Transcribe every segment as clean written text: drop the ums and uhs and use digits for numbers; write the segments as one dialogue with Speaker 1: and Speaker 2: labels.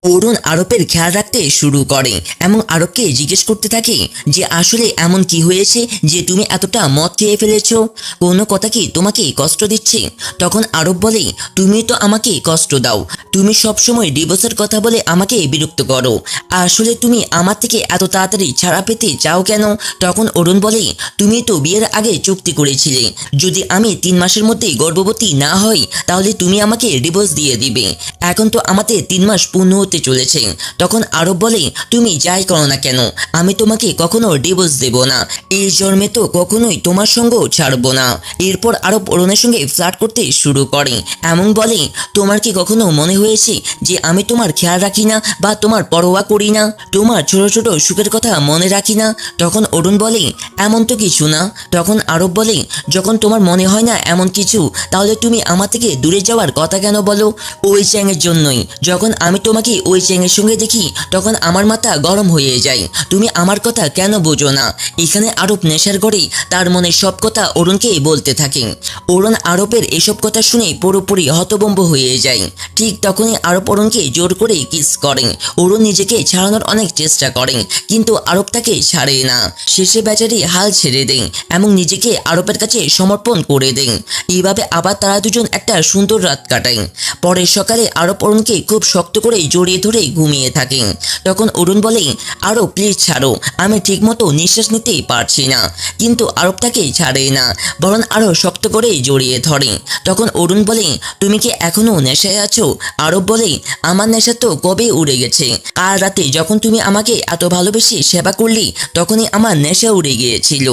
Speaker 1: অরুণ আরবের খেয়াল রাখতে শুরু করে এবং আরবকে জিজ্ঞেস করতে থাকে যে আসলে এমন কি হয়েছে যে তুমি এতটা মদ খেয়ে ফেলেছো, কোনো কথা কি তোমাকে কষ্ট দিচ্ছে? তখন আরব বলে, তুমি তো আমাকে কষ্ট দাও, তুমি সবসময় ডিভোর্সের কথা বলে আমাকে বিরক্ত করো, আসলে তুমি আমার থেকে এত তাড়াতাড়ি ছাড়া পেতে চাও কেন? তখন অরুণ বলে, তুমি তো বিয়ের আগে চুক্তি করেছিলে যদি আমি 3 মাসের মধ্যে গর্ভবতী না হই তাহলে তুমি আমাকে ডিভোর্স দিয়ে দিবে, এখন তো আমাদের 3 মাস পূর্ণ হতে চলেছে। তখন আরব বলে, তুমি যাই করো না কেন আমি তোমাকে কখনো ডিভোর্স দেব না, এই জন্মে তো কখনোই তোমার সঙ্গ ছাড়বো না। এরপর আরব অরুণের সঙ্গে ফ্লার্ট করতে শুরু করে এমন বলে, তোমার কি কখনো মনে হয়েছে যে আমি তোমার খেয়াল রাখি না বা তোমার পরোয়া করি না, তোমার ছোট ছোট সুখের কথা মনে রাখি না? তখন অরুণ বলে, এমন তো কিছু না। তখন আরব বলে, যখন তোমার মনে হয় না এমন কিছু তাহলে তুমি আমার থেকে দূরে যাওয়ার কথা কেন বলো? ওই চ্যাংয়ের জন্যই, যখন আমি তোমাকে ওই চ্যাংয়ের সঙ্গে দেখি তখন আমার মাথা গরম হয়ে যায়, তুমি আমার কথা কেন বোঝো না? এখানে আরব নেশার ঘরে তার মনে সব কথা অরুণকে বলতে থাকে। অরুণ আরবের এসব কথা শুনে পুরোপুরি হতভম্ব হয়ে যায়। ঠিক তখনই আরব অরুণকে জোর করে কিস করে। অরুণ নিজেকে ছাড়ানোর অনেক চেষ্টা করে কিন্তু আরব তাকে ছাড়ে না। শেষে বেচারি হাল ছেড়ে দেয় এবং নিজেকে আরবের কাছে সমর্পণ করে দেয়। এইভাবে আবার তারা দুজন একটা সুন্দর রাত কাটায়। পরের সকালে আরব অরুণকে খুব শক্ত করে জড়িয়ে ধরে ঘুমিয়ে থাকে। তখন অরুণ বলে, আরব প্লিজ ছাড়ো, আমি ঠিকমতো নিঃশ্বাস নিতেই পারছি না। কিন্তু আরব তাকে ছাড়ে না, বরং আরো শক্ত করে জড়িয়ে ধরে। তখন অরুণ বলে, তুমি কি এখনো নেশায় আছো? আরব বলে, আমার নেশা তো কবে উড়ে গেছে, কাল রাতে যখন তুমি আমাকে এত ভালোবেসে সেবা করলি তখনই আমার নেশা উড়ে গিয়েছিল।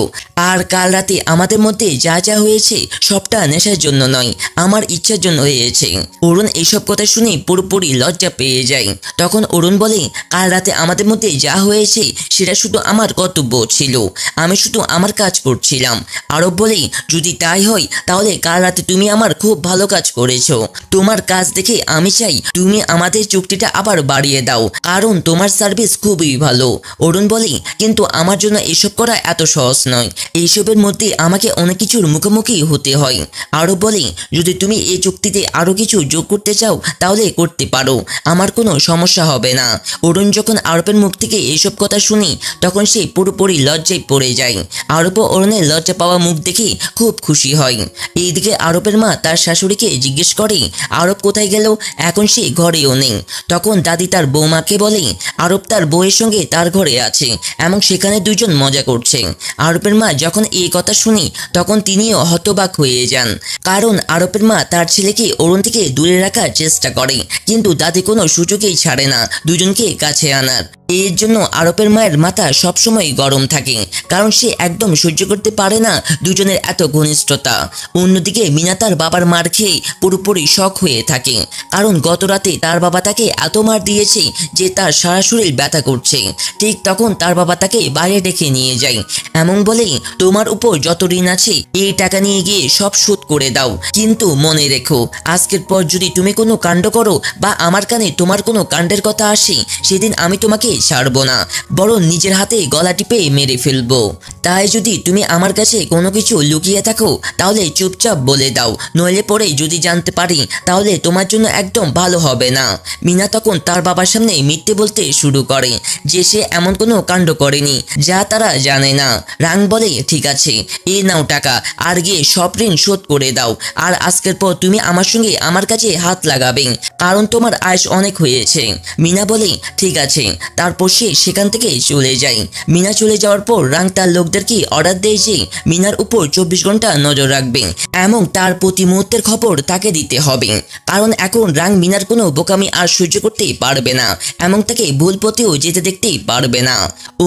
Speaker 1: আর কাল রাতে আমাদের মধ্যে যা যা হয়েছে সবটা নেশার জন্য নয়, আমার ইচ্ছার জন্য হয়েছে। অরুণ এইসব কথা শুনে পুরোপুরি লজ্জা পেয়ে যায়। তখন অরুণ বলে, কাল রাতে আমাদের মধ্যে যা হয়েছে সেটা শুধু আমার কর্তব্য ছিল, আমি শুধু আমার কাজ করছিলাম। আরব বলে, যদি তাই হয় তাহলে কাল রাতে তুমি আমার খুব ভালো কাজ করেছো, তোমার কাজ দেখে আমি চাই তুমি আমাদের চুক্তিটা আবার বাড়িয়ে দাও, কারণ তোমার সার্ভিস খুবই ভালো। অরুণ বলে, কিন্তু আমার জন্য এসব করা এত সহজ নয়, এইসবের মধ্যে আমাকে অনেক কিছুর মুখোমুখি হতে হয়। আরব বলে, যদি তুমি এই চুক্তিতে আরো কিছু যোগ করতে চাও তাহলে করতে পারো, আমার কোনো সমস্যা হবে না। অরুণ যখন আরবের মুখ থেকে এইসব কথা শুনি তখন সে পুরোপুরি লজ্জায় পড়ে যায়। আরব অরুণের লজ্জা পাওয়া মুখ দেখে খুব খুশি হয়। এইদিকে আরবের মা তার শাশুড়িকে জিজ্ঞেস করে, আরব কোথায় গেল, এখন সে ঘরেও নেই। তখন দাদি তার বৌমাকে বলে, আরব তার বউয়ের সঙ্গে তার ঘরে আছে এবং সেখানে দুজন মজা করছে। আরবের মা যখন এই কথা শুনি তখন তিনিও হতবাক হয়ে যান, কারণ আরবের মা তার ছেলেকে অরুণ থেকে দূরে রাখার চেষ্টা করে কিন্তু দাদি কোনো সুযোগেই ছাড়ে না দুজনকে কাছে আনার। এর জন্য আরবের মায়ের মাথা সবসময় গরম থাকে, কারণ সে একদম সহ্য করতে পারে না দুজনের এত ঘনিষ্ঠতা। অন্যদিকে মিনা তার বাবার মার খেয়ে পুরোপুরি শক হয়ে থাকে, কারণ গত রাতে তার বাবা তাকে এত মার দিয়েছে যে তার সারা শরীর ব্যথা করছে। ঠিক তখন তার বাবা তাকে বাইরে ডেকে নিয়ে যায়, এমন বলে, তোমার উপর যত ঋণ আছে এই টাকা নিয়ে গিয়ে সব শোধ করে দাও, কিন্তু মনে রেখো আজকের পর যদি তুমি কোনো কাণ্ড করো বা আমার কানে তোমার কোনো কাণ্ডের কথা আসে সেদিন আমি তোমাকে ছাড়বো না, বরং নিজের হাতে গলা টিপে মেরে ফেলবো। তাই যদি তুমি আমার কাছে কোনো কিছু লুকিয়ে থাকো তাহলে চুপচাপ বলে দাও, নইলে পরে যদি জানতে পারি তাহলে তোমার জন্য একদম ভালো হবে না। মিনা তখন তার বাবার সামনে মিথ্যে বলতে শুরু করে যে সে এমন কোনো কাণ্ড করেনি যা তারা জানে না। রাং বলে, ঠিক আছে, এই নাও টাকা, আর গিয়ে সব ঋণ শোধ করে দাও, আর আজকের পর তুমি আমার সঙ্গে আমার কাছে হাত লাগাবে, কারণ তোমার আয়স অনেক হয়েছে। মিনা বলে, ঠিক আছে। তারপর সে সেখান থেকে চলে যায়। মিনা চলে যাওয়ার পর রাং তার লোকদেরকে অর্ডার দেয় যে মিনার উপর 24 ঘন্টা নজর রাখবে এবং তার প্রতি মুহূর্তের খবর তাকে দিতে হবে, কারণ এখন রাং মিনার কোনো বোকামি আর সহ্য করতে পারবে না এবং তাকে ভুল পথেও যেতে দেখতেই পারবে না।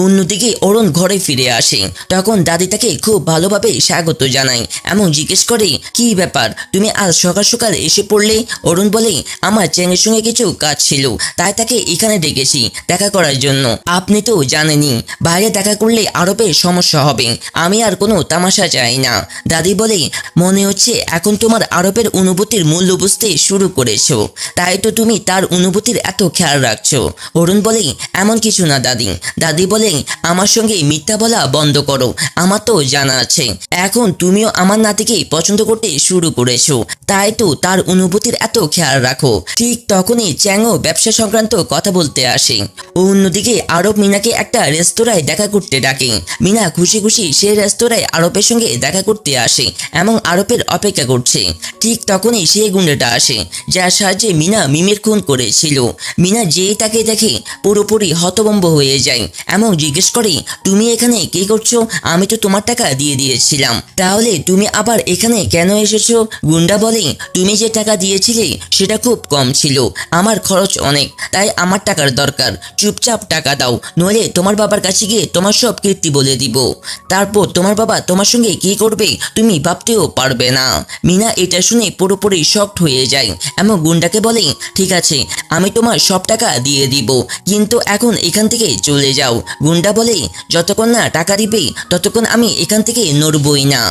Speaker 1: অন্যদিকে অরুণ ঘরে ফিরে আসে, তখন দাদি তাকে খুব ভালোভাবে স্বাগত জানায় এবং জিজ্ঞেস করে, কি ব্যাপার, তুমি আজ সকাল সকাল এসে পড়লে? অরুণ বলে, আমার চ্যাংয়ের সঙ্গে কিছু কাজ ছিল তাই তাকে এখানে ডেকেছি দেখা করার করার জন্য। আপনি তো জানেনই বাইরে দেখা করলে আরবের সমস্যা হবে, আমি আর কোনো তামাশা চাই না। দাদি বলে, মনে হচ্ছে এখন তোমার আরবের অনুভূতির মূল্য বুঝতে শুরু করেছো, তাই তো তুমি তার অনুভূতির এত খেয়াল রাখছো। অরুণ বলে, এমন কিছু না দাদি। দাদি বলে, আমার সঙ্গে মিথ্যা বলা বন্ধ করো, আমার তো জানা আছে এখন তুমিও আমার নাতিকে পছন্দ করতে শুরু করেছো, তাই তো তার অনুভূতির এত খেয়াল রাখো। ঠিক তখনই চ্যাংও ব্যবসা সংক্রান্ত কথা বলতে আসে। অন্যদিকে আরব মিনাকে একটা রেস্তোরাঁয় দেখা করতে ডাকে। মিনা খুশি খুশি সে রেস্তোরাঁয় আরবের সঙ্গে দেখা করতে আসে এবং আরবের অপেক্ষা করছে। ঠিক তখনই সে গুন্ডাটা আসে, যার সাহায্যে মিনা মিমের খুন করেছিল। মিনা যেই তাকে দেখে পুরোপুরি হতভম্ব হয়ে যায় এবং জিজ্ঞেস করে, তুমি এখানে কি করছো? আমি তো তোমার টাকা দিয়ে দিয়েছিলাম, তাহলে তুমি আবার এখানে কেন এসেছো? গুন্ডা বলে, তুমি যে টাকা দিয়েছিলে সেটা খুব কম ছিল, আমার খরচ অনেক, তাই আমার টাকার দরকার। চুপচাপ টাকা দাও, নইলে তোমার বাবার কাছে গিয়ে তোমার সব কীর্তি বলে দিব। তারপর তোমার বাবা তোমার সঙ্গে কি করবে তুমি ভাবতেও পারবে না। মিনা এটা শুনে পুরোপুরি শকড হয়ে যায় এবং গুন্ডাকে বলে, ঠিক আছে, আমি তোমার সব টাকা দিয়ে দিব, কিন্তু এখন এখান থেকে চলে যাও। গুন্ডা বলে, যতক্ষণ না টাকা দিবে ততক্ষণ আমি এখান থেকে নড়বই না।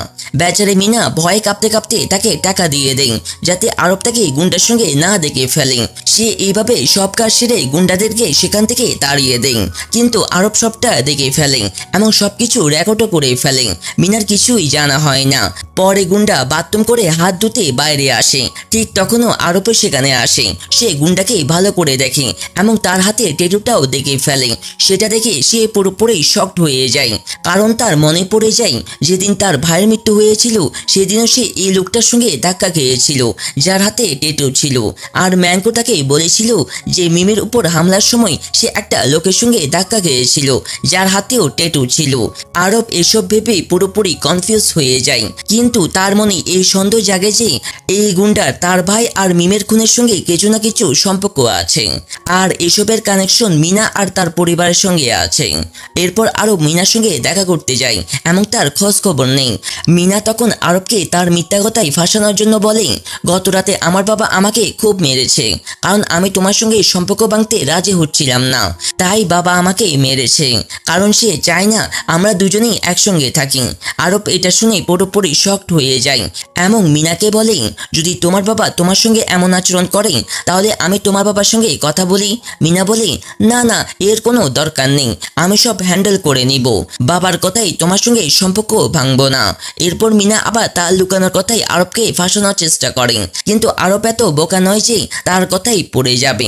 Speaker 1: বেচারে মিনা ভয়ে কাঁপতে কাঁপতে তাকে টাকা দিয়ে দেয়, যাতে আরব তাকে গুন্ডার সঙ্গে না দেখে ফেলে। সে এইভাবে সব কাজ সেরে গুন্ডাদেরকে সেখান থেকে তাড়িয়ে দেয়, কিন্তু আরব সবটা দেখে ফেলে এবং সবকিছু রেকর্ডও করে ফেলে। মিনার কিছুই জানা হয় না। পরে গুন্ডা বাথরুম করে হাত ধুতে বাইরে আসে, ঠিক তখনও আরবও সেখানে আসে। সে গুন্ডাকে ভালো করে দেখে এবং তার হাতে ট্যাটুটাও দেখে ফেলে। সেটা দেখে সে পুরোপুরি শকড হয়ে যায়, কারণ তার মনে পড়ে যায় যেদিন তার ভাইয়ের মৃত্যু হয়েছিল সেদিনও সে এই লোকটার সঙ্গে ধাক্কা খেয়েছিল যার হাতে ট্যাটু ছিল। আর ম্যাঙ্কো তাকে বলেছিল যে মিমের উপর হামলার সময় সে একটা লোকের সঙ্গে ধাক্কা খেয়েছিল যার হাতেও ট্যাটু ছিল। আরব এসব ভেবে পুরোপুরি কনফিউজ হয়ে যায়, কিন্তু তার মনে এই সন্দেহ জাগে যে এই গুন্ডার তার ভাই আর মিমের খুনের সঙ্গে কিছু না কিছু সম্পর্ক আছে, আর এসবের কানেকশন মিনা আর তার পরিবারের সঙ্গে আছে। এরপর আরব মিনার সঙ্গে দেখা করতে যায় এবং তার খোঁজ খবর নেই। মিনা তখন আরবকে তার মিথ্যা কথায় ফাঁসানোর জন্য বলে, গত রাতে আমার বাবা আমাকে খুব মেরেছে, কারণ আমি তোমার সঙ্গে সম্পর্ক ভাঙতে রাজি হচ্ছিলাম না, তাই বাবা আমাকে মেরেছে, কারণ সে চায় না আমরা দুজনেই একসঙ্গে থাকি। আরব এটা শুনে পুরোপুরি শকড হয়ে যায় এবং মিনাকে বলে, যদি তোমার বাবা তোমার সঙ্গে এমন আচরণ করে তাহলে আমি তোমার বাবার সঙ্গে কথা বলি। মিনা বলে, না না, এর কোনো দরকার নেই, আমি সব হ্যান্ডেল করে নিব, বাবার কথাই তোমার সঙ্গে সম্পর্ক ভাঙবো না। এরপর মিনা আবার তার লুকানোর কথাই আরবকে ফাঁসানোর চেষ্টা করে, কিন্তু আরব এত বোকা নয় যে তার কথাই পড়ে যাবে,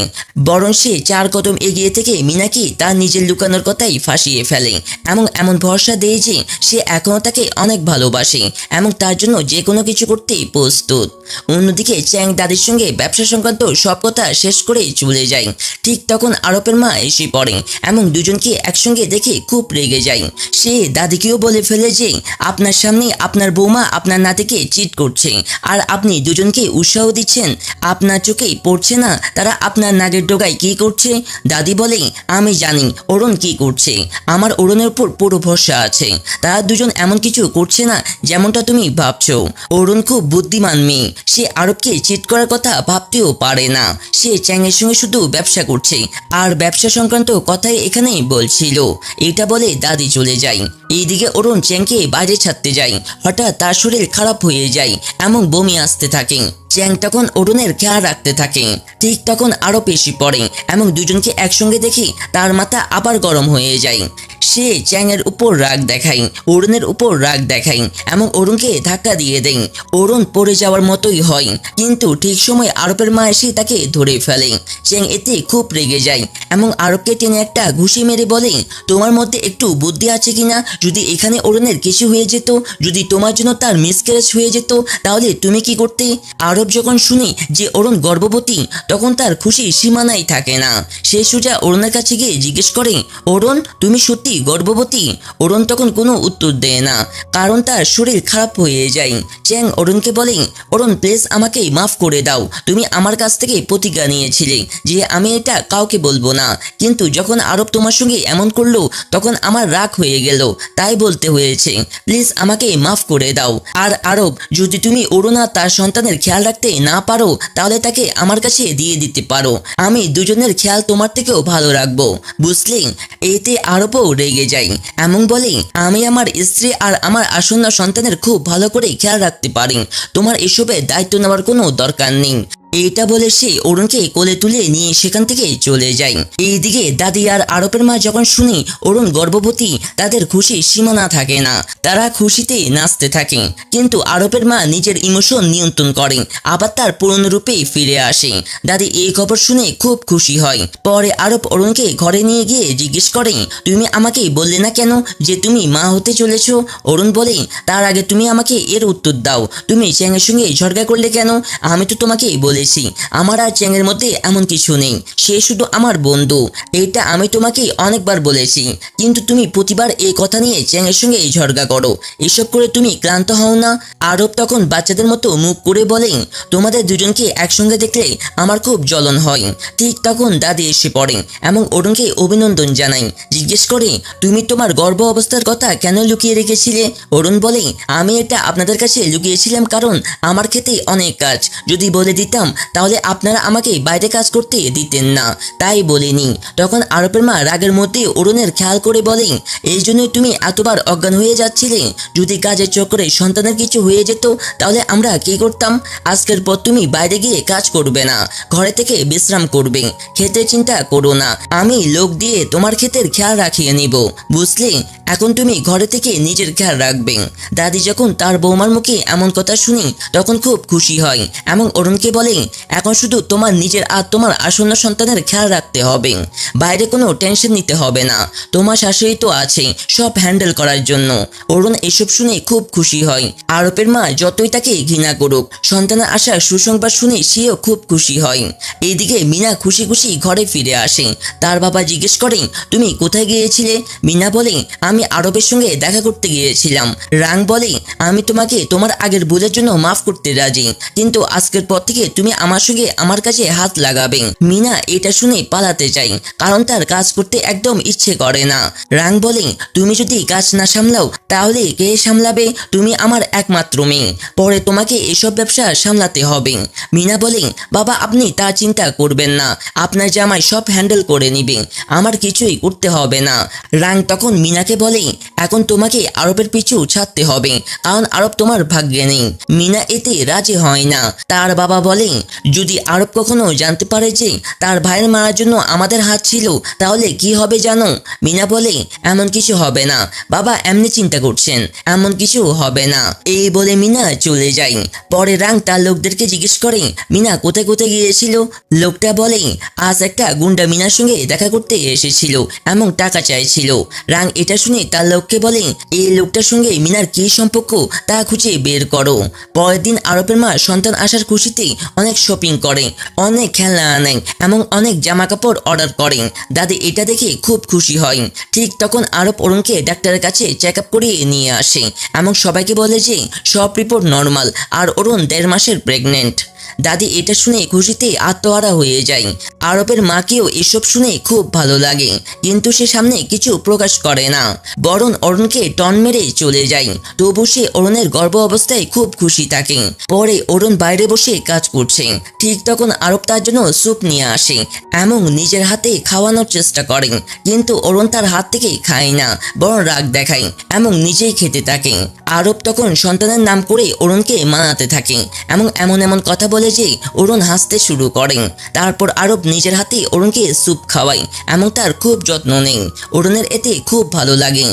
Speaker 1: বরং সে 4 কদম এগিয়ে থেকে মিনাকে তার নিজের লুকানোর কথাই ফাঁসিয়ে ফেলে এবং এমন ভরসা দেয় যে সে এখনও তাকে অনেক ভালোবাসে এবং তার জন্য যে কোনো কিছু করতেই প্রস্তুত। অন্যদিকে চ্যাং দাদির সঙ্গে ব্যবসা সংক্রান্ত সব কথা শেষ করে চলে যায়। ঠিক তখন আরবের মা এসে পড়ে এবং দুজনকে একসঙ্গে দেখে খুব রেগে যায়। সে দাদিকেও বলে ফেলে যে আপনার সামনে আপনার বৌমা আপনার নাতিকে চিট করছে আর আপনি দুজনকে উৎসাহ দিচ্ছেন, আপনার চোখেই পড়ছে না তারা আপনার নাগের ডোগায় কি করছে? দাদি বলে, আমি জানি অরুণ কি করছে, আমার অরুণের উপর পুরো ভরসা আছে, তারা দুজন এমন কিছু করছে না যেমনটা তুমি ভাবছো। অরুণ খুব বুদ্ধিমান মেয়ে, সে আরবকে চিট করার কথা ভাবতেও পারে না। সে চ্যাংয়ের সঙ্গে শুধু ব্যবসা করছে আর ব্যবসা সংক্রান্ত কথাই এখানেই বলছিল। এটা বলে দাদি চলে যায়। এইদিকে অরুণ চ্যাংকে বাইরে ছাড়তে যায়, হঠাৎ তার শরীর খারাপ হয়ে যায় এবং বমি আসতে থাকে। চ্যাং তখন অরুণের খেয়াল রাখতে থাকে। ঠিক তখন আরব এসে পড়ে এবং দুজনকে একসঙ্গে দেখে তার মাথা আবার গরম হয়ে যায়। সে চ্যাংয়ের উপর রাগ দেখায়, অরুণের উপর রাগ দেখায় এবং অরুণকে ধাক্কা দিয়ে দেয়। অরুণ পড়ে যাওয়ার মতোই হয়, কিন্তু ঠিক সময় আরবের মা এসে তাকে ধরে ফেলে। চ্যাং এতে খুব রেগে যায় এবং আরবকে টেনে একটা ঘুষি মেরে বলে, তোমার মধ্যে একটু বুদ্ধি আছে কিনা? যদি এখানে অরুণের কিছু হয়ে যেত, যদি তোমার জন্য তার মিসক্যারেজ হয়ে যেত, তাহলে তুমি কি করতে? আরব যখন শুনে যে অরুণ গর্ভবতী তখন তার খুশি সীমানাই থাকে না। সে সোজা অরুণের কাছে গিয়ে জিজ্ঞেস করে, অরুণ তুমি সত্যি সত্যি গর্ভবতী? অরুণ তখন কোনো উত্তর দেয় না, কারণ তার শরীর খারাপ হয়ে যায়। চ্যাং অরুণকে বলে, অরুণ প্লিজ আমাকে মাফ করে দাও। তুমি আমার কাছ থেকে প্রতিজ্ঞা নিয়েছিলে যে আমি এটা কাউকে বলবো না, কিন্তু যখন আরব তোমার সঙ্গে এমন করলো তখন আমার রাগ হয়ে গেল, তাই বলতে হয়েছে। প্লিজ আমাকে মাফ করে দাও। আর আরব, যদি তুমি অরুণ আর তার সন্তানের খেয়াল রাখতে না পারো তাহলে তাকে আমার কাছে দিয়ে দিতে পারো। আমি দুজনের খেয়াল তোমার থেকেও ভালো রাখবো, বুঝলি? এতে আরবও রেগে যায় এমন বলে, আমি আমার স্ত্রী আর আমার আসন্ন সন্তানের খুব ভালো করে খেয়াল রাখতে পারি, তোমার এসবের দায়িত্ব নেওয়ার কোনো দরকার নেই। এটা বলে সে অরুণকে কোলে তুলে নিয়ে সেখান থেকে চলে যায়। এইদিকে দাদি আর আরবের মা যখন শুনি অরুণ গর্ভবতী, তাদের খুশি সীমানা থাকে না, তারা খুশিতে নাচতে থাকে। কিন্তু আরবের মা নিজের ইমোশন নিয়ন্ত্রণ করে, আবার তার পুরনো রূপে ফিরে আসে। দাদি এই খবর শুনে খুব খুশি হয়। পরে আরব অরুণকে ঘরে নিয়ে গিয়ে জিজ্ঞেস করে, তুমি আমাকে বললে না কেন যে তুমি মা হতে চলেছ? অরুণ বলে, তার আগে তুমি আমাকে এর উত্তর দাও, তুমি চ্যাংয়ের সঙ্গে ঝগড়া করলে কেন? আমি তো তোমাকে বলেছি আমার আর চ্যাংয়ের মধ্যে এমন কিছু নেই, সে শুধু আমার বন্ধু। এটা আমি তোমাকে অনেকবার বলেছি, কিন্তু তুমি প্রতিবার এই কথা নিয়ে চ্যাংয়ের সঙ্গে ঝগড়া করো। এসব করে তুমি ক্লান্ত হও না? আরব তখন বাচ্চাদের মতো মুখ করে বলে, তোমাদের দুজনকে একসঙ্গে দেখলে আমার খুব জ্বলন হয়। ঠিক তখন দাদি এসে পড়ে এবং অরুণকে অভিনন্দন জানাই, জিজ্ঞেস করে, তুমি তোমার গর্ভ অবস্থার কথা কেন লুকিয়ে রেখেছিলে? অরুণ বলে, আমি এটা আপনাদের কাছে লুকিয়েছিলাম কারণ আমার খেতে অনেক কাজ, যদি বলে দিতাম তাহলে আপনারা আমাকে বাইরে কাজ করতে দিতেন না, তাই বলিনি। তখন আরবের মা রাগের মধ্যে অরুণের খেয়াল করে বলে, এই জন্যই তুমি এতবার অজ্ঞান হয়ে যাচ্ছিলে? যদি কাজের চক্করে সন্তানের কিছু হয়ে যেত তাহলে আমরা কি করতাম? আজকের পর তুমি বাইরে গিয়ে কাজ করবে না, ঘরে থেকে বিশ্রাম করবে, খেতে চিন্তা করো না, আমি লোক দিয়ে তোমার ক্ষেতের খেয়াল রাখিয়ে নিব, বুঝলে? এখন তুমি ঘরে থেকে নিজের খেয়াল রাখবে। দাদি যখন তার বৌমার মুখে এমন কথা শুনি তখন খুব খুশি হয় এবং অরুণকে বলে, এখন শুধু তোমার নিজের আর তোমার আসন্ন সন্তানের খেয়াল রাখতে হবে, বাইরে কোনো টেনশন নিতে হবে না, তোমার শাশুড়ি তো আছে সব হ্যান্ডেল করার জন্য। অরুণ এসব শুনে খুব খুশি হয়। আরবের মা যতই তাকে ঘৃণা করুক, সন্তানের আসার সুসংবাদ শুনে সেও খুব খুশি হয়। এইদিকে মিনা খুশি খুশি ঘরে ফিরে আসে। তার বাবা জিজ্ঞেস করে, তুমি কোথায় গিয়েছিলে? মিনা বলে, আমি আরবের সঙ্গে দেখা করতে গিয়েছিলাম। রাং বলে, আমি তোমাকে তোমার আগের ভুলের জন্য মাফ করতে রাজি, কিন্তু আজকের পর থেকে তুমি আমার সঙ্গে আমার কাছে হাত লাগাবে। মিনা এটা শুনে পালাতে চাই, কারণ তার কাজ করতে একদম ইচ্ছে করে না। রাং বলে, তুমি যদি কাজ না সামলাও তাহলে কে সামলাবে? তুমি আমার একমাত্র মেয়ে, পরে তোমাকে এসব ব্যবসা সামলাতে হবে। মিনা বলে, বাবা আপনি তা চিন্তা করবেন না, আপনার জামাই সব হ্যান্ডেল করে নিবে, আমার কিছুই করতে হবে না। রাং তখন মিনাকে বলে, এখন তোমাকে আরবের পিছু ছাড়তে হবে, কারণ আরব তোমার ভাগ্যে নেই। মিনা এতে রাজি হয় না। তার বাবা বলে, যদি আরব কখনো জানতে পারে যে তার ভাইয়ের মারার জন্য আমাদের হাত ছিল তাহলে কি হবে জানো? মিনা বলে, এমন কিছু হবে না বাবা, এমনি চিন্তা করছেন, এমন কিছু হবে না। এই বলে মিনা চলে যায়। পরে রাং তার লোকদেরকে জিজ্ঞেস করে, মিনা কোথায় কোথায় গিয়েছিল? লোকটা বলে, আজ একটা গুন্ডা মিনার সঙ্গে দেখা করতে এসেছিল এবং টাকা চাইছিল। রাং এটা শুনে তার লোককে বলে, এই লোকটার সঙ্গে মিনার কি সম্পর্ক তা খুঁজে বের করো। পরের দিন আরবের মা সন্তান আসার খুশিতে অনেক শপিং করে, অনেক খেলনা আনে এবং অনেক জামা কাপড় অর্ডার করে। দাদি এটা দেখে খুব খুশি হয়। ঠিক তখন আরব অরুণকে ডাক্তারের কাছে চেক আপ করিয়ে নিয়ে আসে এবং সবাইকে বলে যে সব রিপোর্ট নর্মাল আর অরুণ 1.5 মাসের প্রেগনেন্ট। দাদি এটা শুনে খুশিতে আত্মহারা হয়ে যায়। আরবের মাকেও এসব শুনে খুব ভালো লাগে, কিন্তু সে সামনে কিছু প্রকাশ করে না, বরং অরুণকে টন মেরে চলে যায়। তবু সে অরুণের গর্ভ অবস্থায় খুব খুশি থাকে। পরে অরুণ বাইরে বসে কাজ করছে, ঠিক তখন আরব তার জন্য স্যুপ নিয়ে আসে এবং নিজের হাতে খাওয়ানোর চেষ্টা করে, কিন্তু অরুণ তার হাত থেকে খায় না, বরং রাগ দেখায় এবং নিজেই খেতে থাকে। আরব তখন সন্তানের নাম করে অরুণকে মানাতে থাকে এবং এমন এমন কথা বলে যে অরুণ হাসতে শুরু করেন। তারপর আরব নিজের হাতে অরুণকে স্যুপ খাওয়ায় এবং তার খুব যত্ন নেয়। অরুণের এতে খুব ভালো লাগে।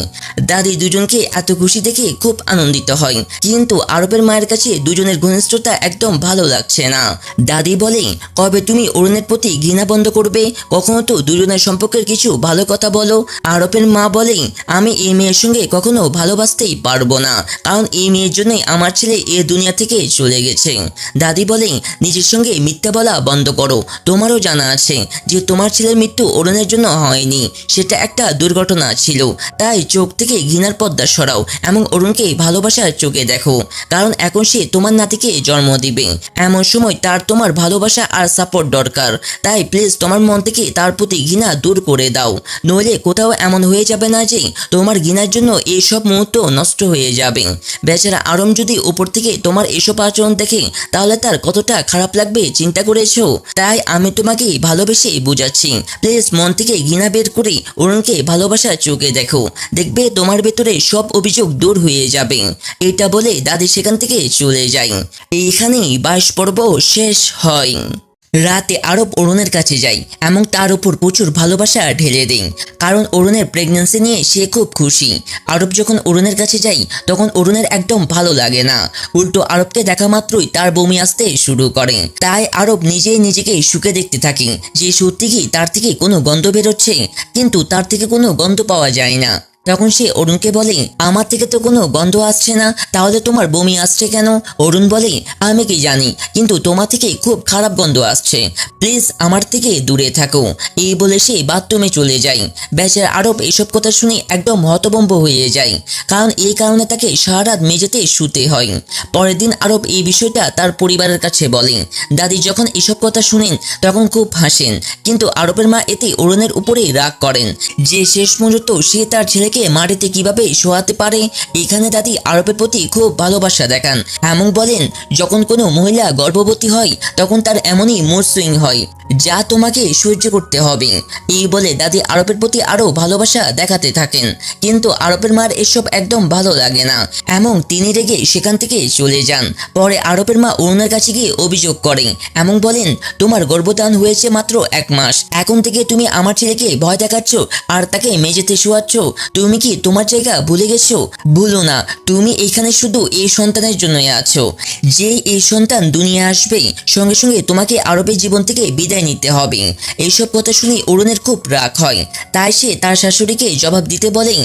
Speaker 1: দাদি দুজনকে এত খুশি দেখে খুব আনন্দিত হয়, কিন্তু আরবের মায়ের কাছে দুজনের ঘনিষ্ঠতা একদম ভালো লাগছে না। দাদি বলে, কবে তুমি অরুণের প্রতি ঘৃণা বন্ধ করবে? কখনো তো দুজনের সম্পর্কের কিছু ভালো কথা বলো। আরবের মা বলে, আমি এই মেয়ের সঙ্গে কখনো ভালোবাসতেই পারবো না, কারণ এই মেয়ের জন্যই আমার ছেলে এ দুনিয়া থেকে চলে গেছে। দাদি বলে, নিজের সঙ্গে মিথ্যা বলা বন্ধ করো। তোমারও জানা আছে যে তোমার ছেলের মৃত্যু অরুণের জন্য হয়নি, সেটা একটা দুর্ঘটনা ছিল। তাই চোখ থেকে ঘৃণার পর্দা সরাও এবং অরুণকে ভালোবাসার চোখে দেখো, কারণ এখন সে তোমার নাতিকে জন্ম দিবে। এমন সময় তার তোমার ভালোবাসা আর সাপোর্ট দরকার। তাই প্লিজ তোমার মন থেকে তার প্রতি ঘৃণা দূর করে দাও, নইলে কোথাও এমন হয়ে যাবে না যে তোমার ঘৃণার জন্য এইসব মুহূর্ত নষ্ট হয়ে যাবে। বেচারা আরম যদি উপর থেকে তোমার এসব আচরণ দেখে তাহলে তার কতটা খারাপ লাগবে চিন্তা করেছো? তাই আমি তোমাকে ভালোবেসে বুঝাচ্ছি, প্লিজ মন থেকে ঘৃণা বের করে অরুণকে ভালোবাসার চোখে দেখো, দেখবে তোমার ভেতরে সব অভিযোগ দূর হয়ে যাবে। এটা বলে দাদি সেখান থেকে চলে যায়। এইখানেই 22 পর্ব শেষ হয়। রাতে আরব অরুণের কাছে যায় এবং তার উপর প্রচুর ভালোবাসা ঢেলে দেয়, কারণ অরুণের প্রেগন্যান্সি নিয়ে সে খুব খুশি। আরব যখন অরুণের কাছে যায় তখন অরুণের একদম ভালো লাগে না, উল্টো আরবকে দেখা মাত্রই তার বমি আসতে শুরু করে। তাই আরব নিজেই নিজেকে সুখে দেখতে থাকে যে সত্যি কি তার থেকে কোনো গন্ধ বেরোচ্ছে, কিন্তু তার থেকে কোনো গন্ধ পাওয়া যায় না। তখন সে অরুণকে বলে, আমার থেকে তো কোনো গন্ধ আসছে না, তাহলে তোমার বমি আসছে কেন? অরুণ বলে, আমি কি জানি, কিন্তু তোমার থেকে খুব খারাপ গন্ধ আসছে, প্লিজ আমার থেকে দূরে থাকো। এই বলে সে বাথরুমে চলে যায়। বেচারা আরব এসব কথা শুনে একদম হতভম্ব হয়ে যায়, কারণ এই কারণে তাকে সারা রাত মেঝেতে শুতে হয়। পরের দিন আরব এই বিষয়টা তার পরিবারের কাছে বলে। দাদি যখন এসব কথা শুনেন তখন খুব হাসেন, কিন্তু আরবের মা এতে অরুণের উপরেই রাগ করেন যে শেষ মুহূর্ত সে তার ছেলেকে মাটিতে কিভাবে শোয়াতে পারে। এখানে দাদি আরবের প্রতি খুব ভালোবাসা দেখান এবং বলেন, যখন কোনো মহিলা গর্ভবতী হয় তখন তার এমনই মুড সুইং হয়, যা তোমাকে সহ্য করতে হবে। এই বলে দাদি আরবের প্রতি আরো ভালোবাসা দেখাতে থাকেন, কিন্তু আরবের মার এসব একদম ভালো লাগে না এবং তিনি রেগে সেখান থেকে চলে যান। পরে আরবের মা অরুণের কাছে গিয়ে অভিযোগ করেন এবং বলেন, তোমার গর্ভধান হয়েছে মাত্র 1 মাস, এখন থেকে তুমি আমার ছেলেকে ভয় দেখাচ্ছ আর তাকে মেঝেতে শোয়াচ্ছ। তুমি কি তোমার জায়গা ভুলে গেছো? ভুলো না, তুমি এখানে শুধু এই সন্তানের জন্যই আছো। যে এই সন্তান দুনিয়া আসবে সঙ্গে সঙ্গে তোমাকে আরবের জীবন থেকে বিদায় নিতে হবে। এইসব কথা শুনে অরুণের খুব রাগ হয়, তাই সে তার শাশুড়িকে জবাব দিতে বলে,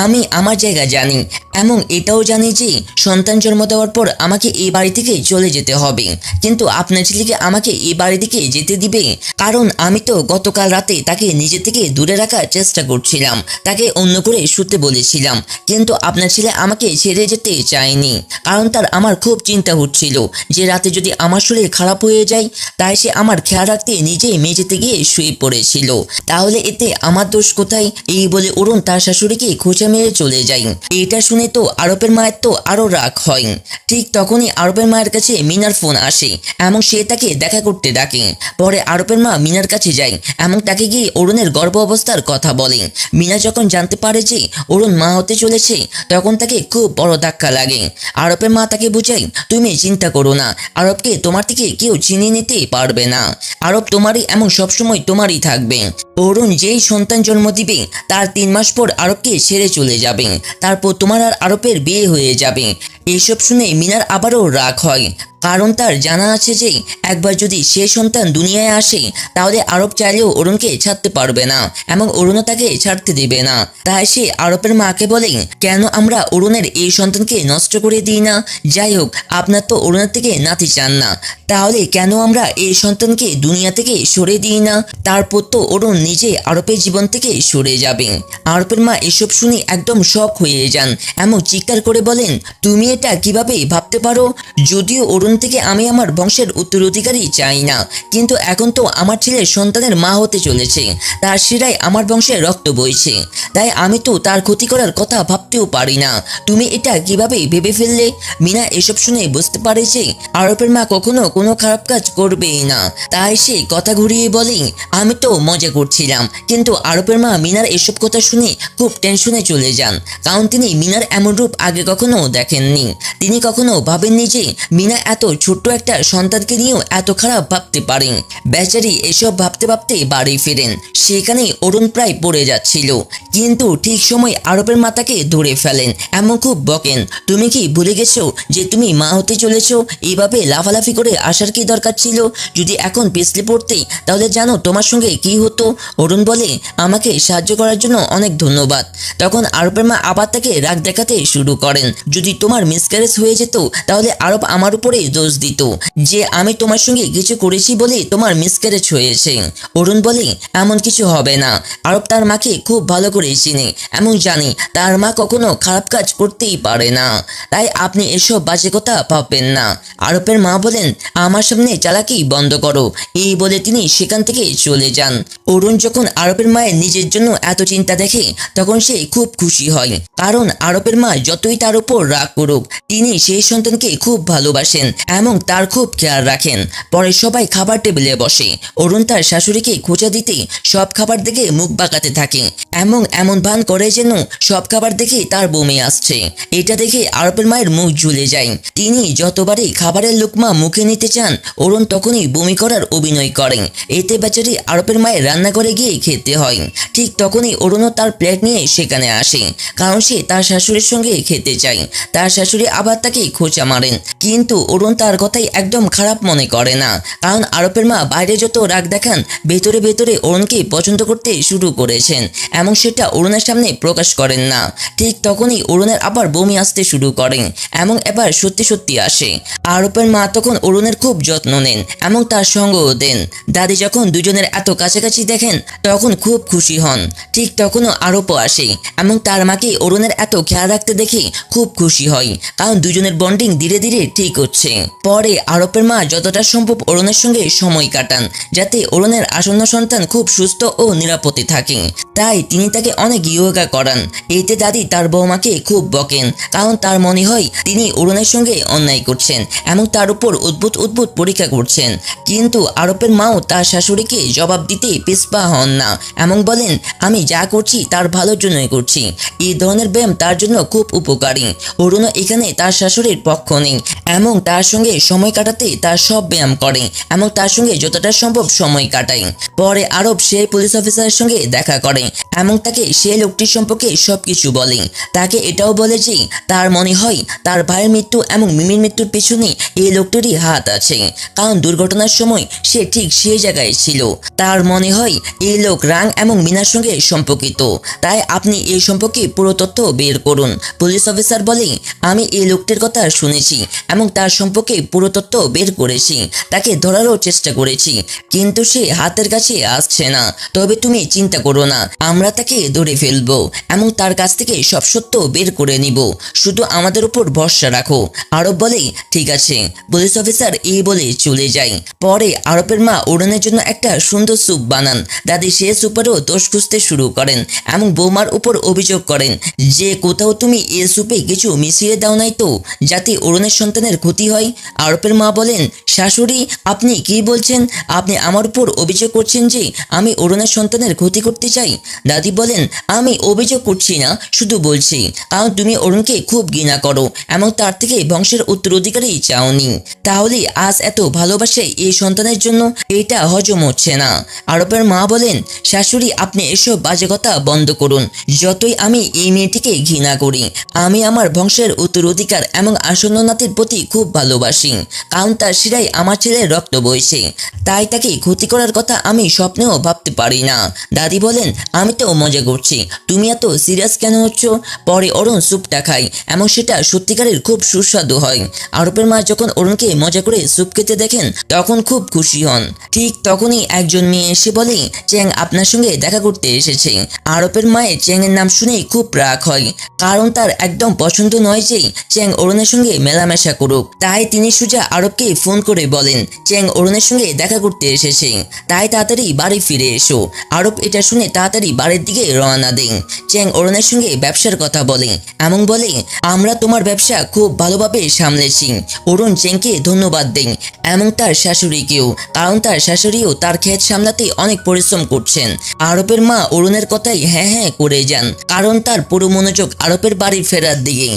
Speaker 1: আমি আমার জায়গা জানি এবং এটাও জানি যে সন্তান জন্ম দেওয়ার পর আমাকে এই বাড়ি থেকে চলে যেতে হবে, কিন্তু আপনার ছেলেকে আমাকে এই বাড়ি থেকে যেতে দিবে? কারণ আমি তো গতকাল রাতে তাকে নিজে থেকে দূরে রাখার চেষ্টা করছিলাম, তাকে অন্য করে শুতে বলেছিলাম, কিন্তু আপনার ছেলে আমাকে ছেড়ে যেতে চায়নি, কারণ তার আমার খুব চিন্তা হচ্ছিল যে রাতে যদি আমার শরীর খারাপ হয়ে যায়। তাই সে আমার খেয়াল রাখতে নিজেই মেঝেতে গিয়ে শুয়ে পড়েছিল, তাহলে এতে আমার দোষ কোথায়? এই বলে অরুণ তার শাশুড়িকে খোঁচা মেরে চলে যায়। এটা শুনে তো আরবের মায়ের তো আরো রাগ হয়। ঠিক তখনই আরবের মায়ের কাছে মিনার ফোন আসে এবং সে তাকে দেখা করতে ডাকে। পরে আরবের মা মিনার কাছে যায় এবং তাকে গিয়ে অরুণের গর্ভ অবস্থার কথা বলে। মিনা যখন জানতে পারে যে অরুণ মা হতে চলেছে তখন তাকে খুব বড় ধাক্কা লাগে। আরবের মা তাকে বোঝায়, তুমি চিন্তা করো না, আরবকে তোমার থেকে কেউ চিনিয়ে নিতে পারবে না, আরব তোমারই এবং সবসময় তোমারই থাকবে। অরুণ যেই সন্তান জন্ম দিবে তার 3 মাস পর আরবকে ছেড়ে চলে যাবে, তারপর তোমার আর আরবের বিয়ে হয়ে যাবে। এইসব শুনে মিনার আবারও রাগ হয়, কারণ তার জানা আছে যে একবার যদি সে সন্তান দুনিয়ায় আসে তাহলে আরব চাইলেও অরুণকে ছাড়তে পারবে না এবং অরুণও তাকে ছাড়তে দেবে না। তাই সে আরবের মাকে বলে, কেন আমরা অরুণের এই সন্তানকে নষ্ট করে দিই না? যাই হোক, আপনার তো অরুণের থেকে নাতি চান না, তাহলে কেন আমরা এই সন্তানকে দুনিয়া থেকে সরে দিই না? তারপর তো অরুণ নিজে আরবের জীবন থেকে সরে যাবে। আরবের মা এসব শুনে একদম শক হয়ে যান এবং চিৎকার করে বলেন, তুমি এটা কিভাবে ভাবতে পারো? যদিও অরুণ থেকে আমি আমার বংশের উত্তরাধিকারী চাই না, কিন্তু এখন তো আমার ছেলের সন্তানের মা হতে চলেছে, তার শিরায় আমার বংশের রক্ত বইছে, তাই আমি তো তার ক্ষতি করার কথা ভাবতেও পারি না। তুমি এটা কিভাবে ভেবে ফেললে? মিনা এসব শুনে বুঝতে পারে যে আরবের মা কখনো কোনো খারাপ কাজ করবেই না, তাই সে কথা ঘুরিয়ে বলে, আমি তো মজা করছিলাম। কিন্তু আরবের মা মিনার এসব কথা শুনে খুব টেনশনে চলে যান, কারণ তিনি মিনার এমন রূপ আগে কখনো দেখেননি। তিনি কখনো ভাবেননি যে মিনা এত ছোট্ট একটা সন্তানকে নিয়েও এত খারাপ ভাবতে পারেন। বেচারি এসব ভাবতে ভাবতে বাড়ি ফেরেন, সেখানে অরুণ প্রায় পড়ে যাচ্ছিল, কিন্তু ঠিক ঠিক সময় আরবের মা তাকে ধরে ফেলেন এমন খুব বকেন, তুমি কি ভুলে গেছো যে তুমি মা হতে চলেছো? এইভাবে লাফালাফি করে আসার কি দরকার ছিল? যদি এখন পিছলে পড়তে তাহলে জানো তোমার সঙ্গে কি হতো। অরুণ বলে, আমাকে সাহায্য করার জন্য অনেক ধন্যবাদ। তখন আরবের মা আবার তাকে রাগ দেখাতে শুরু করেন। যদি তোমার মিসক্যারেজ হয়ে যেত তাহলে আরব আমার উপরে দোষ দিত যে আমি তোমার সঙ্গে কিছু করেছি বলে তোমার মিসক্যারেজ হয়েছে। অরুণ বলে, এমন কিছু হবে না। আরব তার মাকে খুব ভালো করে চিনে এবং জানে তার মা কখনো খারাপ কাজ করতেই পারে না, তাই আপনি এসব বাজে কথা ভাববেন না। আরবের মা বলেন, আমার সামনে চালাকি বন্ধ করো। এই বলে তিনি সেখান থেকে চলে যান। অরুণ যখন আরবের মায়ের নিজের জন্য এত চিন্তা দেখে তখন সে খুব খুশি হয়, কারণ আরবের মা যতই তার উপর রাগ করুক তিনি সেই সন্তানকে খুব ভালোবাসেন এবং তার খুব খেয়াল রাখেন। পরে সবাই খাবার টেবিলে বসে। অরুণ তার শাশুড়িকে খোঁচা দিতে সব খাবার দেখে মুখ বাঁকাতে থাকে এবং এমন ভান করে যেন সব খাবার দেখে তার বমি আসছে। এটা দেখে আরবের মায়ের মুখ ঝুলে যায়। তিনি যতবারই খাবারের লোকমা মুখে নিতে চান অরুণ তখনই বমি করার অভিনয় করেন। এতে বেচারি আরবের মায়ের রান্নাঘরে গিয়ে খেতে হয়। ঠিক তখনই অরুণও তার প্লেট নিয়ে সেখানে আসে, কারণ সে তার শাশুড়ির সঙ্গে খেতে চায়। তার শাশুড়ি আবার তাকে খোঁচা মারেন, কিন্তু অরুণ তার কথাই একদম খারাপ মনে করে না, কারণ আরবের মা বাইরে যত রাগ দেখান ভেতরে ভেতরে অরুণকে পছন্দ করতে শুরু করেছেন এবং সেটা অরুণের সামনে প্রকাশ করেন না। ঠিক তখনই অরুণের আবার বমি আসতে শুরু করেন এবং এবার সত্যি সত্যি আসে। আরবের মা তখন অরুণের খুব যত্ন নেন এবং তার সঙ্গও দেন। দাদি যখন দুজনের এত কাছাকাছি দেখেন তখন খুব খুশি হন। ঠিক তখনও আরবও আসে এবং তার মাকে অরুণের এত খেয়াল রাখতে দেখে খুব খুশি হয়, কারণ দুজনের বন্ডিং ধীরে ধীরে ঠিক হচ্ছে। পরে আরবের মা যতটা সম্ভব অরুণের সঙ্গে সময় কাটান যাতে অরুণের আসন্ন সন্তান খুব সুস্থ ও নিরাপদে থাকে, তাই তিনি তাকে অনেক ইয়োগা করান। এতে দাদি তার বৌমাকে খুব বকেন, কারণ তার মনে হয় তিনি অরুণের সঙ্গে অন্যায় করছেন এবং তার উপর অদ্ভুত অদ্ভুত পরীক্ষা করছেন। কিন্তু আরবের মাও তার শাশুড়িকে জবাব দিতে পিছপা হন না এবং বলেন, আমি যা করছি তার ভালোর জন্যই করছি। এই ধরনের ব্যায়াম তার জন্য খুব উপকারী। অরুণও এখানে তার শাশুড়ির পক্ষ নেই এবং তার সঙ্গে সময় কাটাতে তার সব ব্যায়াম করে এবং তার সঙ্গে যতটা সম্ভব সময় কাটায়। পরে আরব সেই পুলিশ অফিসারের সঙ্গে দেখা করে এবং তাকে সেই লোকটির সম্পর্কে সবকিছু বলে। তাকে এটাও বলে যে তার মনে হয় তার ভাইয়ের মৃত্যু এবং মিমির মৃত্যুর পেছনে এই লোকটিরই হাত আছে, কারণ দুর্ঘটনার সময় সে ঠিক সেই জায়গায় ছিল। তার মনে হয় এই লোক রাং এবং মিনার সঙ্গে সম্পর্কিত, তাই আপনি এই সম্পর্কে পুরো তথ্য বের করুন। পুলিশ অফিসার বলে, আমি এই লোকটির কথা শুনেছি এবং তার সম্পর্কে পুরো তথ্য বের করেছি, তাকে ধরারও চেষ্টা করেছি, কিন্তু সে হাতের কাছে আসছে না। তবে তুমি চিন্তা করো না, আমরা তাকে ধরে ফেলবো এবং তার কাছ থেকে সব সত্য বের করে নিব, শুধু আমাদের উপর ভরসা রাখো। আরব বলে, ঠিক আছে। পুলিশ অফিসার এই বলে চলে যায়। পরে আরবের মা অরুণের জন্য একটা সুন্দর স্যুপ বানান। দাদি সে স্যুপেরও দোষ খুঁজতে শুরু করেন এবং বৌমার উপর অভিযোগ করেন যে কোথাও তুমি এই স্যুপে কিছু মিশিয়ে দাও নাই তো, যাতে অরুণের সন্তানের ক্ষতি হয়। আরবের মা বলেন, শাশুড়ি আপনি কি বলছেন? আপনি আমার উপর অভিযোগ করছেন যে আমি অরুণের সন্তানের ক্ষতি করতে চাই? দাদি বলেন, আমি অভিযোগ করছি না, শুধু বলছি, কারণ তুমি অরুণকে খুব ঘৃণা করো এবং তার থেকে বংশের উত্তরাধিকারী চাওনি। তাহলে আজ এত ভালোবাসে এই সন্তানের জন্য এটা হজম হচ্ছে না। আরবের মা বলেন, শাশুড়ি আপনি এসব বাজে কথা বন্ধ করুন। যতই আমি এই মেয়েটিকে ঘৃণা করি, আমি আমার বংশের উত্তরাধিকার এবং আসন্ন নাতির প্রতি খুব ভালোবাসি, কারণ তার শিরায় আমার ছেলের রক্ত বইছে, তাই তাকে ক্ষতি করার কথা আমি স্বপ্নেও ভাবতে পারি না। দাদি বলেন, আমি তো মজা করছি, তুমি এত সিরিয়াস কেন হচ্ছ? পরে অরুণ স্যুপটা খায় এবং সেটা সত্যিকারের খুব সুস্বাদু হয়। আরবের মা যখন অরুণকে মজা করে স্যুপ খেতে দেখেন তখন খুব খুশি হন। ঠিক তখনই একজন মেয়ে এসে বলে, চ্যাং আপনার সঙ্গে দেখা করতে এসেছে। আরবের মায়ের চ্যাংয়ের নাম শুনেই খুব রাগ হয়, কারণ তার একদম পছন্দ নয় যে চ্যাং অরুণের সঙ্গে মেলামেশা করুক। তাই তিনি সোজা আরবকে ফোন করে বলেন, চ্যাং অরুণের সঙ্গে দেখা করতে এসেছে, তাই তাড়াতাড়ি বাড়ি ফিরে এসো। আরব এটা শুনে তাড়াতাড়ি বাড়ির দিকে রওনা দেন। চ্যাং অরুণের সঙ্গে ব্যবসার কথা বলে এবং বলে, আমরা তোমার ব্যবসা খুব ভালোভাবে সামলেছি। অরুণ চ্যাংকে ধন্যবাদ দেন এবং তার শাশুড়িকেও, কারণ তার শাশুড়িও তার ক্ষেত সামলাতে অনেক পরিশ্রম করছেন। আরবের মা অরুণের কথাই হ্যাঁ হ্যাঁ করে যান, কারণ তার পুরো মনোযোগ আরবের বাড়ি ফেরার দিকে।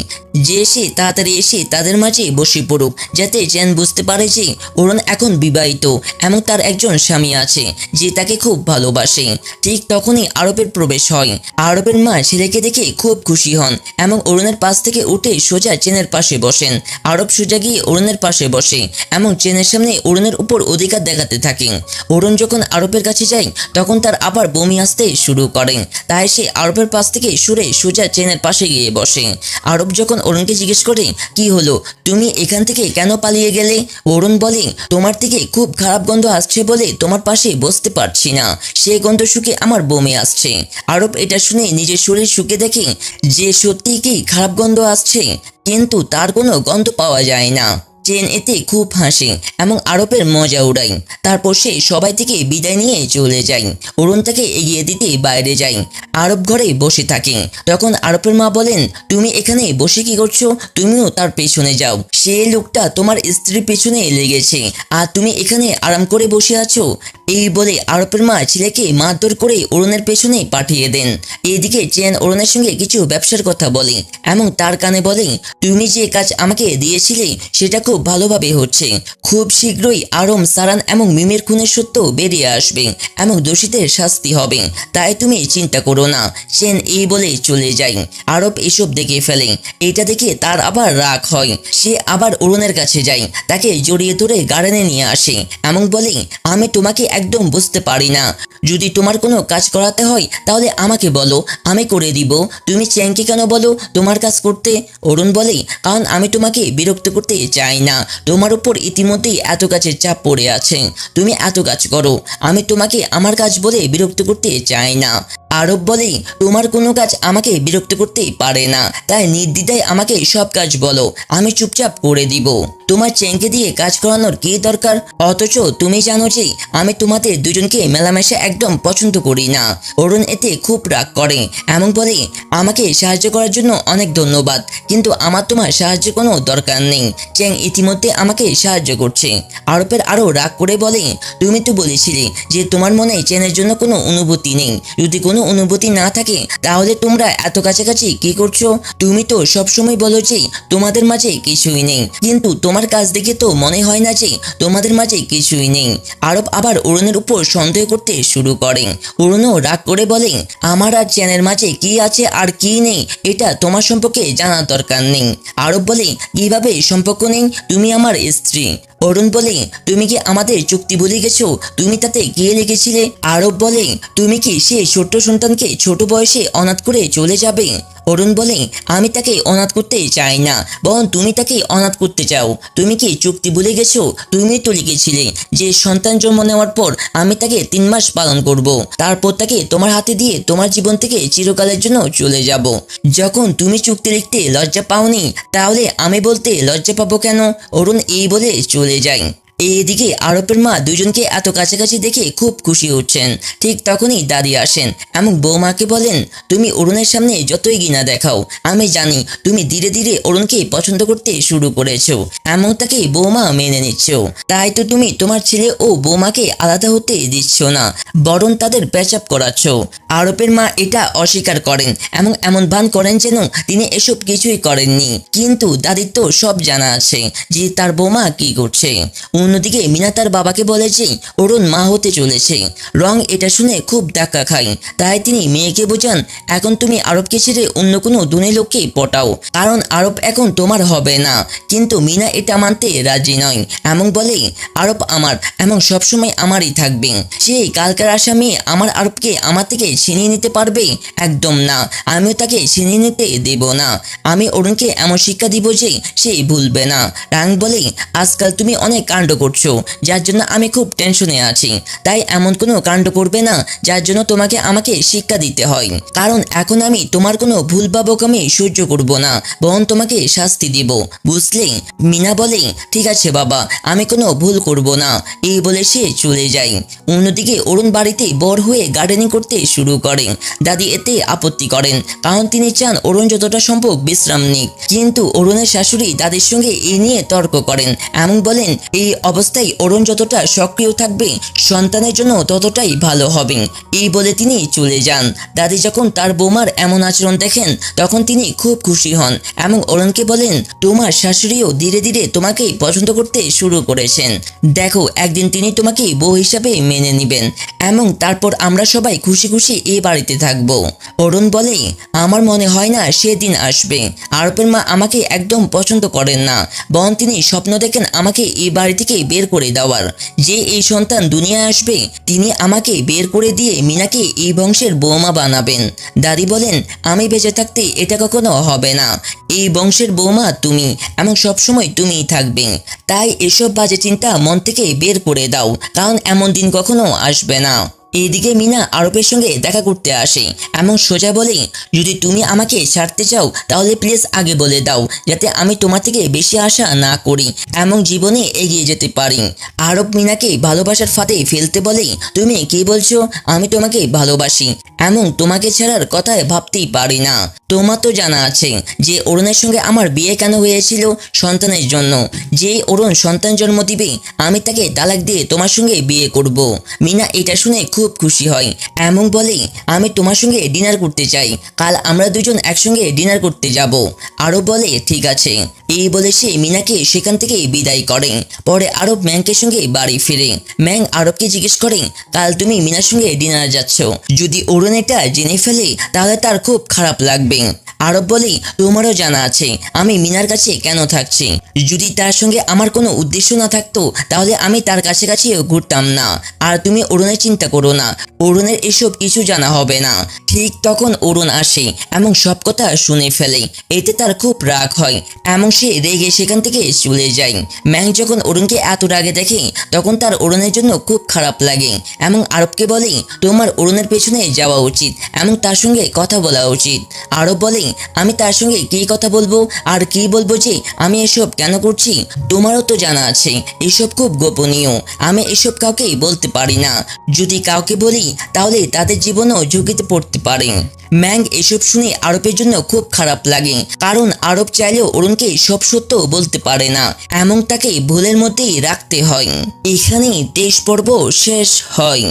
Speaker 1: যে সে তাড়াতাড়ি এসে তাদের মাঝে বসে পড়ুক, যাতে চ্যাং বুঝতে পারে যে অরুণ এখন বিবাহিত এবং তার একজন স্বামী আছে যে তাকে খুব ভালোবাসে। ঠিক তখনই আরবের প্রবেশ হয়। আরবের মা ছেলেকে দেখে খুব খুশি হন এবং অরুণের পাশ থেকে উঠে সোজা চেনের পাশে বসেন। আরব সোজা গিয়ে অরুণের পাশে বসে এবং চেনের সামনে অরুণের উপর অধিকার দেখাতে থাকেন। অরুণ যখন আরবের কাছে যায় তখন তার আবার বমি আসতে শুরু করেন, তাই সে আরবের পাশ থেকে সরে সোজা চেনের পাশে গিয়ে বসে। আরব যখন অরুণকে জিজ্ঞেস করে, কি হলো, তুমি এখান থেকে কেন পালিয়ে গেলে? অরুণ বলে, তোমার থেকে খুব খারাপ গন্ধ আসছে বলে তোমার পাশে বসতে পারছি না, সে গন্ধ শুকে আমার বমি আসছে। আরব এটা শুনে নিজের শরীর শুকে দেখে যে সত্যি কি খারাপ গন্ধ আসছে, কিন্তু তার কোনো গন্ধ পাওয়া যায় না। চেন এতে খুব হাসে এবং আরবের মজা উড়ায়। তারপর সে সবাই থেকে বিদায় নিয়ে চলে যায়। অরুণ তাকে এগিয়ে দিতে বাইরে যায়। আরব ঘরে বসে থাকে। তখন আরবের মা বলেন, তুমি এখানে বসে কি করছো? তুমিও তার পেছনে যাও, সে লোকটা তোমার স্ত্রীর পেছনে লেগেছে আর তুমি এখানে আরাম করে বসে আছো। এই বলে আরবের মা ছেলেকে মারধর করে অরুণের পেছনে পাঠিয়ে দেন। এদিকে চেন অরুণের সঙ্গে কিছু ব্যবসার কথা বলে এবং তার কানে বলে, তুমি যে কাজ আমাকে দিয়েছিলে সেটা খুব ভালোভাবে হচ্ছে। খুব শীঘ্রই আরম, সারান এবং মিমের খুনের সত্য বেরিয়ে আসবে এবং দোষীদের শাস্তি হবে, তাই তুমি চিন্তা করো না। চেন এই বলে চলে যায়। আরব এসব দেখে ফেলে। এটা দেখে তার আবার রাগ হয়। সে আবার অরুণের কাছে যায়, তাকে জড়িয়ে ধরে গার্ডেনে নিয়ে আসে এবং বলে, আমি তোমাকে একদম বুঝতে পারি না। যদি তোমার কোনো কাজ করাতে হয় তাহলে আমাকে বলো, আমি করে দিব। তুমি চ্যাংকে কেন বলো তোমার কাজ করতে? অরুণ বলে, কারণ আমি তোমাকে বিরক্ত করতে চাই না। তোমার উপর ইতিমধ্যেই এত কাজের চাপ পড়ে আছে, তুমি এত কাজ করো, আমি তোমাকে আমার কাজ বলে বিরক্ত করতে চাই না। আরব বলে, তোমার কোনো কাজ আমাকে বিরক্ত করতেই পারে না, তাই নির্দ্বিধায় আমাকে সব কাজ বলো, আমি চুপচাপ করে দিব। তোমার চ্যাংকে দিয়ে কাজ করানোর কি দরকার? অথচ তুমি জানো যে আমি তোমাদের দুজনকে মেলামেশা একদম পছন্দ করি না। অরুণ এতে খুব রাগ করে এবং বলে, আমাকে সাহায্য করার জন্য অনেক ধন্যবাদ, কিন্তু আমার তোমার সাহায্যের কোনো দরকার নেই। চ্যাং ইতিমধ্যে আমাকে সাহায্য করছে। আরবের আরও রাগ করে বলে, তুমি তো বলেছিলে যে তোমার মনে চ্যানের জন্য কোনো অনুভূতি নেই। যদি কোনো অনুভূতি না থাকে তাহলে তোমরা এত কাছাকাছি কি করছো? তুমি তো সবসময় বলো যে তোমাদের মাঝে কিছুই নেই, কিন্তু তোমার কাজ দেখে তো মনে হয় না যে তোমাদের মাঝে কিছুই নেই। আরব আবার অরুণের উপর সন্দেহ করতে শুরু করে। অরুণও রাগ করে বলে, আমার আর চ্যানের মাঝে কি আছে আর কি নেই এটা তোমার সম্পর্কে জানার দরকার নেই। আরব বলে, কিভাবে সম্পর্ক নেই? তুমি আমার স্ত্রী। অরুণ বলে, তুমি কি আমাদের চুক্তি ভুলে গেছো? তুমি তাতে গিয়ে লিখেছিলে। আরব বলে, তুমি কি সে ছোট্ট সন্তানকে ছোট বয়সে অনাথ করে চলে যাবে? অরুণ বলে, আমি তাকে অনাথ করতে চাই না, বরং তুমি তাকে অনাথ করতে চাও। তুমি কি চুক্তি ভুলে গেছো? তুমি তো লিখেছিলে যে সন্তান জন্ম নেওয়ার পর আমি তাকে 3 মাস পালন করব, তারপর তাকে তোমার হাতে দিয়ে তোমার জীবন থেকে চিরকালের জন্য চলে যাব। যখন তুমি চুক্তি লিখতে লজ্জা পাওনি তাহলে আমি বলতে লজ্জা পাবো কেন? অরুণ এই বলে চলে যায়। এইদিকে আরবের মা দুজনকে এত কাছাকাছি দেখে খুব খুশি হচ্ছেন। ঠিক তখনই দাদি আসেন এবং বৌমাকে বলেন, তুমি অরুণের সামনে যতই ঘৃণা দেখাও, আমি জানি তুমি ধীরে ধীরে অরুণকে পছন্দ করতে শুরু করেছো এবং তাকে বৌমা মেনে নিচ্ছ। তাই তো তুমি তোমার ছেলে ও বৌমাকে আলাদা হতে দিচ্ছ না, বরং তাদের প্যাচাপ করাচ্ছ। আরবের মা এটা অস্বীকার করেন এবং এমন ভান করেন যেন তিনি এসব কিছুই করেননি, কিন্তু দাদির তো সব জানা আছে যে তার বৌমা কি করছে। অন্যদিকে মিনা তার বাবাকে বলে যে অরুণ মা হতে চলেছে। রং এটা শুনে খুব ধাক্কা খায়, তাই তিনি মেয়েকে বোঝান, এখন তুমি আরবকে ছেড়ে অন্য কোনো দুনে লোককে পটাও, কারণ আরব এখন তোমার হবে না। কিন্তু মিনা এটা মানতে রাজি নয় এবং বলে, আরব আমার এবং সবসময় আমারই থাকবে। সেই কালকার আসামি আমার আরবকে আমার থেকে ছিনিয়ে নিতে পারবে? একদম না, আমিও তাকে ছিনিয়ে নিতে দেব না। আমি অরুণকে এমন শিক্ষা দিব যে সে ভুলবে না। রাং বলে, আজকাল তুমি অনেক কাণ্ড করছো, যার জন্য আমি খুব টেনশনে আছি। তাই এমন কোনো কাণ্ড করবে না যার জন্য তোমাকে আমাকে শিক্ষা দিতে হয়, কারণ এখন আমি তোমার কোনো ভুল বা বোকামি সহ্য করব না, বরং তোমাকে শাস্তি দিব, বুঝলে? মিনা বলে, ঠিক আছে বাবা, আমি কোনো ভুল করব না। এই বলে সে চলে যায়। অন্যদিকে অরুণ বাড়িতে বর হয়ে গার্ডেনিং করতে শুরু করে। দাদি এতে আপত্তি করেন, কারণ তিনি চান অরুণ যতটা সম্ভব বিশ্রাম নিক। কিন্তু অরুণের শাশুড়ি দাদির সঙ্গে এই নিয়ে তর্ক করেন এবং বলেন, এই অবস্থায় অরুণ যতটা সক্রিয় থাকবে সন্তানের জন্য ততটাই ভালো হবে। এই বলে তিনি চলে যান। দাদি যখন তার বৌমার এমন আচরণ দেখেন তখন তিনি খুব খুশি হন এবং অরুণকে বলেন, তোমার শাশুড়িও ধীরে ধীরে তোমাকে পছন্দ করতে শুরু করেছেন। দেখো, একদিন তিনি তোমাকে বউ হিসাবে মেনে নেবেন এবং তারপর আমরা সবাই খুশি খুশি এই বাড়িতে থাকবো। অরুণ বলে, আমার মনে হয় না সেদিন আসবে। আরবের মা আমাকে একদম পছন্দ করেন না, বরং তিনি স্বপ্ন দেখেন আমাকে এই বাড়ি থেকে বের করে দেওয়ার। যে এই সন্তান দুনিয়ায় আসবে তিনি আমাকে বের করে দিয়ে মিনাকে এই বংশের বৌমা বানাবেন। দাদি বলেন, আমি বেঁচে থাকতে এটা কখনো হবে না। এই বংশের বৌমা তুমি এবং সবসময় তুমিই থাকবে। তাই এসব বাজে চিন্তা মন থেকে বের করে দাও, কারণ এমন দিন কখনো আসবে না। এইদিকে মিনা আরবের সঙ্গে দেখা করতে আসে এবং সোজা বলে, যদি তুমি আমাকে ছাড়তে চাও তাহলে প্লিজ আগে বলে দাও, যাতে আমি তোমার থেকে বেশি আশা না করি এবং জীবনে এগিয়ে যেতে পারি। আরব মিনাকে ভালোবাসার ফাঁদে ফেলতে বলে, তুমি কি বলছো? আমি তোমাকে ভালোবাসি এবং তোমাকে ছাড়ার কথায় ভাবতেই পারি না। তোমার তো জানা আছে যে অরুণের সঙ্গে আমার বিয়ে কেন হয়েছিল, সন্তানের জন্য। যে অরুণ সন্তান জন্ম দিবে আমি তাকে তালাক দিয়ে তোমার সঙ্গে বিয়ে করব। মিনা এটা শুনে খুব খুশি হয় এবং বলে, আমি তোমার সঙ্গে ডিনার করতে চাই, কাল আমরা দুজন একসঙ্গে ডিনার করতে যাব। আরব বলে, ঠিক আছে। এই বলে সে মিনাকে সেখান থেকে বিদায় করে। পরে আরব ম্যাংকের সঙ্গে বাড়ি ফিরে। ম্যাং আরবকে জিজ্ঞেস করে, কাল তুমি মিনার সঙ্গে ডিনার যাচ্ছ, যদি অরুণ এটা জেনে ফেলে তাহলে তার খুব খারাপ লাগবে। আরব বলে, তোমারও জানা আছে আমি মিনার কাছে কেন থাকছি। যদি তার সঙ্গে আমার কোনো উদ্দেশ্য না থাকতো তাহলে আমি তার কাছাকাছিও ঘুরতাম না। আর তুমি অরুণের চিন্তা করো না, অরুণের এসব কিছু জানা হবে না। ঠিক তখন অরুণ আসে এবং সব কথা শুনে ফেলে। এতে তার খুব রাগ হয় এবং সে রেগে সেখান থেকে চলে যায়। ম্যাং যখন অরুণকে এত রাগে দেখে তখন তার অরুণের জন্য খুব খারাপ লাগে এবং আরবকে বলে, তোমার অরুণের পেছনে যাওয়া উচিত এবং তার সঙ্গে কথা বলা উচিত। আরব বলে, আমি তার সঙ্গে কি কথা বলবো আর কি বলবো যে আমি এসব কেন করছি? তোমারও তো জানা আছে এসব খুব গোপনীয়, আমি এসব কাউকে বলতে পারি না। যদি কাউকে বলি তাহলে তাদের জীবনও ঝুঁকিতে পড়তে পারে। ম্যাং এসব শুনে আরবের জন্য খুব খারাপ লাগে, কারণ আরব চাইলেও অরুণকে সব সত্য বলতে পারে না এবং তাকে ভুলের মধ্যেই রাখতে হয়। এখানেই 23 পর্ব শেষ হয়।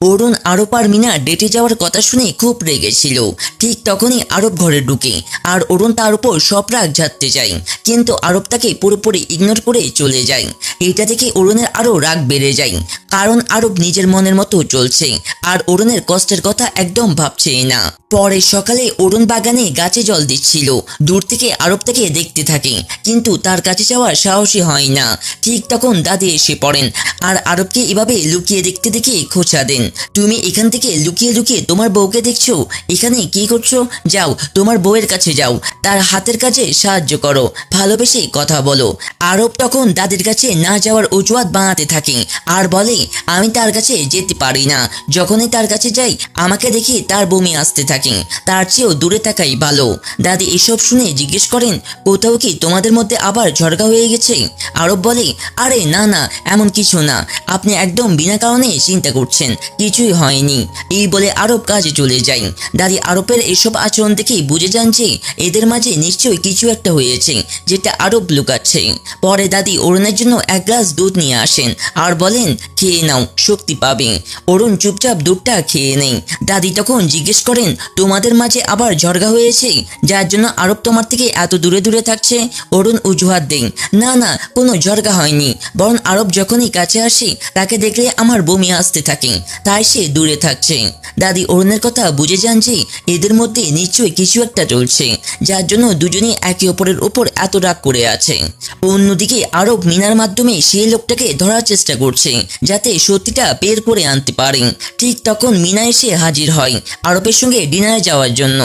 Speaker 1: অরুণ আরব আর মিনা ডেটে যাওয়ার কথা শুনে খুব রেগেছিল। ঠিক তখনই আরব ঘরে ঢুকে আর অরুণ তার উপর সব রাগ ঝাড়তে যায়, কিন্তু আরব তাকে পুরোপুরি ইগনোর করে চলে যায়। এটা দেখে অরুণের আরো রাগ বেড়ে যায়, কারণ আরব নিজের মনের মতো চলছে আর অরুণের কষ্টের কথা একদম ভাবছে না। পরে সকালে অরুণ বাগানে গাছে জল দিচ্ছিল। দূর থেকে আরব তাকে দেখতে থাকে, কিন্তু তার কাছে যাওয়ার সাহসী হয় না। ঠিক তখন দাদি এসে পড়েন আর আরবকে এভাবে লুকিয়ে দেখতে দেখে খোঁচা দেন। তুমি এখান থেকে লুকিয়ে লুকিয়ে তোমার বউকে দেখছো, এখানে কি করছো? যাও তোমার বউয়ের কাছে যাও, তার হাতের কাজে সাহায্য করো, ভালোবেসে কথা বলো। আরব তখন দাদির কাছে না যাওয়ার অজুহাত বানাতে থাকে আর বলে, আমি তার কাছে যেতে পারি না, যখনই তার কাছে যাই আমাকে দেখি তার বমি আসতে থাকে, তার চেয়েও দূরে থাকাই ভালো। দাদি এসব শুনে জিজ্ঞেস করেন, কোথাও কি তোমাদের মধ্যে আবার ঝগড়া হয়ে গেছে? আরব বলে, আরে না না, এমন কিছু না, আপনি একদম বিনা কারণে চিন্তা করছেন, কিছুই হয়নি। এই বলে আরব কাজে চলে যায়। দাদি আরবের এসব আচরণ দেখে বুঝে যান যে এদের মাঝে নিশ্চয়ই কিছু একটা হয়েছে, যেটা আরব লুকাচ্ছে। পরে দাদি অরুণের জন্য এক গ্লাস দুধ নিয়ে আসেন আর বলেন, খেয়ে নাও, শক্তি পাবে। অরুণ চুপচাপ দুধটা খেয়ে নেই। দাদি তখন জিজ্ঞেস করেন, তোমাদের মাঝে আবার ঝগড়া হয়েছে, যার জন্য আরব তোমার থেকে এত দূরে দূরে থাকছে? অরুণ অজুহাত দেন, না না, কোনো ঝগড়া হয়নি, বরং আরব যখনই কাছে আসে তাকে দেখলে আমার বমি আসতে থাকে, তাই সে দূরে থাকছে। দাদি অরুণের কথা বুঝে যান যে এদের মধ্যে নিশ্চয়ই কিছু একটা চলছে, যার জন্য দুজনেই একে অপরের উপর এত রাগ করে আছে। অন্যদিকে আরব মিনার মাধ্যমে সেই লোকটাকে ধরার চেষ্টা করছে, যাতে সত্যিটা বের করে আনতে পারে। ঠিক তখন মিনা এসে হাজির হয় আরবের সঙ্গে ডিনারে যাওয়ার জন্য।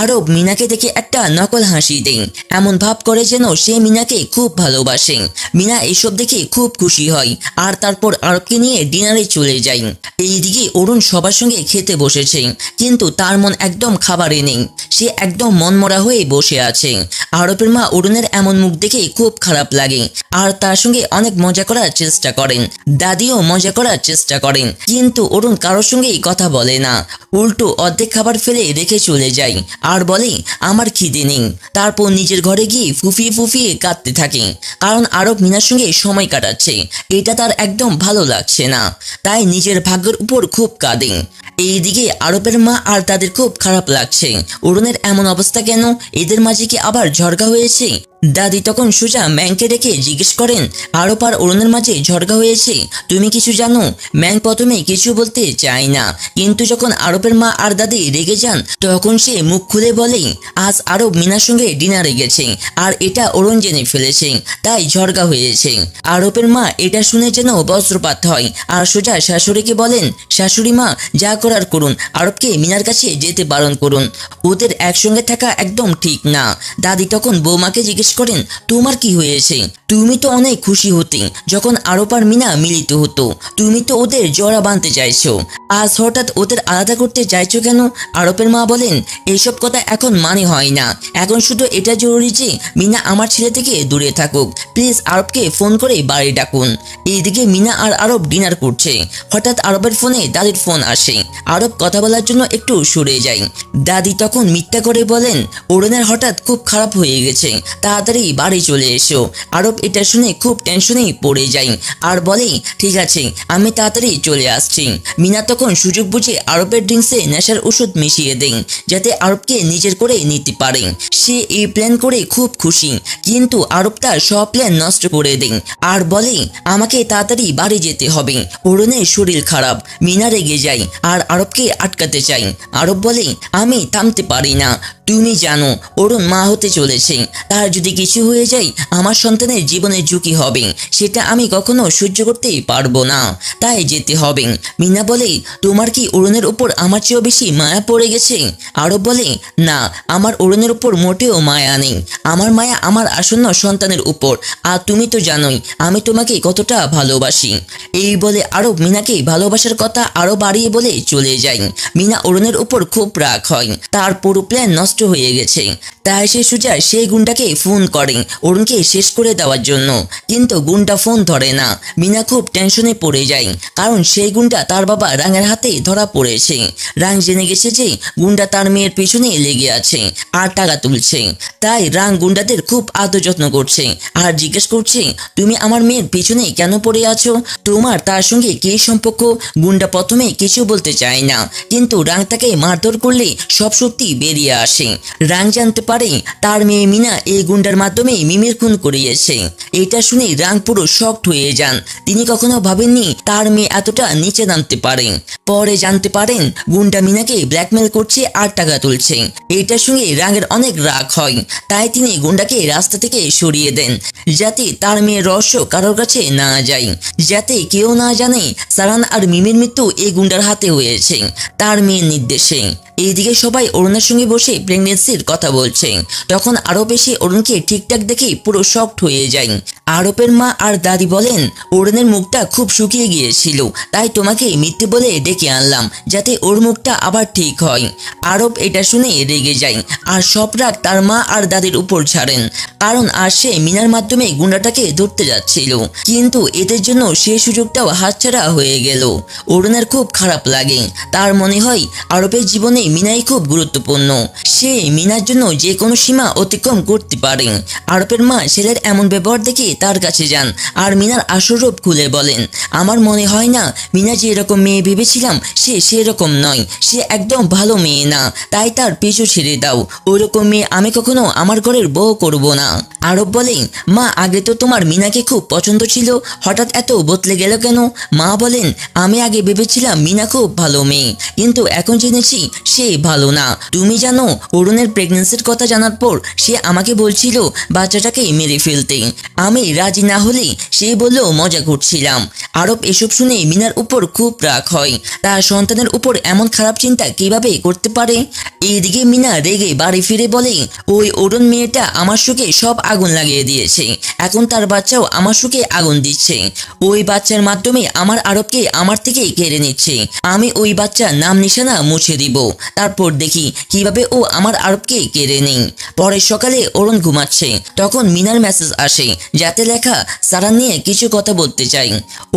Speaker 1: আরব মিনাকে দেখে একটা নকল হাসি দেয়, এমন ভাব করে যেন সে মিনাকে খুব ভালোবাসে। মিনা এসব দেখে খুব খুশি হয় আর তারপর আরবকে নিয়ে ডিনারে চলে যায়। এইদিকে অরুণ সবার সঙ্গে খেতে বসেছে, কিন্তু তার মন একদম খাবারে নেই, সে একদম মনমরা হয়ে বসে আছে। আরবের মা অরুণের এমন মুখ দেখে খুব খারাপ লাগে আর তার সঙ্গে অনেক মজা করার চেষ্টা করেন। দাদিও মজা করার চেষ্টা করেন, কিন্তু অরুণ কারোর সঙ্গেই কথা বলে না, উল্টো অর্ধেক খাবার ফেলে রেখে চলে যায় আর বলে আমার খিদে নেই। তারপর নিজের ঘরে গিয়ে ফুফিয়ে ফুফিয়ে কাঁদতে থাকে, কারণ আরব মিনার সঙ্গে সময় কাটাচ্ছে, এটা তার একদম ভালো লাগছে না। তাই নিজের ভাগ্যের উপর খুব কাঁদে। এইদিকে আরবের মা আর তাদের খুব খারাপ লাগছে, অরুণের এমন অবস্থা কেন, এদের মাঝে কি আবার ঝড়গা হয়েছে? দাদি তখন সোজা ম্যাংকে রেখে জিজ্ঞেস করেন, আরব আর অরুণের মাঝে ঝড়গা হয়েছে, তুমি কিছু জানো? ম্যাং প্রথমে কিছু বলতে চায় না, কিন্তু যখন আরবের মা আর দাদি রেগে যান তখন সে মুখ খুলে বলে, আজ আরব মিনার সঙ্গে ডিনারে গেছে আর এটা অরুণ জেনে ফেলেছে, তাই ঝড়গা হয়েছে। আরবের মা এটা শুনে যেন বজ্রপাত হয় আর সোজা শাশুড়িকে বলেন, শাশুড়ি মা যা করার করুন, আরবকে মিনার কাছে যেতে বারণ করুন, ওদের একসঙ্গে থাকা একদম ঠিক না। দাদি তখন বৌমাকে জিজ্ঞেস করেন, তোমার কি হয়েছে? তুমি তো অনেক খুশি হতে যখন আরব আর মিনা মিলিত হতো, তুমি তো ওদের জোড়া বাঁধতে চাইছো, আজ হঠাৎ ওদের আলাদা করতে চাইছো কেন? আরবের মা বলেন, এইসব কথা এখন মানে হয় না, এখন শুধু এটা জরুরি যে মিনা আমার ছেলে থেকে দূরে থাকুক, প্লিজ আরবকে ফোন করে বাড়ি ডাকুন। এইদিকে মিনা আর আরব ডিনার করছে, হঠাৎ আরবের ফোনে দাদির ফোন আসে। আরব কথা বলার জন্য একটু সরে যায়। দাদি তখন মিথ্যা করে বলেন, অরুণের হঠাৎ খুব খারাপ হয়ে গেছে, তাড়াতাড়ি বাড়ি চলে এসো। আরব এটা শুনে খুব টেনশনেই পড়ে যায় আর বলে, ঠিক আছে আমি তাড়াতাড়ি চলে আসছি। মিনা তখন সুযোগ বুঝে আরবের ড্রিঙ্কসে নেশার ওষুধ মিশিয়ে দেন যাতে আরবকে নিজের করে নিতে পারে। সে এই প্ল্যান করে খুব খুশি, কিন্তু আরব তার সব প্ল্যান নষ্ট করে দেন আর বলে, আমাকে তাড়াতাড়ি বাড়ি যেতে হবে, অরুণের শরীর খারাপ। মিনা রেগে যায় আর আরবকে আটকাতে চাই। আরব বলে, আমি থামতে পারি না, তুমি জানো অরুণ মা হতে চলেছে, তার যদি কিছু হয়ে যায় আমার সন্তানের জীবনে ঝুঁকি হবে, সেটা আমি কখনো সহ্য করতে পারবো না, তাই যেতে হবে। মিনা বলে, তোমার কি অরুণের উপর আমার চেয়েও বেশি মায়া পড়ে গেছে? আরব বলে, না, আমার অরুণের উপর মোটেও মায়া নেই, আমার মায়া আমার আসন্ন সন্তানের উপর, আর তুমি তো জানোই আমি তোমাকে কতটা ভালোবাসি। এই বলে আরব মিনাকে ভালোবাসার কথা আরো বাড়িয়ে বলে চলে যায়। মিনা অরুণের উপর খুব রাগ হয়, তার পুরো প্ল্যান নষ্ট হয়ে গেছে। তাই সে সোজা সেই গুন্ডাকে ফোন করে অরুণকে শেষ করে দেওয়ার জন্য, কিন্তু গুন্ডা ফোন ধরে না। মিনা খুব টেনশনে পড়ে যায়, কারণ সেই গুন্ডা তার বাবা রাঙের হাতে ধরা পড়েছে। রাং জেনে গেছে যে গুন্ডা তার মেয়ের পিছনে লেগে আছে আর টাকা তুলছে, তাই রাং গুন্ডাদের খুব আদর যত্ন করছে আর জিজ্ঞেস করছে, তুমি আমার মেয়ের পিছনে কেন পড়ে আছো, তোমার তার সঙ্গে কি সম্পর্ক? গুন্ডা প্রথমে কিছু বলতে চায় না, কিন্তু রাং তাকে মারধর করলে সব শক্তি বেরিয়ে আসে। রাং জানতে পারে তার মেয়ে মিনা এই গুন্ডার মাধ্যমে মিমির খুন করিয়েছে। এটা শুনে রাং পুরো শকড হয়ে যান, তিনি কখনো ভাবেননি তার মেয়ে এতটা নিচে নামতে পারে। পরে জানতে পারেন গুন্ডা মিনাকে ব্ল্যাকমেল করছে আর টাকা তুলছে। এটা শুনে রাঙের অনেক রাগ হয়, তাই তিনি গুন্ডাকে রাস্তা থেকে সরিয়ে দেন যাতে তার মেয়ের রহস্য কারোর কাছে না যায়, যাতে কেউ না জানে সারান আর মিমির মৃত্যু এই গুন্ডার হাতে হয়েছে তার মেয়ের নির্দেশে। এইদিকে সবাই অরুণের সঙ্গে বসে প্রেগনেন্সির কথা বলছে, তখন আরব এসে অরুণকে ঠিকঠাক দেখে পুরো শকড হয়ে যায়। আরবের মা আর দাদি বলেন, অরুণের মুখটা খুব শুকিয়ে গিয়েছিল, তাই তোমাকে মিথ্যে বলে ডেকে আনলাম যাতে ওর মুখটা আবার ঠিক হয়। আরব এটা শুনে রেগে যায় আর সব রাগ তার মা আর দাদির উপর ছাড়েন, কারণ আর সে মিনার মাধ্যমে গুন্ডাটাকে ধরতে যাচ্ছিল, কিন্তু এদের জন্য সে সুযোগটাও হাতছাড়া হয়ে গেল। অরুণের খুব খারাপ লাগে, তার মনে হয় আরবের জীবনে মিনাই খুব গুরুত্বপূর্ণ, সে মিনার জন্য যে কোনো সীমা অতিক্রম করতে পারে। আরবের মা ছেলের এমন ব্যবহার দেখে তার কাছে যান আর মিনার আসল রূপ খুলে বলেন, আমার মনে হয় না মিনা যে এরকম মেয়ে ভেবেছিলাম সে সেরকম নয়, সে একদম ভালো মেয়ে না, তাই তার পিছু ছেড়ে দাও, ওইরকম মেয়ে আমি কখনো আমার ঘরের বউ করব না। আরব বলেন, মা আগে তো তোমার মিনাকে খুব পছন্দ ছিল, হঠাৎ এত বদলে গেল কেন? মা বলেন, আমি আগে ভেবেছিলাম মিনা খুব ভালো মেয়ে, কিন্তু এখন জেনেছি সে ভালো না। তুমি জানো অরুণের প্রেগন্যান্সির কথা জানার পর সে আমাকে বলছিল বাচ্চাটাকে মেরে ফেলতে, আমি রাজি না হলে সে বলল মজা করছিলাম। আরব এসব শুনে মিনার উপর খুব রাগ হয়, তার সন্তানের উপর এমন খারাপ চিন্তা কিভাবে করতে পারে। এইদিকে মিনা রেগে বাড়ি ফিরে বলে, ওই অরুণ মেয়েটা আমার সুখে সব আগুন লাগিয়ে দিয়েছে, এখন তার বাচ্চাও আমার সুখে আগুন দিচ্ছে, ওই বাচ্চার মাধ্যমে আমার আরবকে আমার থেকে কেড়ে নিচ্ছে, আমি ওই বাচ্চার নাম নিশানা মুছে দিব, তারপর দেখি কিভাবে ও আমার আরবকে কেড়ে নেই। পরের সকালে অরুণ ঘুমাচ্ছে, তখন মিনার মেসেজ আসে যাতে লেখা সারান নিয়ে কিছু কথা বলতে চাই।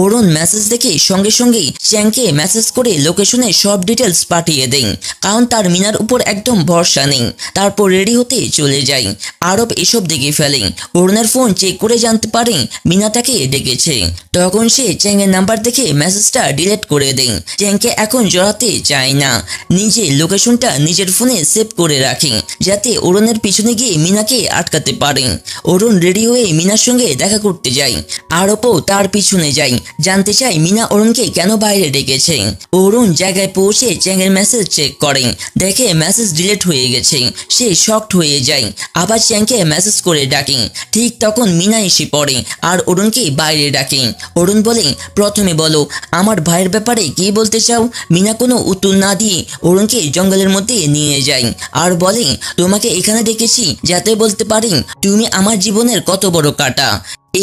Speaker 1: অরুণ মেসেজ দেখে সঙ্গে সঙ্গে চ্যাংকে মেসেজ করে লোকেশনে সব ডিটেলস পাঠিয়ে দেন, কারণ তার মিনার উপর উপর একদম ভরসা নেই। তারপর রেডি হতে চলে যায়। আরব এসব দেখে ফেলে। অরুণের ফোন চেক করে জানতে পারে মিনা তাকে ডেকেছে। তখন সে চ্যাংয়ের নাম্বার দেখে মেসেজটা ডিলিট করে দেয়। চ্যাংকে এখন জড়াতে চায় না। নিজে লোকেশনটা নিজের ফোনে সেভ করে রাখে যাতে অরুণের পিছনে গিয়ে মিনাকে আটকাতে পারে। অরুণ রেডি হয়ে মিনার সঙ্গে দেখা করতে যায়। আরবও তার পিছনে যায়, জানতে চায় মিনা অরুণকে কেন বাইরে ডেকেছে। অরুণ জায়গায় পৌঁছে চ্যাংয়ের মেসেজ চেক করে, দেখে মেসেজ ডিলিট হয়ে গেছে। সে শকড হয়ে যায়, আবার চ্যাংকে মেসেজ করে ডাকে। ঠিক তখন মিনা এসে পড়ে আর অরুণকে বাইরে ডাকে। অরুণ বলে, প্রথমে বলো আমার ভাইয়ের ব্যাপারে কি বলতে চাও। মিনা কোনো উত্তর না দিয়ে অরুণকে জঙ্গলের মধ্যে নিয়ে যায় আর বলে, তোমাকে এখানে ডেকেছি যাতে বলতে পারি তুমি আমার জীবনের কত বড় কাঁটা।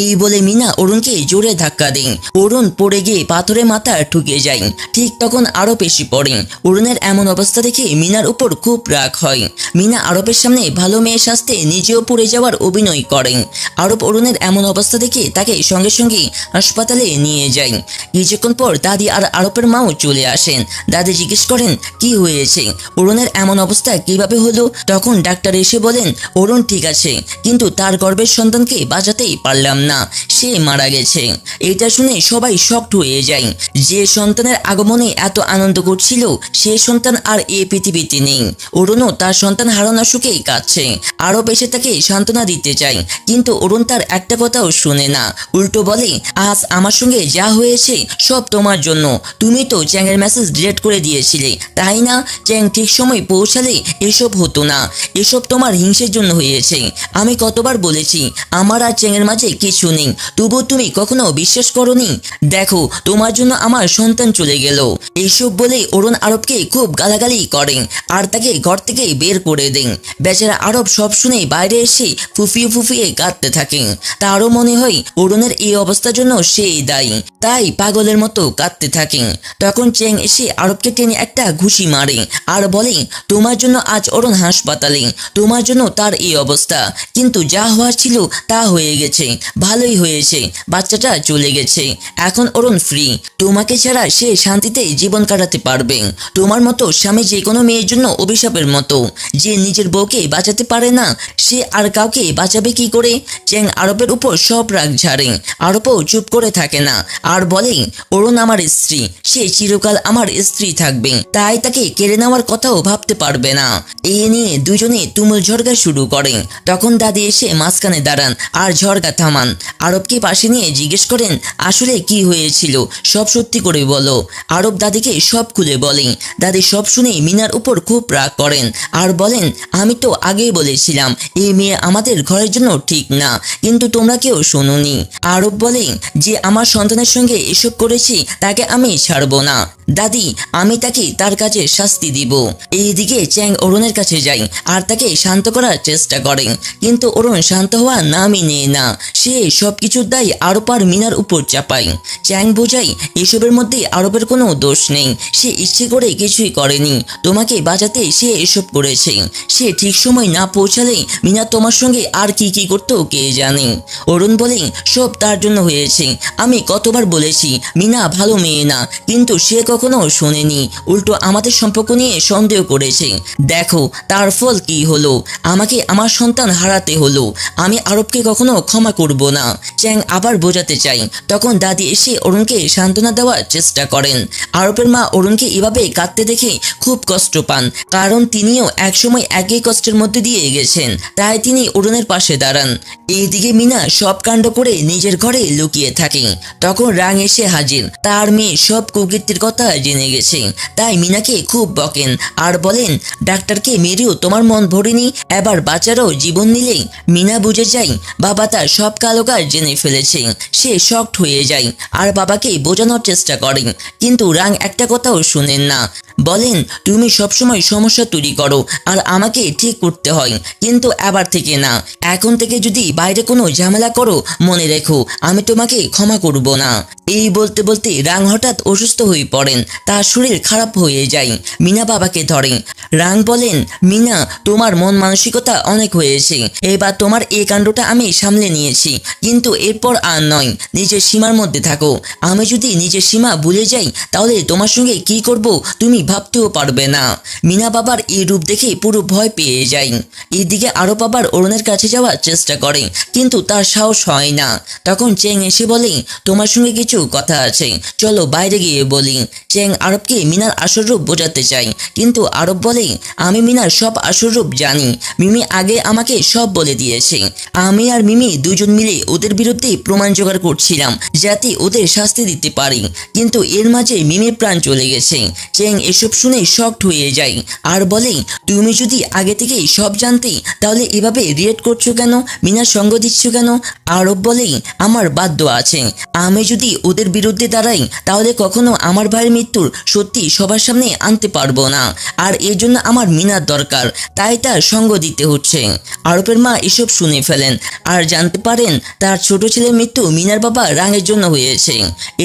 Speaker 1: এই বলে মিনা অরুণকে জোরে ধাক্কা দেয়। অরুণ পড়ে গিয়ে পাথরে মাথা ঠুকে যায়। ঠিক তখন আরব এসে পড়ে। অরুণের এমন অবস্থা দেখে মিনার উপর খুব রাগ হয়। মিনা আরবের সামনে ভালো মেয়ে সাজতে নিজেও পড়ে যাওয়ার অভিনয় করে। আরব অরুণের এমন অবস্থা দেখে তাকে সঙ্গে সঙ্গে হাসপাতালে নিয়ে যায়। কিছুক্ষণ পর দাদি আর আরবের মাও চলে আসেন। দাদি জিজ্ঞেস করেন কি হয়েছে, অরুণের এমন অবস্থা কিভাবে হলো। তখন ডাক্তার এসে বলেন, অরুণ ঠিক আছে, কিন্তু তার গর্ভের সন্তানকে বাঁচাতেই পারলাম না, সে মারা গেছে। এটা শুনে সবাই শকড হয়ে যায়। যে সন্তানের আগমনে এত আনন্দ করছিল সে সন্তান আর এই পৃথিবীতে নেই। অরুণও তার সন্তান হারানোর সুখেই কাঁদছে। আরব এসে তাকে সান্ত্বনা দিতে চায়, কিন্তু অরুণ তার একটা কথাও শুনে না। উল্টো বলে, আজ আমার সঙ্গে যা হয়েছে সব তোমার জন্য। তুমি তো চ্যাংয়ের মেসেজ ডিলিট করে দিয়েছিলে, তাই না? চ্যাং ঠিক সময় পৌঁছালে এসব হতো না। এসব তোমার হিংসের জন্য হয়েছে। আমি কতবার বলেছি আমার আর চ্যাংয়ের মাঝে কিছু নেই, তবু তুমি কখনো বিশ্বাস করোনি। দেখো তোমার জন্য আমার সন্তান চলে গেল। এইসব বলে অরুণ আরবকে খুব গালাগালি করেন আর তাকে ঘর থেকে বের করে দেন। বেচারা আরব সব শুনে বাইরে এসে ফুফিয়ে ফুফিয়ে কাঁদতে থাকেন। তারও মনে হয় অরুণের এই অবস্থার জন্য সেই দায়ী, তাই পাগলের মতো কাঁদতে থাকেন। তখন চ্যাং এসে আরবকে টেনে একটা ঘুষি মারে আর বলে, তোমার জন্য আজ অরুণ হাসপাতালে, তোমার জন্য তার এই অবস্থা। কিন্তু যা হওয়ার ছিল তা হয়ে গেছে, ভালোই হয়েছে, বাচ্চাটা চলে গেছে। এখন অরুণ ফ্রি, তোমাকে ছাড়া সে শান্তিতে জীবন কাটাতে পারবে। তোমার মতো স্বামী যে কোনো মেয়ের জন্য অভিশাপের মতো। যে নিজের বউকে বাঁচাতে পারে না সে আর কাউকে বাঁচাবে কি করে। চ্যাং আরবের উপর সব রাগ ঝাড়ে। আরবও চুপ করে থাকে না আর বলে, অরুণ আমার স্ত্রী, সে চিরকাল আমার স্ত্রী থাকবে, তাই তাকে কেড়ে নেওয়ার কথাও ভাবতে পারবে না। এই নিয়ে দুজনে তুমুল ঝড়গা শুরু করে। তখন দাদি এসে মাঝখানে দাঁড়ান আর ঝড়গা থামান। আরবকে পাশে নিয়ে জিজ্ঞেস করেন, আসলে কি হয়েছিল সব সত্যি করে বলো। আরব দাদিকে সব খুলে বলে। দাদি সব শুনে মিনার উপর খুব রাগ করেন আর বলেন, আমি তো আগেই বলেছিলাম এই মেয়ে আমাদের ঘরের জন্য ঠিক না, কিন্তু তোমরা কেউ শোনোনি। আরব বলে, যে আমার সন্তানের সঙ্গে এসব করেছি তাকে আমি ছাড়বো না। দাদি, আমি তাকে তার কাছে শাস্তি দিব। এইদিকে চ্যাং অরুণের কাছে যায় আর তাকে শান্ত করার চেষ্টা করে, কিন্তু অরুণ শান্ত হওয়া নামই নেয় না। সে সবকিছুর দায় আরব আর মিনার উপর চাপায়। চ্যাং বোঝায় এসবের মধ্যে আরবের কোনো দোষ নেই, সে ইচ্ছে করে কিছুই করেনি, তোমাকে বাঁচাতে সে এসব করেছে। সে ঠিক সময় না পৌঁছালে মিনা তোমার সঙ্গে আর কি কি করতো কে জানে। অরুণ বলে, সব তার জন্য হয়েছে। আমি কতবার বলেছি মিনা ভালো মেয়ে না, কিন্তু সে কখনো শোনেনি, উল্টো আমাদের সম্পর্ক নিয়ে সন্দেহ করেছে। দেখো তার ফল কি হলো, আমাকে আমার সন্তান হারাতে হলো। আমি আরবকে কখনো ক্ষমা করব না। চ্যাং আবার বোঝাতে চাই, তখন দাদি এসে অরুণকে সান্ত্বনা দেওয়ার চেষ্টা করেন। আরবের মা অরুণকে এভাবে কাঁদতে দেখে খুব কষ্ট পান, কারণ তিনিও একসময় একই কষ্টের মধ্যে দিয়ে গেছেন, তাই তিনি অরুণের পাশে দাঁড়ান। এইদিকে মিনা সব কাণ্ড করে নিজের ঘরে লুকিয়ে থাকে। তখন রাং এসে হাজির। তার মেয়ে সব কুকীর্তির কথা জেনে গেছে, তাই মিনাকে খুব বকেন আর বলেন, ডাক্তারকে মেরেও তোমার মন ভরেনি, এবার বাচ্চারও জীবন নিলে। মিনা বুঝে যায় বাবা তার সব কালো কাজ জেনে ফেলেছে। সে শকড হয়ে যায় আর বাবাকে বোঝানোর চেষ্টা করেন, কিন্তু রাং একটা কথাও শুনেন না। বলেন, তুমি সবসময় সমস্যা তৈরি করো আর আমাকে ঠিক করতে হয়, কিন্তু এবার থেকে না। এখন থেকে যদি বাইরে কোনো ঝামেলা করো মনে রেখো আমি তোমাকে ক্ষমা করব না। এই বলতে বলতে রাং হঠাৎ অসুস্থ হয়ে পড়ে। করেন তার শরীর খারাপ হয়ে যায়। মিনা বাবাকে ধরে। রাং বলেন, মিনা, তোমার মন মানসিকতা অনেক হয়েছে, এবার তোমার এই কাণ্ডটা আমি সামলে নিয়েছি, কিন্তু এরপর আর নয়, নিজের সীমার মধ্যে থাকো। আমি যদি নিজের সীমা ভুলে যাই তাহলে তোমার সঙ্গে কি করব তুমি ভাবতেও পারবে না। মিনা বাবার এই রূপ দেখে পুরো ভয় পেয়ে যায়। এদিকে আরব আবার অরুণের কাছে যাওয়ার চেষ্টা করে, কিন্তু তার সাহস হয় না। তখন চেং এসে বলে, তোমার সঙ্গে কিছু কথা আছে, চলো বাইরে গিয়ে বলি। চেং আরবকে মিনার আসল রূপ বোঝাতে চায়, কিন্তু আরব বলে, আমি মিনার সব আসল রূপ জানি, মিমি আগে আমাকে সব বলে দিয়েছে। আমি আর মিমি দুজন মিলে ওদের বিরুদ্ধে প্রমাণ জোগাড় করছিলাম যাতে ওদের শাস্তি দিতে পারি, কিন্তু এর মাঝে মিমির প্রাণ চলে গেছে। চেং এসব শুনে শকড হয়ে যায় আর বলে, তুমি যদি আগে থেকেই সব জানতে তাহলে এভাবে রিয়েক্ট করছো কেন, মিনার সঙ্গ দিচ্ছ কেন? আরব বলে, আমার বাধ্য আছে, আমি যদি ওদের বিরুদ্ধে দাঁড়াই তাহলে কখনো আমার ভাইয়ের মৃত্যুর সত্যি সবার সামনে আনতে পারবো না, আর এর জন্য আমার মিনার দরকার, তাই তার সঙ্গ দিতে হচ্ছে। আরবের মা এসব শুনে ফেলেন আর জানতে পারেন তার ছোট ছেলের মৃত্যু মিনার বাবা রাঙের জন্য হয়েছে।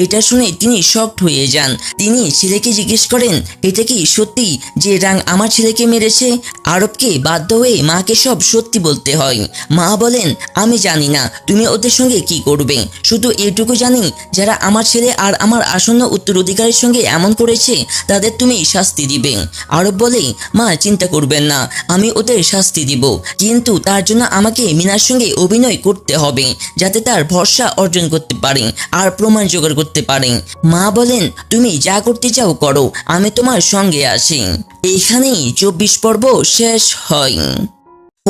Speaker 1: এটা শুনে তিনি শকড হয়ে যান। তিনি ছেলেকে জিজ্ঞেস করেন, এটা কি সত্যি যে রাং আমার ছেলেকে মেরেছে? আরবকে বাধ্য হয়ে মাকে সব সত্যি বলতে হয়। মা বলেন, আমি জানি না তুমি ওদের সঙ্গে কি করবে, শুধু এটুকু জানি যারা আমার ছেলে আর আমার আসন্ন উত্তরাধিকারীর সঙ্গে এমন করেছে তাদের তুমি শাস্তি দিবে। আরব বলে, মা চিন্তা করবেন না, আমি ওদের শাস্তি দিব, কিন্তু তার জন্য আমাকে মিনার সঙ্গে অভিনয় করতে হবে যাতে তার ভরসা অর্জন করতে পারে আর প্রমাণ জোগাড় করতে পারে। মা বলেন, তুমি যা করতে চাও করো, আমি তোমার সঙ্গে আছি। এখানেই 24 পর্ব শেষ হয়।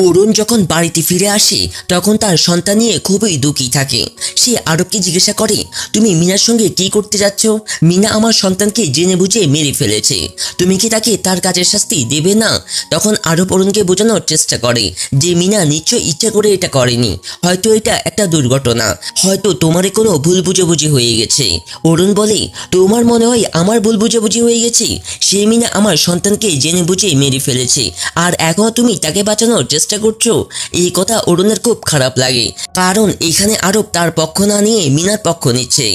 Speaker 1: অরুণ যখন বাড়িতে ফিরে আসে তখন তার সন্তান নিয়ে খুবই দুঃখী থাকে। সে আরবকে জিজ্ঞাসা করে, তুমি মিনার সঙ্গে কি করতে যাচ্ছ? মিনা আমার সন্তানকে জেনে বুঝে মেরে ফেলেছে, তুমি কি তাকে তার কাজের শাস্তি দেবে না? তখন আরব অরুণকে বোঝানোর চেষ্টা করে যে মিনা নিশ্চয় ইচ্ছা করে এটা করেনি, হয়তো এটা একটা দুর্ঘটনা, হয়তো তোমারই কোনো ভুল বুঝাবুঝি হয়ে গেছে। অরুণ বলে, তোমার মনে হয় আমার ভুল বুঝাবুঝি হয়ে গেছে? সে মিনা আমার সন্তানকে জেনে বুঝে মেরে ফেলেছে আর এখনো তুমি তাকে বাঁচানোর চেষ্টা করছো। এই কথা অরুণের খুব খারাপ লাগে, কারণ এখানে আরব তার পক্ষ না নিয়ে মিনার পক্ষ নিচ্ছে।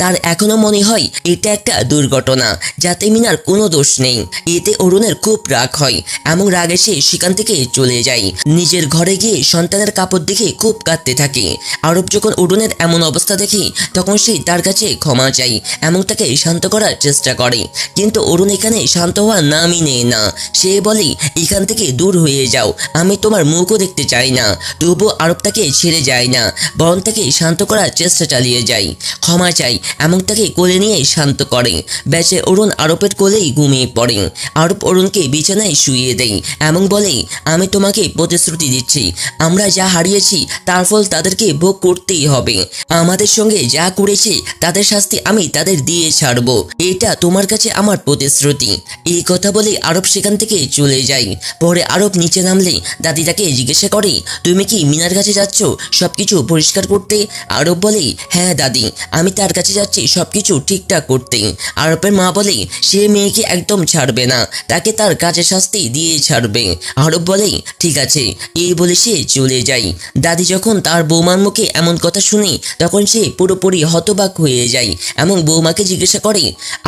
Speaker 1: তার এখনো মনে হয় এটা একটা দুর্ঘটনা যাতে মিনার কোনো দোষ নেই। এতে অরুণের খুব রাগ হয় এবং রাগ এসে সেখান থেকে চলে যায়। নিজের ঘরে গিয়ে সন্তানের কাপড় দেখে খুব কাঁদতে থাকে। আরব যখন অরুণের এমন অবস্থা দেখে তখন সে তার কাছে ক্ষমা চায় এবং তাকে শান্ত করার চেষ্টা করে, কিন্তু অরুণ এখানে শান্ত হওয়ার নামই নেয় না। সে বলে, এখান থেকে দূর হয়ে যাও, আমি তোমার মুখও দেখতে চাই না। তবু আরব তাকে ছেড়ে যায় না, বরং তাকে শান্ত করার চেষ্টা চালিয়ে যায়। ক্ষমা চাই এবং তাকে কোলে নিয়ে শান্ত করে। বেঁচে অরুণ আরবের কোলেই ঘুমিয়ে পড়ে। আরব অরুণকে বিছানায় শুইয়ে দেয় এবং বলে, আমি তোমাকে প্রতিশ্রুতি দিচ্ছি, আমরা যা হারিয়েছি তার ফল তাদেরকে ভোগ করতেই হবে। আমাদের সঙ্গে যা করেছে তাদের শাস্তি আমি তাদের দিয়ে ছাড়বো, এটা তোমার কাছে আমার প্রতিশ্রুতি। এই কথা বলে আরব সেখান থেকে চলে যায়। পরে আরব নিচে নামলে দাদি তাকে জিজ্ঞাসা করে, তুমি কি মিনার কাছে যাচ্ছ সবকিছু পরিষ্কার করতে? আরব বলে, হ্যাঁ দাদি, আমি তার কাছে যাচ্ছি সবকিছু ঠিকঠাক করতে। আরবের মা বলে, সে মেয়েকে একদম ছাড়বে না, তাকে তার কাজের শাস্তি দিয়ে ছাড়বে। আরব বলে, ঠিক আছে, এই বলে সে চলে যায়। দাদি যখন তার বৌমার মুখে এমন কথা শুনে তখন সে পুরোপুরি হতবাক হয়ে যায় এবং বৌমাকে জিজ্ঞাসা করে,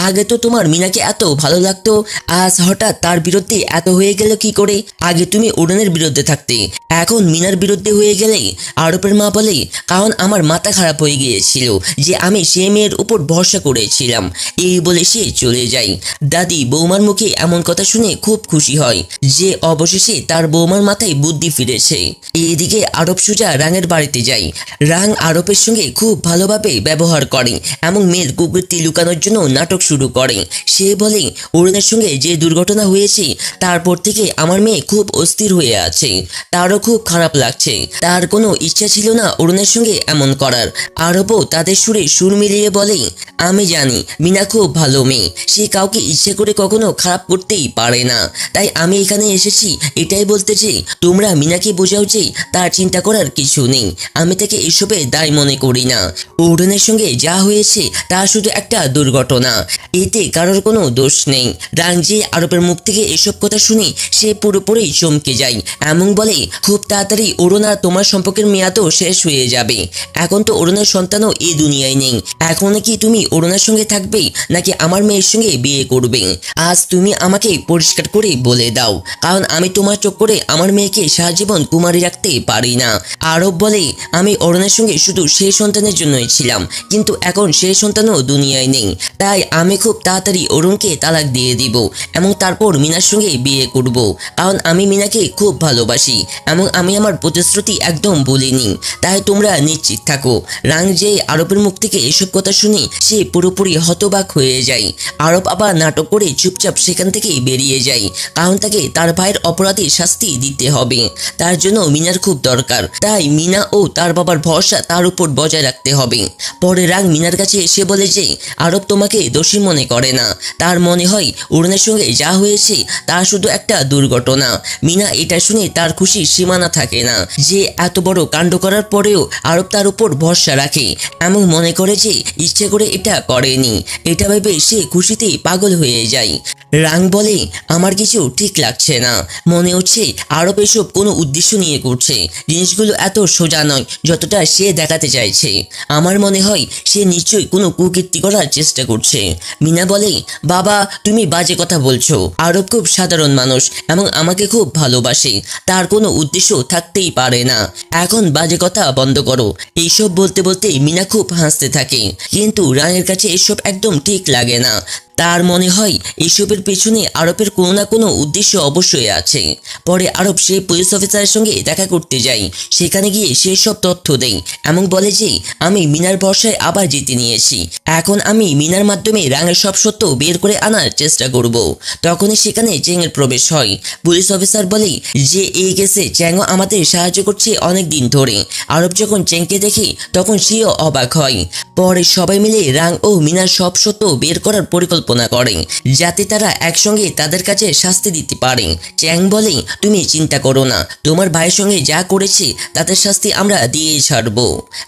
Speaker 1: আগে তো তোমার মিনাকে এত ভালো লাগতো, আজ হঠাৎ তার বিরুদ্ধে এত হয়ে গেল কি করে? আগে তুমি অরুণের বিরুদ্ধে থাকতে, এখন মিনার বিরুদ্ধে হয়ে গেলে? আরবের মা বলে, কারণ আমার মাথা খারাপ হয়ে গিয়েছিল যে আমি সে মেয়ের উপর ভরসা করেছিলাম। এই বলে সে চলে যায়। দাদি বৌমার মুখে এমন কথা শুনে খুব খুশি হয় যে অবশেষে তার বৌমার মাথায় বুদ্ধি ফিরেছে। এদিকে আরব সোজা রাঙের বাড়িতে যায়। রাং আরবের সঙ্গে খুব ভালোভাবে ব্যবহার করে এবং মেয়ের কুকীর্তি লুকানোর জন্য নাটক শুরু করে। সে বলে, অরুণের সঙ্গে যে দুর্ঘটনা হয়েছে তারপর থেকে আমার মেয়ে খুব অস্থির হয়ে আছে, তারও খুব খারাপ লাগছে, তার কোনো ইচ্ছা ছিল না অরুণের সঙ্গে এমন করার। আরবও তাদের সুরে সুর মিলিয়ে বলে, আমি জানি মিনা খুব ভালো মেয়ে, সে কাউকে ইচ্ছে করে কখনো খারাপ করতেই পারে না, তাই আমি এখানে এসেছি এটাই বলতে যে তোমরা মিনাকে বোঝাও যে তার চিন্তা করার কিছু নেই, আমি তাকে এসবে দায় মনে করি না। অরুণের সঙ্গে যা হয়েছে তা শুধু একটা দুর্ঘটনা, এতে কারোর কোনো দোষ নেই। রাং যে আরবের মুখ থেকে এসব কথা শুনে সে পুরোপুরি চমকে যায় এবং এবং বলে খুব তাড়াতাড়ি অরুণ আর তোমার সম্পর্কের মেয়াদও শেষ হয়ে যাবে। এখন তো অরুণের সন্তানও এই দুনিয়ায় নেই। এখন কি তুমি অরুণের সঙ্গে থাকবে নাকি আমার মেয়ের সঙ্গে বিয়ে করবে? আজ তুমি আমাকে পরিষ্কার করে বলে দাও, কারণ আমি তোমার চক্করে আমার মেয়েকে সারা জীবন কুমারী রাখতে পারি না। আরব বলে আমি অরুণের সঙ্গে শুধু সেই সন্তানের জন্যই ছিলাম, কিন্তু এখন সেই সন্তানও দুনিয়ায় নেই। তাই আমি খুব তাড়াতাড়ি অরুণকে তালাক দিয়ে দিব এবং তারপর মিনার সঙ্গে বিয়ে করব, কারণ আমি মিনাকে খুব ভালোবাসি এবং আমি আমার প্রতিশ্রুতি একদম ভুলিনি। তাই তোমরা নিশ্চিত থাকো। রাং যে আরবের মুখ থেকে এসব কথা শুনে সে পুরোপুরি হতবাক হয়ে যায়। আরব আবার নাটক করে চুপচাপ সেখান থেকে বেরিয়ে যায়, কারণ তাকে তার ভাইয়ের অপরাধী শাস্তি দিতে হবে। তার জন্য মিনার খুব দরকার, তাই মিনা ও তার বাবার ভরসা তার উপর বজায় রাখতে হবে। পরে রাং মিনার কাছে এসে বলে যে আরব তোমাকে দোষী মনে করে না, তার মনে হয় অরুণের সঙ্গে যা হয়েছে তা শুধু একটা দুর্ঘটনা। মিনা এটা শুনে তার খুশির সীমানা থাকে না যে এত বড় কাণ্ড করার পরেও আরব তার উপর ভরসা রাখে এমন মনে করে যে ইচ্ছে করে এটা করেনি। এটা ভেবে সে খুশিতেই পাগল হয়ে যায়। রাং বলে আমার কিছু ঠিক লাগছে না, মনে হচ্ছে আরব এসব কোনো উদ্দেশ্য নিয়ে করছে। জিনিসগুলো এত সোজা নয় যতটা সে দেখাতে চাইছে। আমার মনে হয় সে নিশ্চয়ই কোনো কুকীর্তি করার চেষ্টা করছে। মিনা বলে বাবা তুমি বাজে কথা বলছো। আরব খুব সাধারণ মানুষ এবং আমাকে খুব ভালোবাসে, তার কোনো উদ্দেশ্য থাকতেই পারে না। এখন বাজে কথা বন্ধ করো। এইসব বলতে বলতে মিনা খুব হাসতে থাকে, কিন্তু রাঙের কাছে এসব একদম ঠিক লাগে না। তার মনে হয় এসবের পেছনে আরবের কোনো না কোনো উদ্দেশ্য অবশ্যই আছে। পরে আরব সেই পুলিশ অফিসারের সঙ্গে দেখা করতে যায়। সেখানে গিয়ে সে সব তথ্য দেয় এবং বলে যে আমি মিনার ভরসায় আবার জিতে নিয়েছি। এখন আমি মিনার মাধ্যমে রাঙের সব সত্য বের করে আনার চেষ্টা করব। তখনই সেখানে চ্যাংয়ের প্রবেশ হয়। পুলিশ অফিসার বলে যে এই কেসে চ্যাংও আমাদের সাহায্য করছে অনেক দিন ধরে। আরব যখন চ্যাংকে দেখে তখন সেও অবাক হয়। পরে সবাই মিলে রাং ও মিনার সব সত্য বের করার পরিকল্পনা করে, যাতে তারা একসঙ্গে তাদের কাছে শাস্তি দিতে পারে। চ্যাং বলে তুমি চিন্তা করো না, তোমার ভাইয়ের সঙ্গে যা করেছে তাদের শাস্তি আমরা দিয়ে ছাড়বো।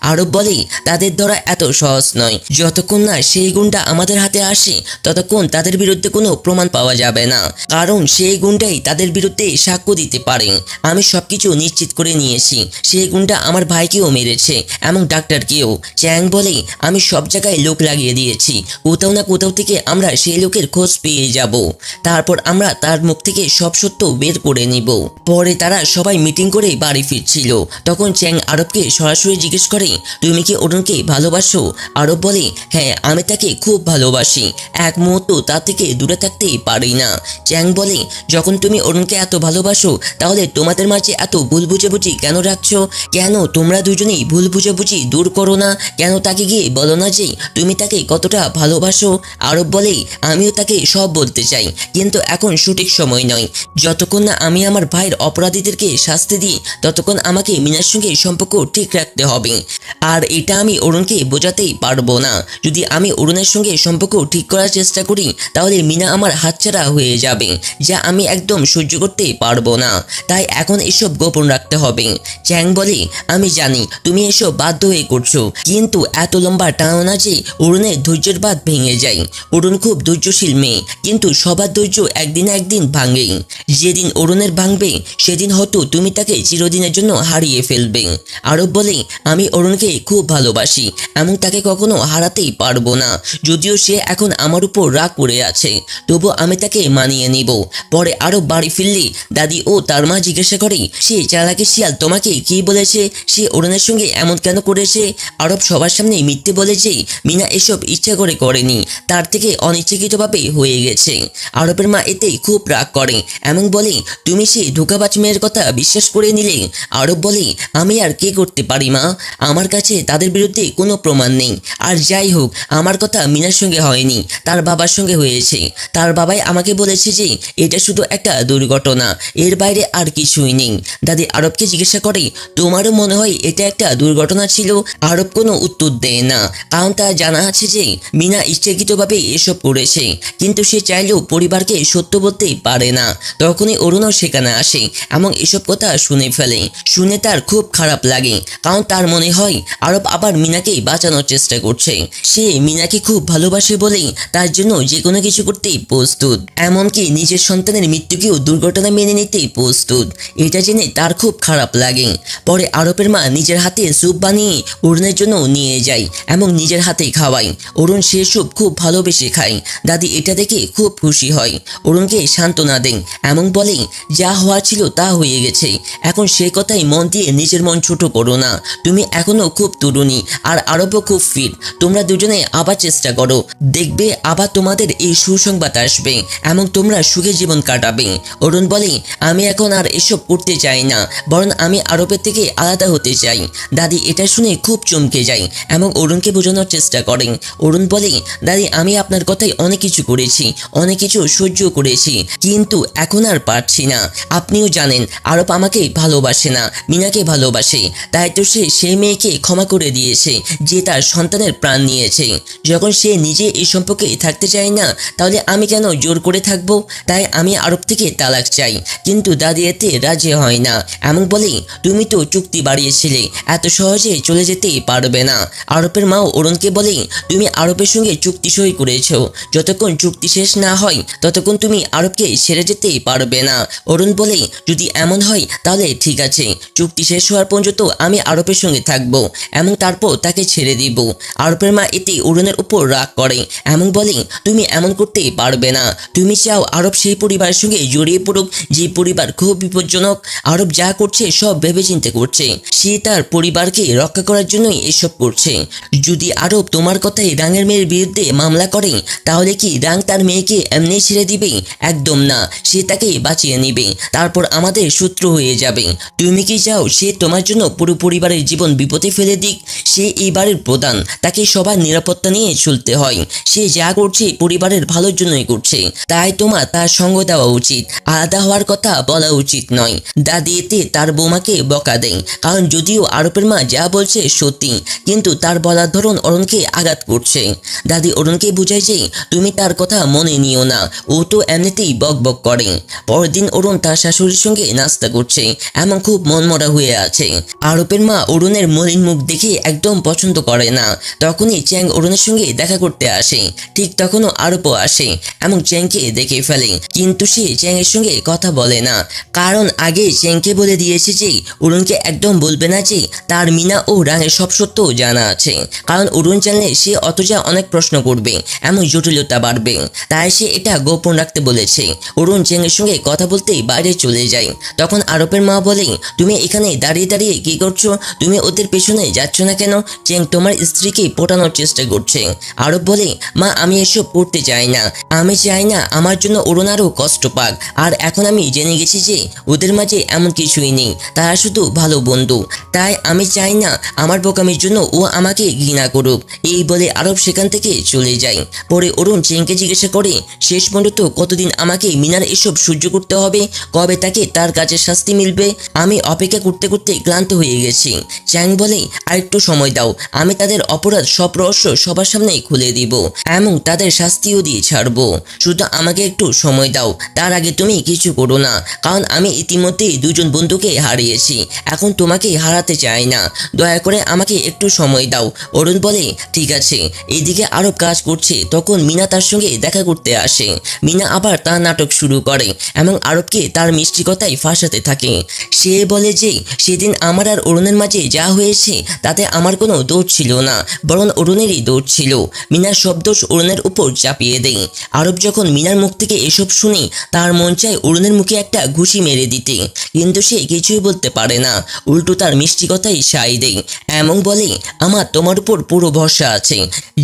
Speaker 1: আরব বলে তাদের ধরা এত সহজ নয়, যতক্ষণ না সেই গুণটা আমাদের হাতে আসে ততক্ষণ তাদের বিরুদ্ধে কোনো প্রমাণ পাওয়া যাবে না, কারণ সেই গুণটাই তাদের বিরুদ্ধে সাক্ষ্য দিতে পারে। আমি সবকিছু নিশ্চিত করে নিয়েছি, সেই গুণটা আমার ভাইকেও মেরেছে এবং ডাক্তারকেও। চ্যাং বলে আমি সব জায়গায় লোক লাগিয়ে দিয়েছি, কোথাও না কোথাও থেকে আমরা সেই লোকের খোঁজ পেয়ে যাব। তারপর আমরা তার মুখ থেকে সব সত্য বের করে নিব। পরে তারা সবাই মিটিং করে বাড়ি ফিরছিল। তখন চ্যাং আরবকে সরাসরি জিজ্ঞেস করে তুমি কি অরুণকে ভালোবাসো? আরব বলে হ্যাঁ আমি তাকে খুব ভালোবাসি, এক মুহূর্ত তার থেকে দূরে থাকতেই পারি না। চ্যাং বলে যখন তুমি অরুণকে এত ভালোবাসো তাহলে তোমাদের মাঝে এত ভুল বুঝাবুঝি কেন রাখছো? কেন তোমরা দুজনেই ভুল বুঝাবুঝি দূর করো না? কেন তাকে গিয়ে বলো না যে তুমি তাকে কতটা ভালোবাসো? আরব বলে আমিও তাকে সব বলতে চাই, কিন্তু এখন সঠিক সময় নয়। যতক্ষণ না আমি আমার ভাইয়ের অপরাধীদেরকে শাস্তি দিই ততক্ষণ আমাকে মিনার সঙ্গে সম্পর্ক ঠিক রাখতে হবে। আর এটা আমি অরুণকে বোঝাতেই পারবো না। যদি আমি অরুণের সঙ্গে সম্পর্ক ঠিক করার চেষ্টা করি তাহলে মিনা আমার হাতছাড়া হয়ে যাবে, যা আমি একদম সহ্য করতে পারবো না। তাই এখন এসব গোপন রাখতে হবে। চ্যাং বলে আমি জানি তুমি এসব বাধ্য হয়ে করছো, কিন্তু এত লম্বা টানো না যে অরুণের ধৈর্যের বাঁধ ভেঙে যায়। অরুণ খুব ধৈর্যশীল মেয়ে, কিন্তু সবার ধৈর্য একদিন না একদিন ভাঙেই। যেদিন অরুণের ভাঙবে সেদিন হয়তো তুমি তাকে চিরদিনের জন্য হারিয়ে ফেলবে। আরব বলে আমি অরুণকে খুব ভালোবাসি এবং তাকে কখনো হারাতেই পারবো না। যদিও সে এখন আমার উপর রাগ করে আছে, তবু আমি তাকে মানিয়ে নিব। পরে আরব বাড়ি ফিরলে দাদি ও তার মা জিজ্ঞাসা করে সে চালাকি শিয়াল তোমাকে কি বলেছে? সে অরুণের সঙ্গে এমন কেন করেছে? আরব সবার সামনে মিথ্যে বলে যে মিনা এসব ইচ্ছা করে করেনি, তার থেকে অনিচ্ছাকৃতভাবে হয়ে গেছে। আরবের মা এতেই খুব রাগ করে এবং বলে তুমি সেই ধোঁকাবাজ মেয়ের কথা বিশ্বাস করে নিলে। আরব বলে আমি আর কি করতে পারি মা, আমার কাছে তাদের বিরুদ্ধে কোনো প্রমাণ নেই। আর যাই হোক আমার কথা মিনার সঙ্গে হয়নি, তার বাবার সঙ্গে হয়েছে। তার বাবাই আমাকে বলেছে যে এটা শুধু একটা দুর্ঘটনা, এর বাইরে আর কিছুই নেই। দাদি আরবকে জিজ্ঞাসা করে তোমারও মনে হয় এটা একটা দুর্ঘটনা ছিল? আরব কোনো উত্তর দেয় না, কারণ তার জানা আছে যে মিনা ইচ্ছাকৃতভাবে এসব করেছে, কিন্তু সে চাইলেও পরিবারকে সত্য বলতেই পারে না। তখনই অরুণও সেখানে আসে এবং এসব কথা শুনে ফেলে। শুনে তার খুব খারাপ লাগে, কারণ তার মনে হয় আরব আবার মিনাকে বাঁচানোর চেষ্টা করছে। সে মিনাকে খুব ভালোবাসে বলেই তার জন্য যে কোনো কিছু করতেই প্রস্তুত, এমনকি নিজের সন্তানের মৃত্যুকেও দুর্ঘটনা মেনে নিতেই প্রস্তুত। এটা জেনে তার খুব খারাপ লাগে। পরে আরবের মা নিজের হাতে স্যুপ বানিয়ে অরুণের জন্য নিয়ে যায় এবং নিজের হাতেই খাওয়ায়। অরুণ সে স্যুপ খুব ভালোবেসে খায়। দাদি এটা দেখে খুব খুশি হয়, অরুণকে সান্ত্বনা দেন এবং বলে যা হওয়ার ছিল তা হয়ে গেছে, এখন সেই কথাই মন দিয়ে নিজের মন ছোট করো না। তুমি এখনো খুব তরুণী আর আরবও খুব ফিট, তোমরা দুজনে আবার চেষ্টা করো, দেখবে আবার তোমাদের এই সুসংবাদ আসবে এবং তোমরা সুখে জীবন কাটাবে। অরুণ বলে আমি এখন আর এসব করতে চাই না, বরং আমি আরবের থেকে আলাদা হতে চাই। দাদি এটা শুনে খুব চমকে যায় এবং অরুণকে বোঝানোর চেষ্টা করেন। অরুণ বলে দাদি আমি আপনার কথাই অনেক কিছু করেছি, অনেক কিছু সহ্য করেছি, কিন্তু এখন আর পারছি না। আপনিও জানেন আরব আমাকে ভালোবাসে না, মিনাকে ভালোবাসে, তাই তো সে সেই মেয়েকে ক্ষমা করে দিয়েছে যে তার সন্তানের প্রাণ নিয়েছে। যখন সে নিজে এই সম্পর্কে থাকতে চায় না, তাহলে আমি কেন জোর করে থাকবো? তাই আমি আরব থেকে তালাক চাই। কিন্তু দাদি এতে রাজি হয় না এবং বলে তুমি তো চুক্তি বাড়িয়েছিলে, এত সহজে চলে যেতে পারবে না। আরবের মাও অরুণকে বলে তুমি আরবের সঙ্গে চুক্তি সই করেছো, যতক্ষণ চুক্তি শেষ না হয় ততক্ষণ তুমি আরবকে ছেড়ে যেতে পারবে না। অরুণ বলে যদি এমন হয় তাহলে ঠিক আছে, চুক্তি শেষ হওয়ার পর্যন্ত আমি আরবের সঙ্গে থাকবো এবং তারপর তাকে ছেড়ে দিব। আরবের মা এতে অরুণের উপর রাগ করে এবং বলে তুমি এমন করতে পারবে না, তুমি চাও আরব সেই পরিবারের সঙ্গে জড়িয়ে পড়ুক যে পরিবার খুব বিপজ্জনক। আরব যা করছে সব ভেবেচিন্তে করছে, সে তার পরিবারকে রক্ষা করার জন্যই এসব করছে। যদি আরব তোমার কথাই রাঙের মেয়ের বিরুদ্ধে মামলা করে, তাহলে কি রাং তার মেয়েকে এমনি ছেড়ে দিবে? একদম না, সে তাকে বাঁচিয়ে নিবে, তারপর আমাদের শত্রু হয়ে যাবে। তুমি কি চাও সে তোমার জন্য পুরো পরিবারের জীবন বিপদে ফেলে দিক? সে এই বাড়ির প্রধান, তাকে সবার নিরাপত্তা নিয়ে চলতে হয়। সে যা করছে পরিবারের ভালোর জন্যই করছে, তাই তোমার তার সঙ্গ দেওয়া উচিত, আলাদা হওয়ার কথা বলা উচিত নয়। দাদি এতে তার বৌমাকে বকা দেয়, কারণ যদিও আরবের মা যা বলছে সত্যি, কিন্তু তার বলার ধরন অরুণকে আঘাত করছে। দাদি অরুণকে বুঝায় যে তুমি তার কথা মনে নিও না, ও তো এমনিতেই বক বক করে। পরের দিন অরুণ তার শাশুড়ির সঙ্গে নাস্তা করছে এমন খুব মনমরা হয়ে আছে। আরবের মা অরুণের মলিন মুখ দেখে একদম পছন্দ করে না। তখনই চ্যাং অরুণের সঙ্গে দেখা করতে আসে। ঠিক তখনও আরবও আসে এবং চ্যাংকে দেখে ফেলে, কিন্তু সে চ্যাংয়ের সঙ্গে কথা বলে না, কারণ আগে চ্যাংকে বলে দিয়েছে যে অরুণকে একদম বলবে না যে তার মিনা ও রাঙের সব সত্য জানা আছে, কারণ অরুণ জানলে সে অতজা অনেক প্রশ্ন করবে, এমন জটিলতা বাড়বে, তাই সে এটা গোপন রাখতে বলেছে। অরুণ চ্যাংয়ের সঙ্গে কথা বলতেই বাইরে চলে যায়। তখন আরবের মা বলে তুমি এখানে দাঁড়িয়ে দাঁড়িয়ে কি করছো? তুমি ওদের পেছনে যাচ্ছ না কেন? চ্যাং তোমার স্ত্রীকে পটানোর চেষ্টা করছে। আরব বলে মা আমি এসব করতে চাই না, আমি চাই না আমার জন্য অরুণ আরও কষ্ট পাক। আর এখন আমি জেনে গেছি যে ওদের মাঝে এমন কিছুই নেই, তারা শুধু ভালো বন্ধু, তাই আমি চাই না আমার বোকামির জন্য ও আমাকে ঘৃণা করুক। এই বলে আরব সেখান থেকে চলে যায়। পরে অরুণ চ্যাংকে জিজ্ঞাসা করে শেষ পর্যন্ত কতদিন আমাকে মিনার এসব সহ্য করতে হবে, কবে তাকে তার কাজের শাস্তি মিলবে? আমি অপেক্ষা করতে করতে ক্লান্ত হয়ে গেছি। চ্যাং বলে আরেকটু সময় দাও, আমি তাদের অপরাধ সব রহস্য সবার সামনেই খুলে দিব এবং তাদের শাস্তিও দিয়ে ছাড়বো, শুধু আমাকে একটু সময় দাও। তার আগে তুমি কিছু করো না, কারণ আমি ইতিমধ্যেই দুজন বন্ধুকে হারিয়েছি, এখন তোমাকে হারাতে চাই না, দয়া করে আমাকে একটু সময় দাও। অরুণ বলে ঠিক আছে। এইদিকে আরব কাজ করছে, তখন মিনা তার সঙ্গে দেখা করতে আসে। মিনা আবার তার নাটক শুরু করে এবং আরবকে তার মিষ্টি কথাই ফাঁসাতে থাকে। সে বলে যে সেদিন আমার আর অরুণের মাঝে যা হয়েছে তাতে আমার কোনো দোষ ছিল না, বরং অরুণেরই দোষ ছিল। মিনার সব দোষ অরুণের উপর চাপিয়ে দেয়। আরব যখন মিনার মুখ থেকে এসব শুনে তার মন চায় অরুণের মুখে একটা ঘুষি মেরে দিতে, কিন্তু সে কিছুই বলতে পারে না, উল্টো তার মিষ্টি কথাই সায় দেয় এবং বলে আমার তোমার উপর পুরো ভরসা আছে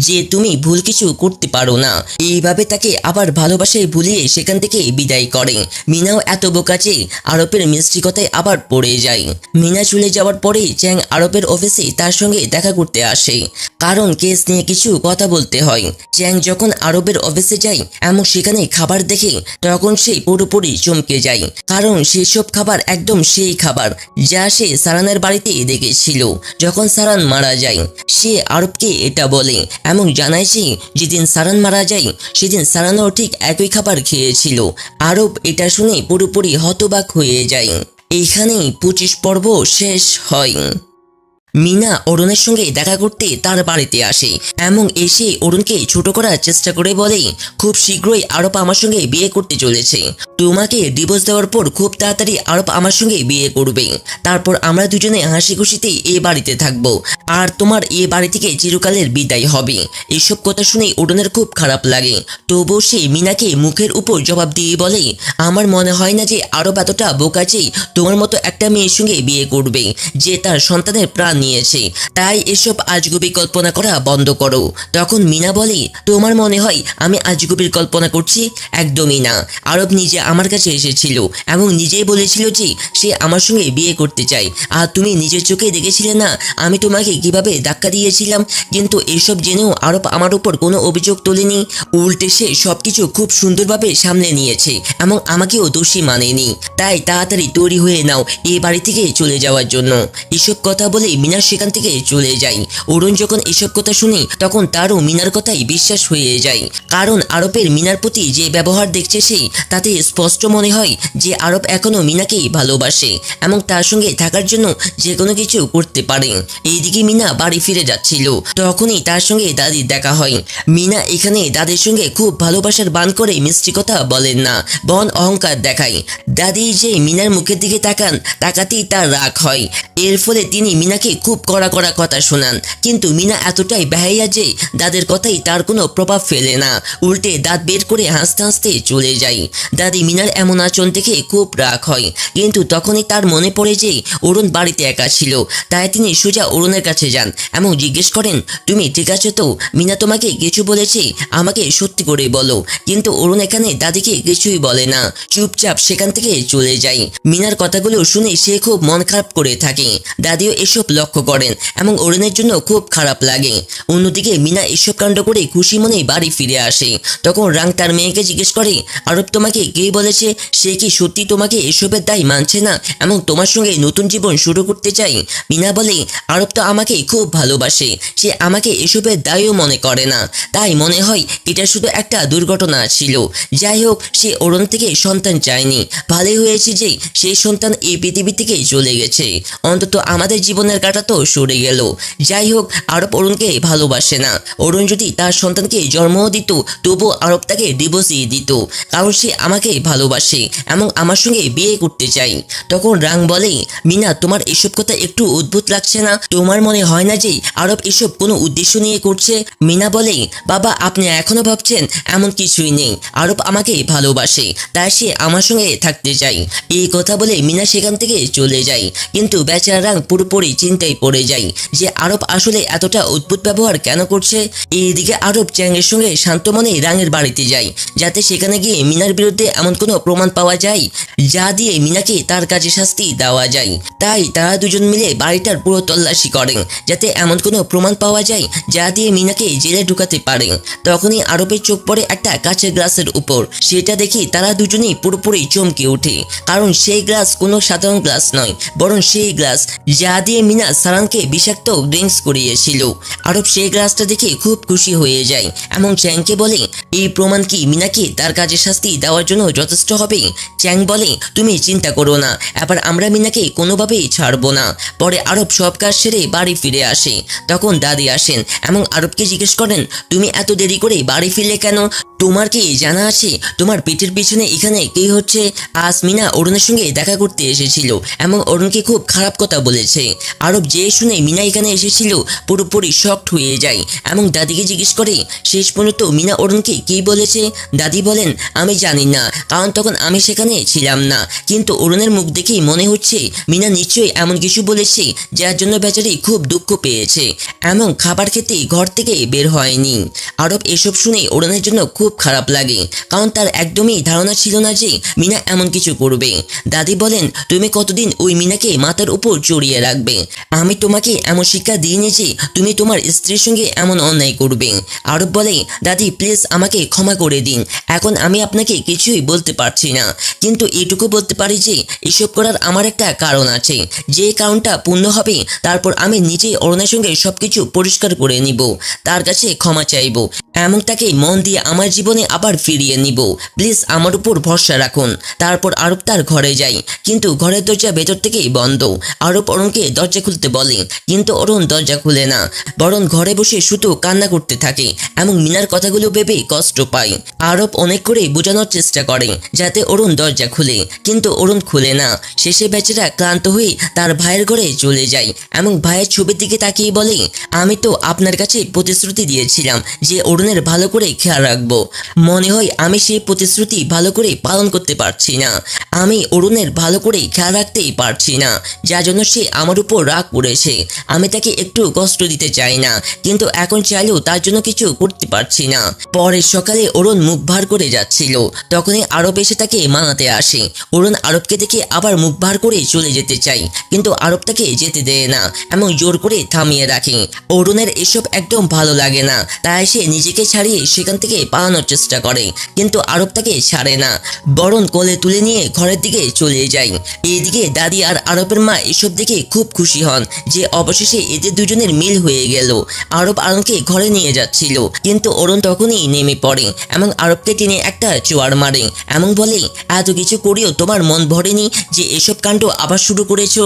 Speaker 1: যে তুমি ভুল কিছু করতে পারো না। এইভাবে তাকে আবার ভালোবাসায় ভুলিয়ে সেখান থেকে বিদায় করে। মিনাও এত বোকা যে আরবের মিষ্টি কথায় আবার পড়ে যায়। মিনা চলে যাওয়ার পরে চ্যাং আরবের অফিসে তার সঙ্গে দেখা করতে আসে, কারণ কেস নিয়ে কিছু কথা বলতে হয়। চ্যাং যখন আরবের অফিসে যায় এবং সেখানে খাবার দেখে তখন সে পুরোপুরি চমকে যায়, কারণ সেই সব খাবার একদম সেই খাবার যা সে সারানের বাড়িতে দেখেছিল যখন তখন সারান মারা যায়। সে আরবকে এটা বলে এবং জানায় যে যেদিন সারান মারা যায় সেদিন সারানও ঠিক একই খাবার খেয়েছিল। আরব এটা শুনে পুরোপুরি হতবাক হয়ে যায়। এইখানেই 25 পর্ব শেষ হয়। মিনা অরুণের সঙ্গে দেখা করতে তার বাড়িতে আসে এবং এসে অরুণকে ছোট করার চেষ্টা করে বলে, খুব শীঘ্রই আরব আমার সঙ্গে বিয়ে করতে চলেছে। তোমাকে ডিভোর্স দেওয়ার পর খুব তাড়াতাড়ি আরব আমার সঙ্গে বিয়ে করবে। তারপর আমরা দুজনে হাসি খুশিতে এ বাড়িতে থাকবো আর তোমার এ বাড়ি থেকে চিরকালের বিদায় হবে। এসব কথা শুনে অরুণের খুব খারাপ লাগে। তবুও সে মিনাকে মুখের উপর জবাব দিয়ে বলে, আমার মনে হয় না যে আরব এতটা বোকা যে তোমার মতো একটা মেয়ের সঙ্গে বিয়ে করবে যে তার সন্তানের প্রাণ নিয়েছে। তাই এসব আজগুবি কল্পনা করা বন্ধ করো। তখন মিনা বলে, তোমার মনে হয় আমি আজগুবির কল্পনা করছি? একদমই না। আরব নিজে আমার কাছে এসেছিল এবং নিজেই বলেছিল যে সে আমার সঙ্গে বিয়ে করতে চায়। আর তুমি নিজের চোখে দেখেছিলে না আমি তোমাকে কিভাবে ধাক্কা দিয়েছিলাম। কিন্তু এসব জেনেও আরব আমার উপর কোনো অভিযোগ তোলেনি। উল্টে সে সবকিছু খুব সুন্দরভাবে সামলে নিয়েছে এবং আমাকেও দোষী মানেনি। তাই তাড়াতাড়ি তৈরি হয়ে নাও এই বাড়ি থেকে চলে যাওয়ার জন্য। এসব কথা বলে মিনা সেখান থেকে চলে যায়। অরুণ যখন এসব কথা শুনে তখন তারও মিনার কথাই বিশ্বাস হয়ে যায়। কারণ আরবের মিনার প্রতি যে ব্যবহার দেখছে সে, তাতে স্পষ্ট মনে হয় যে আরব এখনো মিনাকেই ভালোবাসে এবং তার সঙ্গে থাকার জন্য যে কোনো কিছু করতে পারে। এইদিকে মিনা বাড়ি ফিরে যাচ্ছিল, তখনই তার সঙ্গে দাদির দেখা হয়। মিনা এখানে দাদির সঙ্গে খুব ভালোবাসার বান করে মিষ্টি কথা বলেন না, বন অহংকার দেখায়। দাদি যে মিনার মুখের দিকে তাকাতেই তার রাগ হয়। এর ফলে তিনি মিনাকে খুব কড়া কড়া কথা শোনান। কিন্তু মিনা এতটাই বেহাইয়া যে দাদের কথাই তার কোনো প্রভাব ফেলে না, উল্টে দাঁত বের করে হাসতে হাসতে চলে যায়। দাদি মিনার এমন আচরণ দেখে খুব রাগ হয়। কিন্তু তখনই তার মনে পড়ে যে অরুণ বাড়িতে একা ছিল। তাই তিনি সোজা অরুণের কাছে যান এবং জিজ্ঞেস করেন, তুমি ঠিক আছো তো? মিনা তোমাকে কিছু বলেছে? আমাকে সত্যি করে বলো। কিন্তু অরুণ এখানে দাদিকে কিছুই বলে না, চুপচাপ সেখান থেকে চলে যায়। মিনার কথাগুলো শুনে সে খুব মন খারাপ করে থাকে। দাদিও এসব লক্ষ্য করেন এবং অরুণের জন্য খুব খারাপ লাগে। অন্যদিকে মিনা এসব কাণ্ড করে খুশি মনে বাড়ি ফিরে আসে। তখন রাং তার মেয়েকে জিজ্ঞেস করে, আরব তোমাকে কে বলেছে? সে কি সত্যি তোমাকে এসবের দায় মানছে না এবং তোমার সঙ্গে নতুন জীবন শুরু করতে চাই? মিনা বলে, আরব তো আমাকে খুব ভালোবাসে, সে আমাকে এসবের দায়ও মনে করে না। তাই মনে হয় এটা শুধু একটা দুর্ঘটনা ছিল। যাই হোক, সে অরুণ থেকে সন্তান চায়নি। ভালোই হয়েছে যে সেই সন্তান এই পৃথিবী থেকে চলে গেছে, অন্তত আমাদের জীবনের কাঁটা তো সরে গেল। যাই হোক, আরব অরুণকে ভালোবাসে না। অরুণ যদি তার সন্তানকে জন্মও দিত তবুও আরব তাকে ডিভোর্সই দিত, কারণ সে আমাকে ভালোবাসে এবং আমার সঙ্গে বিয়ে করতে চাই। তখন রাং বলে, মিনা তোমার এসব কথা একটু অদ্ভুত লাগছে না? তোমার মনে হয় না যে আরব এসব কোনো উদ্দেশ্য নিয়ে করছে? মিনা বলে, বাবা আপনি এখনো ভাবছেন? এমন কিছুই নেই। আরব আমাকে ভালোবাসে, তাই সে আমার সঙ্গে থাকতে চাই। এই কথা বলে মিনা সেখান থেকে চলে যায়। কিন্তু বেচারা রাং পুরোপুরি চিন্তায় পড়ে যায় যে আরব আসলে এতটা অদ্ভুত ব্যবহার কেন করছে। এইদিকে আরব চ্যাংয়ের সঙ্গে শান্ত মনে রাঙের বাড়িতে যায়, যাতে সেখানে গিয়ে মিনার বিরুদ্ধে এমন কোনো প্রমাণ পাওয়া যায় যা দিয়ে মিনাকে তার কাজে শাস্তি দেওয়া যায়। তাই তারা দুজন মিলে বাড়িটার পুরো তল্লাশি করেন, যাতে এমন কোনো প্রমাণ পাওয়া যায় যা দিয়ে মিনাকে জেলে ঢুকাতে পারে। তখনই আরবের চোখ পড়ে একটা কাঁচের গ্লাসের উপর। সেটা দেখি তারা দুজনেই পুরোপুরি চমকে ওঠে, কারণ সেই গ্লাস কোনো সাধারণ গ্লাস নয়, বরং সেই গ্লাস যা দিয়ে মিনা সারানকে বিষাক্ত ড্রিঙ্কস করিয়েছিল। আরব সেই গ্লাসটা দেখে খুব খুশি হয়ে যায় এবং চ্যাংকে বলে, এই প্রমাণ কি মিনাকে তার কাজে শাস্তি দেওয়ার জন্য যথেষ্ট হবে? চ্যাং বলে, তুমি চিন্তা করো না, এবার আমরা মিনাকে কোনোভাবেই ছাড়বো না। পরে আরব সব কাজ সেরে বাড়ি ফিরে আসে। তখন দাদি আসেন এবং আরবকে জিজ্ঞেস করেন, তুমি এত দেরি করে বাড়ি ফিরলে কেন? তোমার কি জানা আছে তোমার পেটের পিছনে এখানে কি হচ্ছে? আজ মিনা অরুণের সঙ্গে দেখা করতে এসেছিল এবং অরুণকে খুব খারাপ কথা বলেছে। আরব যে শুনে মিনা এখানে এসেছিল পুরোপুরি শকড হয়ে যায় এবং দাদিকে জিজ্ঞেস করে, শেষ পর্যন্ত মিনা অরুণকে কি বলেছে? দাদি বলেন, আমি জানি না, কারণ তখন আমি সেখানে ছিলাম না। কিন্তু অরুণের মুখ দেখেই মনে হচ্ছে মিনা নিশ্চয়ই এমন কিছু বলেছে যার জন্য বেচারি খুব দুঃখ পেয়েছে এবং খাবার খেতে ঘর থেকে বের হয়নি। আরব এসব শুনে অরুণের জন্য খুব খারাপ লাগে, কারণ তার একদমই ধারণা ছিল না যে মিনা এমন কিছু করবে। দাদি বলেন, তুমি কতদিন ওই মিনাকে মাথার উপর চড়িয়ে রাখবে? আমি তোমাকে এমন শিক্ষা দিইনি যে তুমি তোমার স্ত্রীর সঙ্গে এমন অন্যায় করবে। আরব বলে, দাদি প্লিজ আমাকে ক্ষমা করে দিন, এখন আমি আপনাকে কিছুই বলতে পারছি না, কিন্তু এটুকু বলতে পারি যে এসব করার আমার একটা কারণ আছে, যে কারণটা পূর্ণ হবে তারপর আমি নিজেই অরুণের সঙ্গে সবকিছু পরিষ্কার করে নিব, তার কাছে ক্ষমা চাইব এবং তাকে মন দিয়ে আমার জীবনে আবার ফিরিয়ে নিব। প্লিজ আমার উপর ভরসা রাখুন। তারপর আরব তার ঘরে যায়, কিন্তু ঘরের দরজা ভেতর থেকেই বন্ধ। আরব অরুণকে দরজা খুলতে বলে, কিন্তু অরুণ দরজা খুলে না, বরং ঘরে বসে শুধু কান্না করতে থাকে এবং মিনার কথাগুলো ভেবে কষ্ট পায়। আরব অনেক করে বোঝানোর চেষ্টা করে যাতে অরুণ দরজা খুলে, কিন্তু অরুণ খুলে না। শেষে বেচারা ক্লান্ত হয়ে তার ভাইয়ের ঘরে চলে যায় এবং ভাইয়ের ছবির দিকে তাকিয়ে বলে, আমি তো আপনার কাছে প্রতিশ্রুতি দিয়েছিলাম যে অরুণের ভালো করে খেয়াল রাখবো, মনে হয় আমি সেই প্রতিশ্রুতি ভালো করে পালন করতে পারছি না। আমি অরুণের ভালো করে খেয়াল রাখতেই পারছি না, যার জন্য সে আমার উপর রাগ করেছে। আমি তাকে একটু কষ্ট দিতে চাই না, কিন্তু এখন চাইলেও তার জন্য কিছু করতে পারছি না। পরের সকালে অরুণ মুখ ভার করে যাচ্ছিল, তখনই আরব এসে তাকে মানাতে আসে। অরুণ আরবকে দেখে আবার মুখ ভার করে চলে যেতে চায়, কিন্তু আরব তাকে যেতে দেয় না এবং জোর করে থামিয়ে রাখে। অরুণের এসব একদম ভালো লাগে না, তাই সে নিজেকে ছাড়িয়ে সেখান থেকে পালানোর চেষ্টা করে, কিন্তু আরব তাকে ছাড়ে না, বরং কোলে তুলে নিয়ে ঘরের দিকে চলে যায়। এইদিকে দাদি আর আরবের মা এসব দেখে খুব খুশি হন যে অবশেষে এদের দুজনের মিল হয়ে গেল। আরব আরুণকে ঘরে নিয়ে যাচ্ছিল, কিন্তু অরুণ তখনই নেমে পড়ে এবং আরবকে টেনে একটা চোয়ার মারে এবং বলে, এত কিছু করেও তোমার মন ভরেনি যে এসব কাণ্ড আবার শুরু করেছো?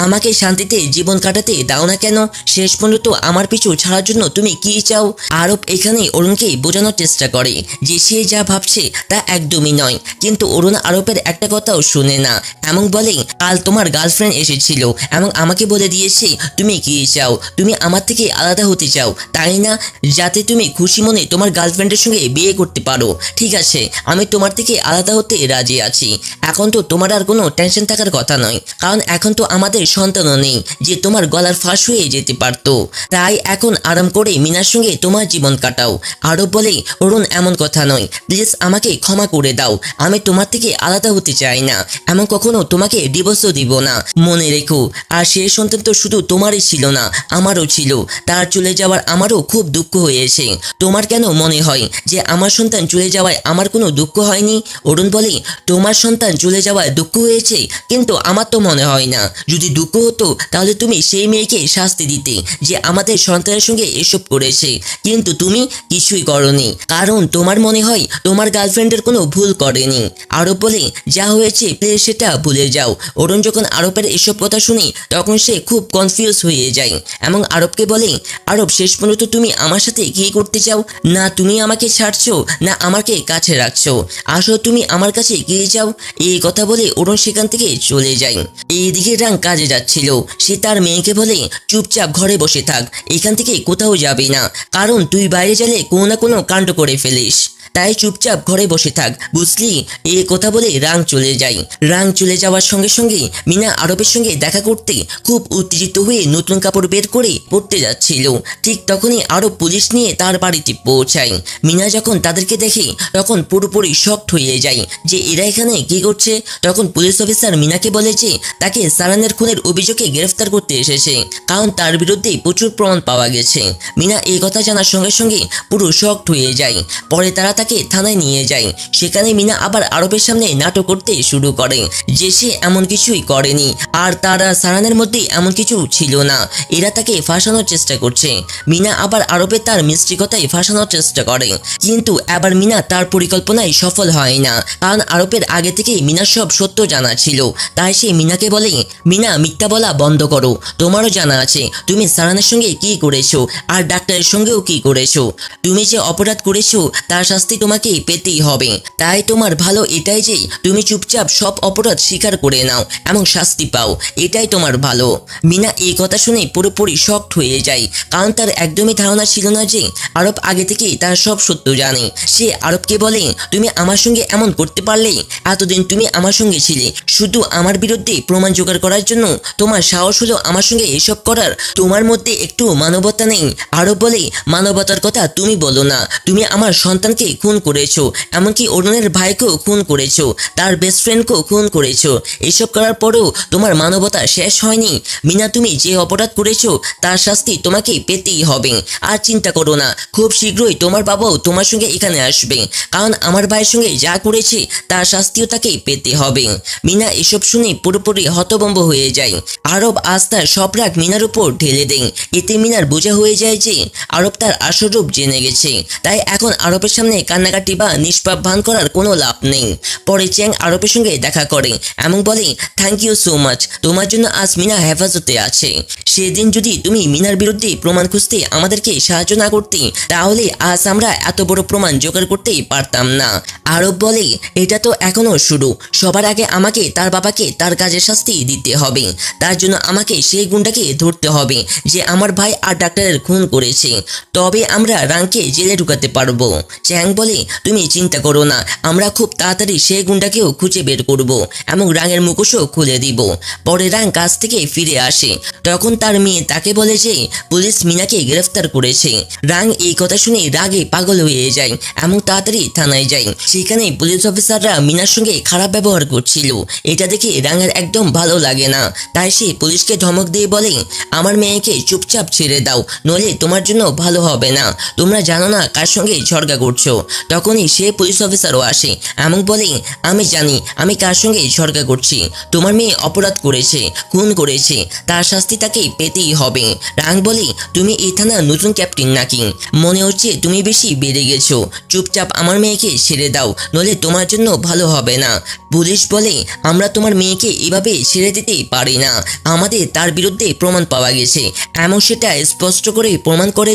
Speaker 1: আমাকে শান্তিতে জীবন কাটাতে দাও না কেন? শেষ পর্যন্ত আমার পিছু ছাড়ার জন্য তুমি কি চাও? আরব এখানে অরুণকে বোঝানোর চেষ্টা করে যে সে যা ভাবছে তা একদমই নয়, কিন্তু অরুণ আরবের একটা কথাও শুনে না এবং বলে, কাল তোমার গার্লফ্রেন্ড এসেছিল এবং আমাকে বলে দিয়েছে তুমি কি চাও, তুমি আমার থেকে আলাদা হতে চাও, তাই না? যাতে তুমি খুশি মনে তোমার গার্লফ্রেন্ডের সঙ্গে বিয়ে করতে পারো। ঠিক আছে, আমি তোমার থেকে আলাদা হতে রাজি আছি। এখন তো তোমার আর কোনো টেনশন থাকার কথা নয়, কারণ এখন তো আমাদের সন্তানও নেই যে তোমার গলার ফাঁস হয়ে যেতে পারতো। তাই এখন আরাম করে মিনার সঙ্গে তোমার জীবন কাটাও। আরব বলে, অরুণ এমন কথা নয়, প্লিজ আমাকে ক্ষমা করে দাও, আমি তোমার থেকে আলাদা হতে চাই না, এমন কখনো তোমাকে ডিভোর্সও দিব না, মনে রেখো। আর সেই সন্তান তো শুধু তোমারই ছিল না, আমারও ছিল। তার চলে যাওয়ার আমারও খুব দুঃখ হয়েছে। তোমার কেন মনে হয় যে আমার সন্তান চলে যাওয়ায় আমার কোনো দুঃখ হয়নি? অরুণ বলে, তোমার সন্তান চলে যাওয়ায় দুঃখ হয়েছে, কিন্তু আমার তো মনে হয় না। যদি দুঃখ হতো তাহলে তুমি সেই মেয়েকে শাস্তি দিতে যে আমাদের সন্তানের সঙ্গে এসব করেছে, কিন্তু তুমি কিছুই করনি, কারণ তোমার মনে হয় তোমার গার্লফ্রেন্ডের কোনো ভুল করেনি। আরব বলে, যা হয়েছে প্লিজ সেটা ভুলে যাও। অরুণ যখন আরবের এসব কথা শুনি তখন সে খুব কনফিউজ হয়ে যায় এবং আরবকে বলে, আরব শেষ পর্যন্ত তুমি আমার সাথে কি করতে চাও? না তুমি আমাকে ছাড়ছো, না আমাকে কাছে রাখছো, আসলে তুমি আমার কাছে কি চাও? এই কথা বলে অরুণ সেখান থেকে চলে যায়। এইদিকে রাং কাজে যাচ্ছিল, সে তার মেয়েকে বলে, চুপচাপ ঘরে বসে থাক, এখান থেকে কোথাও যাবি না, কারণ তুই বাইরে গেলে কোনো না কোনো কাণ্ড করে ফেলিস, তাই চুপচাপ ঘরে বসে থাক, বুঝলি? এই কথা বলে রাং চলে যায়। রাং চলে যাওয়ার সঙ্গে সঙ্গে মিনা আরবের সঙ্গে দেখা করতে খুব উত্তেজিত হয়ে নতুন কাপড় বের করে পড়তে যাচ্ছিল। ঠিক তখনই আরব পুলিশ নিয়ে তার বাড়িতে পৌঁছায়। মিনা যখন তাদেরকে দেখে তখন পুরোপুরি শকড হয়ে যায় যে এরা এখানে কি করছে। তখন পুলিশ অফিসার মিনাকে বলে যে তাকে সারানের খুনের অভিযোগে গ্রেফতার করতে এসেছে, কারণ তার বিরুদ্ধে প্রচুর প্রমাণ পাওয়া গেছে। মিনা এই কথা জানার সঙ্গে সঙ্গে পুরো শকড হয়ে যায়। পরে তারা তাকে থানায় নিয়ে যায়। সেখানে মিনা আবার আরবের সামনে নাটক করতে শুরু করে যে সে এমন কিছুই করেনি, আর তারা সারানের মধ্যে এমন কিছু ছিল না, এরা তাকে ফাঁসানোর চেষ্টা করছে। মিনা আবার আরবে তার মিষ্টি কথায় ফাঁসানোর চেষ্টা করে, কিন্তু এবার মিনা তার পরিকল্পনায় সফল হয় না, কারণ আরবের আগে থেকেই মিনার সব সত্য জানা ছিল। তাই সে মিনাকে বলে, মিনা মিথ্যা বলা বন্ধ করো, তোমারও জানা আছে তুমি সারানের সঙ্গে কি করেছো আর ডাক্তারের সঙ্গেও কি করেছো। তুমি যে অপরাধ করেছো তার শাস্তি তোমাকে পেতেই হবে, তাই তোমার ভালো এটাই যে তুমি চুপচাপ সব অপরাধ স্বীকার করে নাও এবং শাস্তি পাও, এটাই তোমার ভালো। মিনা এই কথা শুনে পুরোপুরি শকড হয়ে যায়, কারণ তার একদমই ধারণা ছিল না যে আরব আগে থেকেই তার সব সত্য জানে। সে আরবকে বলে, তুমি আমার সঙ্গে এমন করতে পারলে? এতদিন তুমি আমার সঙ্গে ছিলে শুধু আমার বিরুদ্ধে প্রমাণ জোগাড় করার জন্য, তোমার সাহস হলো আমার সঙ্গে এসব করার? তোমার মধ্যে একটু মানবতা নেই? আরব বলে, মানবতার কথা তুমি বলো না, তুমি আমার সন্তানকে খুন করেছো, এমনকি অরুণের ভাইকেও খুন করেছো, তার বেস্ট ফ্রেন্ডকেও খুন করেছো। এসব করার পরেও তোমার মানবতা শেষ হয়নি। মিনা, তুমি যে অপরাধ করেছো তার শাস্তি তোমাকে পেতেই হবে। আর চিন্তা করো না, খুব শীঘ্রই তোমার বাবাও তোমার সঙ্গে এখানে আসবে, কারণ আমার ভাইয়ের সঙ্গে যা করেছে তার শাস্তিও তাকে পেতে হবে। মিনা এসব শুনে পুরোপুরি হতভম্ব হয়ে যায়। আরব আজ তার সব রাগ মিনার উপর ঢেলে দেয়। এতে মিনার বোঝা হয়ে যায় যে আরব তার আসল রূপ জেনে গেছে, তাই এখন আরবের সামনে কান্নাকাটি বা নিষ্পাপ ভান করার কোনো লাভ নেই। পরে চ্যাং আরবের সঙ্গে দেখা করে এবং বলে, থ্যাংক ইউ সো মাচ, তোমার জন্য আজ মিনা হেফাজতে আছে। সেদিন যদি তুমি মিনার বিরুদ্ধে প্রমাণ খুঁজতে আমাদেরকে সাহায্য না করতে, তাহলে আজ আমরা এত বড় প্রমাণ জোগাড় করতেই পারতাম না। আরব বলে, এটা তো এখনো শুরু, সবার আগে আমাকে তার বাবাকে তার কাজের শাস্তি দিতে হবে। তার জন্য আমাকে সেই গুন্ডাকে ধরতে হবে যে আমার ভাই আর ডাক্তারের খুন করেছে, তবে আমরা রাংকে জেলে ঢুকাতে পারবো। চ্যাং বলে, তুমি চিন্তা করো না, আমরা খুব তাড়াতাড়ি সেই গুন্ডাকেও খুঁজে বের করব এবং রাঙের মুখোশও খুলে দিব। পরে রাং কাজ থেকে ফিরে আসে, তখন তার মেয়ে তাকে বলে যে পুলিশ মিনাকে গ্রেফতার করেছে। রাং এই কথা শুনে রাগে পাগল হয়ে যায় এবং তাড়াতাড়ি থানায় যায়। সেখানে পুলিশ অফিসাররা মিনার সঙ্গে খারাপ ব্যবহার করছিল। এটা দেখে রাঙের একদম ভালো লাগে না, তাই সে পুলিশকে ধমক দিয়ে বলে, আমার মেয়েকে চুপচাপ ছেড়ে দাও, নইলে তোমার জন্য ভালো হবে না। তোমরা জানো না কার সঙ্গে ঝগড়া করছো। তখনই সে পুলিশ অফিসারও আসে এবং বলে, আমি জানি আমি কার সঙ্গে ঝগড়া করছি। তোমার মেয়ে অপরাধ করেছে, খুন করেছে, তার শাস্তি তাকে পেতেই হবে। রাং বলে, তুমি এই থানার নতুন ক্যাপ্টেন নাকি? মনে হচ্ছে তুমি বেশি বেড়ে গেছো। চুপচাপ আমার মেয়েকে ছেড়ে দাও, নইলে তোমার জন্য ভালো হবে না। পুলিশ বলে, আমরা তোমার মেয়েকে এভাবে ছেড়ে দিতে পারি না, আমাদের তার বিরুদ্ধে প্রমাণ পাওয়া গেছে, এমন সেটা স্পষ্ট করে প্রমাণ করে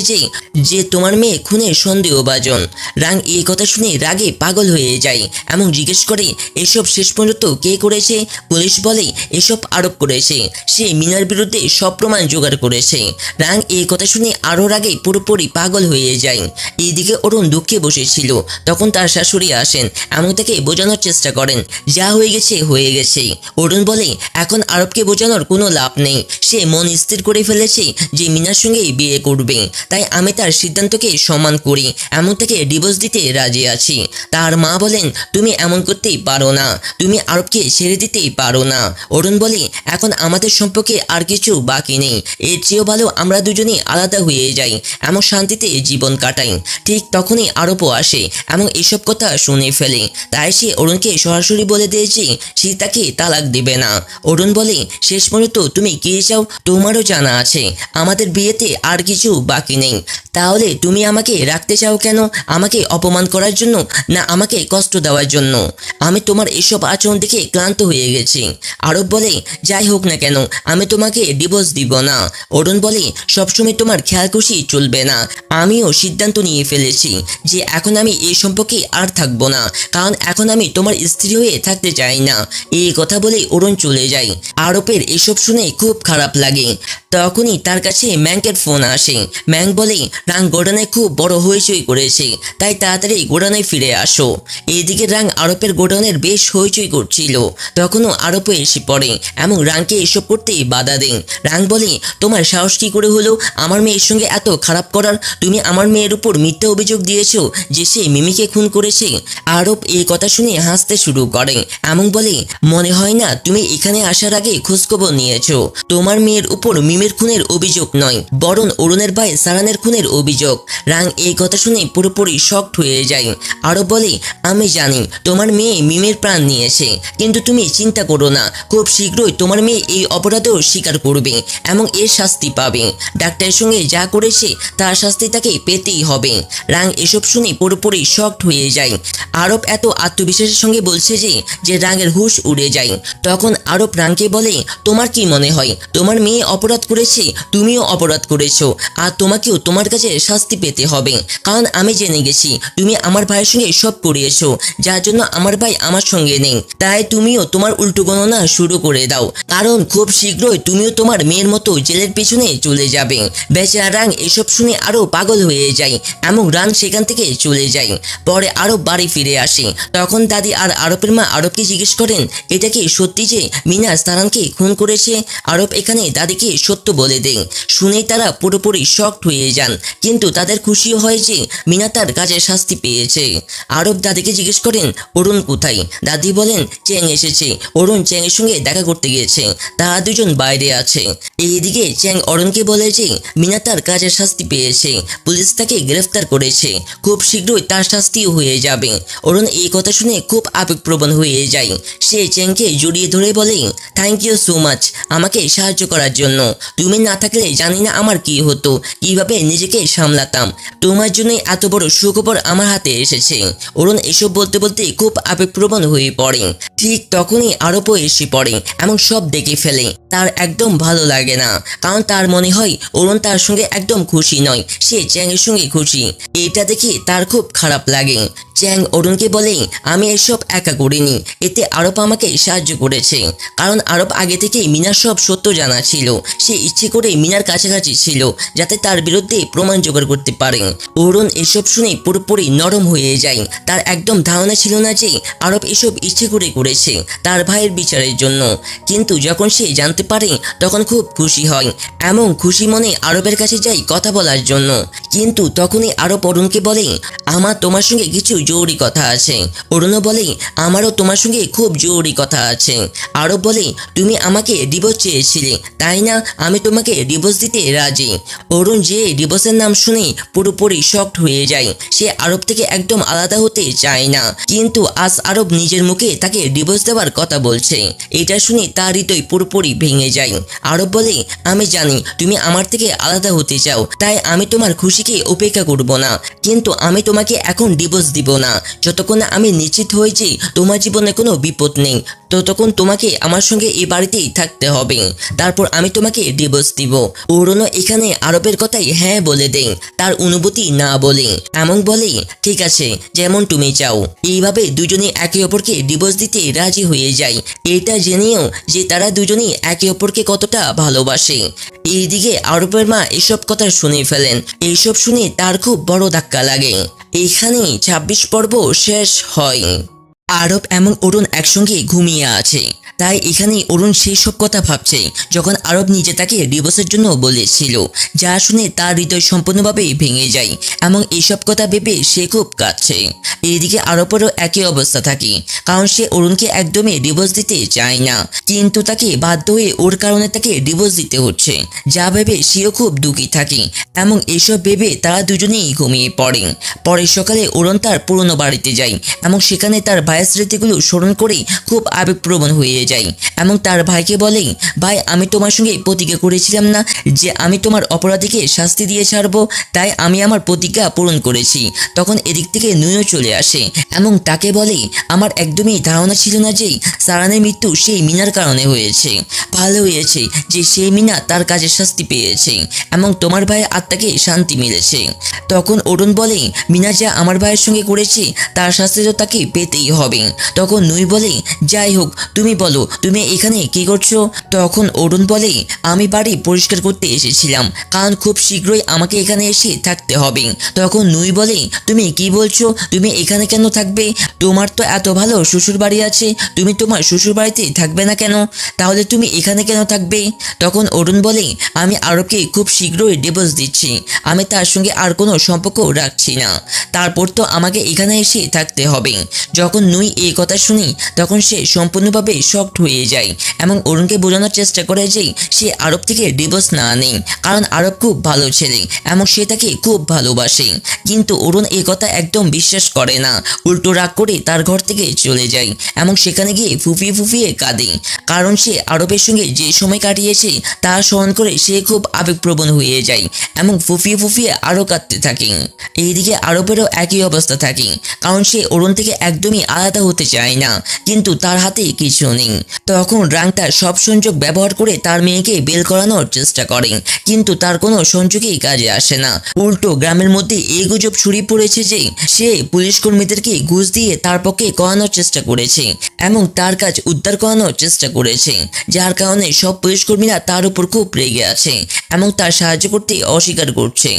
Speaker 1: যে তোমার মেয়ে খুনের সন্দেহভাজন। রাং এই কথা শুনে রাগে পাগল হয়ে যায় এবং জিজ্ঞেস করে, এসব শেষ পর্যন্ত কে করেছে? পুলিশ বলে, এসব আরোপ করেছে, সে মিনার বিরুদ্ধে সব প্রমাণ জোগাড় করেছে। রাং এই কথা শুনে আরও রাগে পুরোপুরি পাগল হয়ে যায়। এইদিকে অরুণ দুঃখে বসেছিল, তখন তার শাশুড়ি আসেন এবং তাকে বোঝানোর চেষ্টা করেন, যা হয়ে গেছে হয়ে গেছে। অরুণ বলে, এখন আরবকে বোঝানোর কোনো লাভ নেই, সে মন স্থির করে ফেলেছে যে মিনার সঙ্গেই বিয়ে করবে, তাই আমি তার সিদ্ধান্তকে সম্মান করি এমন তাকে ডিভোর্স দিতে রাজি আছি। তার মা বলেন, তুমি এমন করতেই পারো না, তুমি আরবকে ছেড়ে দিতেই পারো না। অরুণ বলে, এখন আমাদের সম্পর্কে আর কিছু বাকি নেই, এর চেয়েও ভালো আমরা দুজনেই আলাদা হয়ে যাই এমন শান্তিতে জীবন কাটাই। ঠিক তখনই আরবও আসে এবং এসব কথা শুনে ফেলে, তাই সে অরুণকে সরাসরি বলে দিয়েছে সে তাকে তালাক দেবে না। অরুণ বলে, শেষ পর্যন্ত তুমি কি চাও তোমারও জানা আছে, আমাদের বিয়েতে আর কিছু বাকি নেই, তাহলে তুমি আমাকে রাখতে চাও কেন? আমাকে অপমান করার জন্য, না আমাকে কষ্ট দেওয়ার জন্য? আমি তোমার এসব আচরণ দেখে ক্লান্ত হয়ে গেছি। আরব বলে, যাই হোক না কেন আমি তোমাকে ডিভোর্স দিব না। অরুণ বলে, সবসময় তোমার খেয়াল খুশি চলবে না, আমিও সিদ্ধান্ত নিয়ে ফেলেছি যে এখন আমি এই সম্পর্কে আর থাকবো না, কারণ এখন আমি তোমার স্ত্রী হয়ে থাকতে চাই না। এই কথা বলে অরুণ চলে যায়। আরবের এসব শুনে খুব খারাপ লাগে। তখনই তার কাছে ম্যাংকের ফোন আসে। ম্যাং বলে, রাং গোডানে খুব বড় হইচই করেছে, তাই তাড়াতাড়ি গোডানে ফিরে আসো। এইদিকে রাং আরবের গোডাউনের বেশ হইচই করছিল, তখনও আরবও এসে পড়ে এবং রাংকে এসব করতে বাধা দেন। রাং বলে, তোমার সাহস কি করে হলো আমার মেয়ের সঙ্গে এত খারাপ করার? তুমি আমার মেয়ের উপর মিথ্যা অভিযোগ দিয়েছো যে সে মিমিকে খুন করেছে। আরব এই কথা শুনে হাসতে শুরু করে এবং বলে, মনে হয় না তুমি এখানে আসার আগে খোঁজখবর নিয়েছো। তোমার মেয়ের উপর মিমের খুনের অভিযোগ নয়, বরং অরুণের ভাই সারানের খুনের অভিযোগ। রাং এই কথা শুনে পুরোপুরি শকড হয়ে যায়। আরব বলে, আমি জানি তোমার মেয়ে মিমের প্রাণ নিয়েছে, কিন্তু তুমি চিন্তা করো না, খুব শীঘ্রই তোমার মেয়ে এই অপরাধও স্বীকার করবে এবং এর শাস্তি পাবে। ডাক্তারের সঙ্গে যা করেছে তার শাস্তি তাকে পেতেই হবে। রাং এসব শুনে পুরোপুরি শকড হয়ে যায়। আরব এত আত্মবিশ্বাসের সঙ্গে বলছে যে রাঙের হুঁশ উড়ে যায়। তখন আরব রাংকে বলে, তোমার কি মনে হয় তোমার মেয়ে অপরাধ করেছে? তুমিও অপরাধ করেছো, আর তোমাকেও তোমার কাছে শাস্তি পেতে হবে, কারণ আমি জেনে গেছি তুমি আমার ভাইয়ের সঙ্গে সব করিয়েছো, যার জন্য আমার ভাই আমার সঙ্গে নেই। তাই তুমিও তোমার উল্টো গণনা শুরু করে দাও, কারণ খুব শীঘ্রই তুমিও তোমার মেয়ের মতো জেলের পেছনে চলে যাবে। বেচারা রাং এসব শুনে আরো পাগল হয়ে যায় এবং রাং সেখান থেকে চলে যায়। পরে আরব বাড়ি ফিরে আসে। তখন দাদি আর আরবের মা আরবকে জিজ্ঞেস করেন, এটা কি সত্যি যে মিনা সারানকে খুন করেছে? আরব এখানে দাদিকে সত্য বলে দেয়। শুনেই তারা পুরোপুরি শকড হয়ে যান, কিন্তু তাদের খুশিও হয় যে মিনা তার কাজের শাস্তি পেয়েছে। আরব দাদিকে জিজ্ঞেস করেন অরুণ কোথায়। দাদি বলেন চ্যাং এসেছে, অরুণ চ্যাং এর সঙ্গে দেখা করতে গিয়েছে, তারা দুজন বাইরে আছে। এইদিকে চ্যাং অরুণকে বলে যে মিনা তার কাজের শাস্তি পেয়েছে, পুলিশ তাকে গ্রেফতার করেছে, খুব শীঘ্রই তার শাস্তিও হয়ে যাবে। অরুণ এই কথা শুনে খুব আবেগপ্রবণ হয়ে যায়। সে চ্যাংকে জড়িয়ে ধরে বলে থ্যাংক ইউ সো মাচ আমাকে সাহায্য করার জন্য। তুমি না থাকলে জানি না আমার কি হতো, কিভাবে নিজেকে সামলাতাম। তোমার জন্যই এত বড় সুখবর আমার হাতে এসেছে। অরুণ এসব বলতে বলতে খুব আবেগপ্রবণ হয়ে পড়ে। ঠিক তখনই আরবও এসে পড়ে এবং সব দেখে ফেলে। তার একদম ভালো লাগে না, কারণ তার মনে হয় অরুণ তার সঙ্গে একদম খুশি নয়, সে চ্যাংয়ের সঙ্গে খুশি। এটা দেখে তার খুব খারাপ লাগে। চ্যাং অরুণকে বলে আমি এসব একা করিনি, এতে আরব আমাকে সাহায্য করেছে। কারণ আরব আগে থেকেই মিনার সব সত্য জানা ছিল। সে ইচ্ছে করে মিনার কাছাকাছি ছিল যাতে তার বিরুদ্ধে প্রমাণ জোগাড় করতে পারে। অরুণ এসব শুনে পুরোপুরি নরম হয়ে যায়। তার একদম ধারণা ছিল না যে আরব এসব ইচ্ছে করে করেছে তার ভাইয়ের বিচারের জন্য। কিন্তু যখন সে জানতে পারে তখন খুব খুশি হয় এবং খুশি মনে আরবের কাছে যায় কথা বলার জন্য। কিন্তু তখনই আরব অরুণকে বলে আমার তোমার সঙ্গে কিছু জরুরি কথা আছে। অরুণও বলে আমারও তোমার সঙ্গে খুব জরুরি কথা আছে। আরব বলে তুমি আমাকে ডিভোর্স চেয়েছিলে তাই না, আমি তোমাকে ডিভোর্স দিতে রাজি। অরুণ যে ডিভোর্সের নাম শুনে পুরোপুরি শকড হয়ে যায়। সে আরব থেকে একদম আলাদা হতে চায় না, কিন্তু আজ আরব নিজের মুখে তাকে ডিভোর্স দেওয়ার কথা বলছে। এটা শুনে তার হৃদয় পুরোপুরি ভেঙে যায়। আরব বলে আমি জানি তুমি আমার থেকে আলাদা হতে চাও, তাই আমি তোমার খুশিকে উপেক্ষা করব না, কিন্তু আমি তোমাকে এখন ডিভোর্স দিব না। যতক্ষণ না আমি নিশ্চিত হই যে তোমার জীবনে কোনো বিপদ নেই, ততক্ষণ তোমাকে আমার সঙ্গে এই বাড়িতেই থাকতে হবে। তারপর আমি তোমাকে ডিভোর্স দিব। অরুণও এখানে আরবের কথাই হ্যাঁ বলে দেয়, তার অনুভূতি না বলে। এমন বলে ঠিক আছে যেমন তুমি চাও। এইভাবে দুজনে একে অপরকে ডিভোর্স দিতে রাজি হয়ে যায়, এটা জেনেও যে তারা দুজনেই একে অপরকে কতটা ভালোবাসে। এইদিকে আরবের মা এসব কথা শুনে ফেলেন। এইসব শুনে তার খুব বড় ধাক্কা লাগে। এখানেই 26 পর্ব শেষ হয়। আরব এবং অরুণ একসঙ্গে ঘুমিয়ে আছে, তাই এখানে অরুণ সেই সব কথা ভাবছে যখন আরব নিজে তাকে ডিভোর্সের জন্য বলেছিল, যা শুনে তার হৃদয় সম্পূর্ণভাবে ভেঙে যায় এবং এইসব কথা ভেবে সে খুব কাঁদছে। এইদিকে আরবেরও একই অবস্থা থাকে, কারণ সে অরুণকে একদমই ডিভোর্স দিতে চায় না, কিন্তু তাকে বাধ্য হয়ে ওর কারণে তাকে ডিভোর্স দিতে হচ্ছে, যা ভেবে সেও খুব দুঃখী থাকে এবং এইসব ভেবে তারা দুজনেই ঘুমিয়ে পড়ে। পরের সকালে অরুণ তার পুরনো বাড়িতে যায় এবং সেখানে তার ভাইয়ের স্মৃতিগুলো স্মরণ করে খুব আবেগপ্রবণ হয়ে যায় এবং তার ভাইকে বলে ভাই আমি তোমার সঙ্গে প্রতিজ্ঞা করেছিলাম না যে আমি তোমার অপরাধীকে শাস্তি দিয়ে ছাড়বো, তাই আমি আমার প্রতিজ্ঞা পূরণ করেছি। তখন এদিক থেকে নুইও চলে আসে এবং তাকে বলে আমার একদমই ধারণা ছিল না যে সারানের মৃত্যু সেই মিনার কারণে হয়েছে। ভালো হয়েছে যে সেই মিনা তার কাজের শাস্তি পেয়েছে এবং তোমার ভাইয়ের আত্মাকে শান্তি মিলেছে। তখন অরুণ বলে মিনা যা আমার ভাইয়ের সঙ্গে করেছে তার শাস্তি তো তাকে পেতেই হবে। তখন নুই বলে যাই হোক তুমি বলো তুমি এখানে কি করছো। তখন অরুণ বলে আমি বাড়ি পরিষ্কার করতে এসেছিলাম, কারণ খুব শীঘ্রই আমাকে এখানে এসে থাকতে হবে। তখন নুই বলে তুমি কি বলছো, তুমি এখানে কেন থাকবে, তোমার তো এত ভালো শ্বশুর বাড়ি আছে, তুমি তোমার শ্বশুর বাড়িতে থাকবে না কেন, তাহলে তুমি এখানে কেন থাকবে। তখন অরুণ বলে আমি আরবকে খুব শীঘ্রই ডিভোর্স দিচ্ছি, আমি তার সঙ্গে আর কোনো সম্পর্ক রাখছি না, তারপর তো আমাকে এখানে এসে থাকতে হবে। যখন নুই এই কথা শুনি তখন সে সম্পূর্ণভাবে শকড হয়ে যায় এবং অরুণকে বোঝানোর চেষ্টা করে যে সে আরব থেকে ডিভোর্স না নেই, কারণ আরব খুব ভালো ছেলে এবং সে তাকে খুব ভালোবাসে। কিন্তু অরুণ এই কথা একদম বিশ্বাস করে না, উল্টো রাগ করে তার ঘর থেকে চলে যায় এবং সেখানে গিয়ে ফুফিয়ে ফুফিয়ে কাঁদে, কারণ সে আরবের সঙ্গে যে সময় কাটিয়েছে তা স্মরণ করে সে খুব আবেগপ্রবণ হয়ে যায় এবং ফুফিয়ে ফুফিয়ে আরও কাঁদতে থাকে। এইদিকে আরবেরও একই অবস্থা থাকে, কারণ সে অরুণ থেকে একদমই আলাদা হতে চায় না, কিন্তু তার হাতে কিছু নেই। তখন রাংটা সব সংযোগ ব্যবহার করে তার মেয়েকে বের করানোর চেষ্টা করে, কিন্তু তার কোনো সংযোগই কাজে আসে না। উল্টো গ্রামের মধ্যে এই গুজব ছড়িয়ে পড়েছে যে সে পুলিশ কর্মীদেরকে ঘুষ দিয়ে তার পক্ষে করানোর চেষ্টা করেছে এবং তার কাজ উদ্ধার করানোর চেষ্টা করেছে, যার কারণে সব পুলিশ কর্মীরা তার উপর খুব রেগে আছে এবং তার সাহায্য করতে অস্বীকার করছে।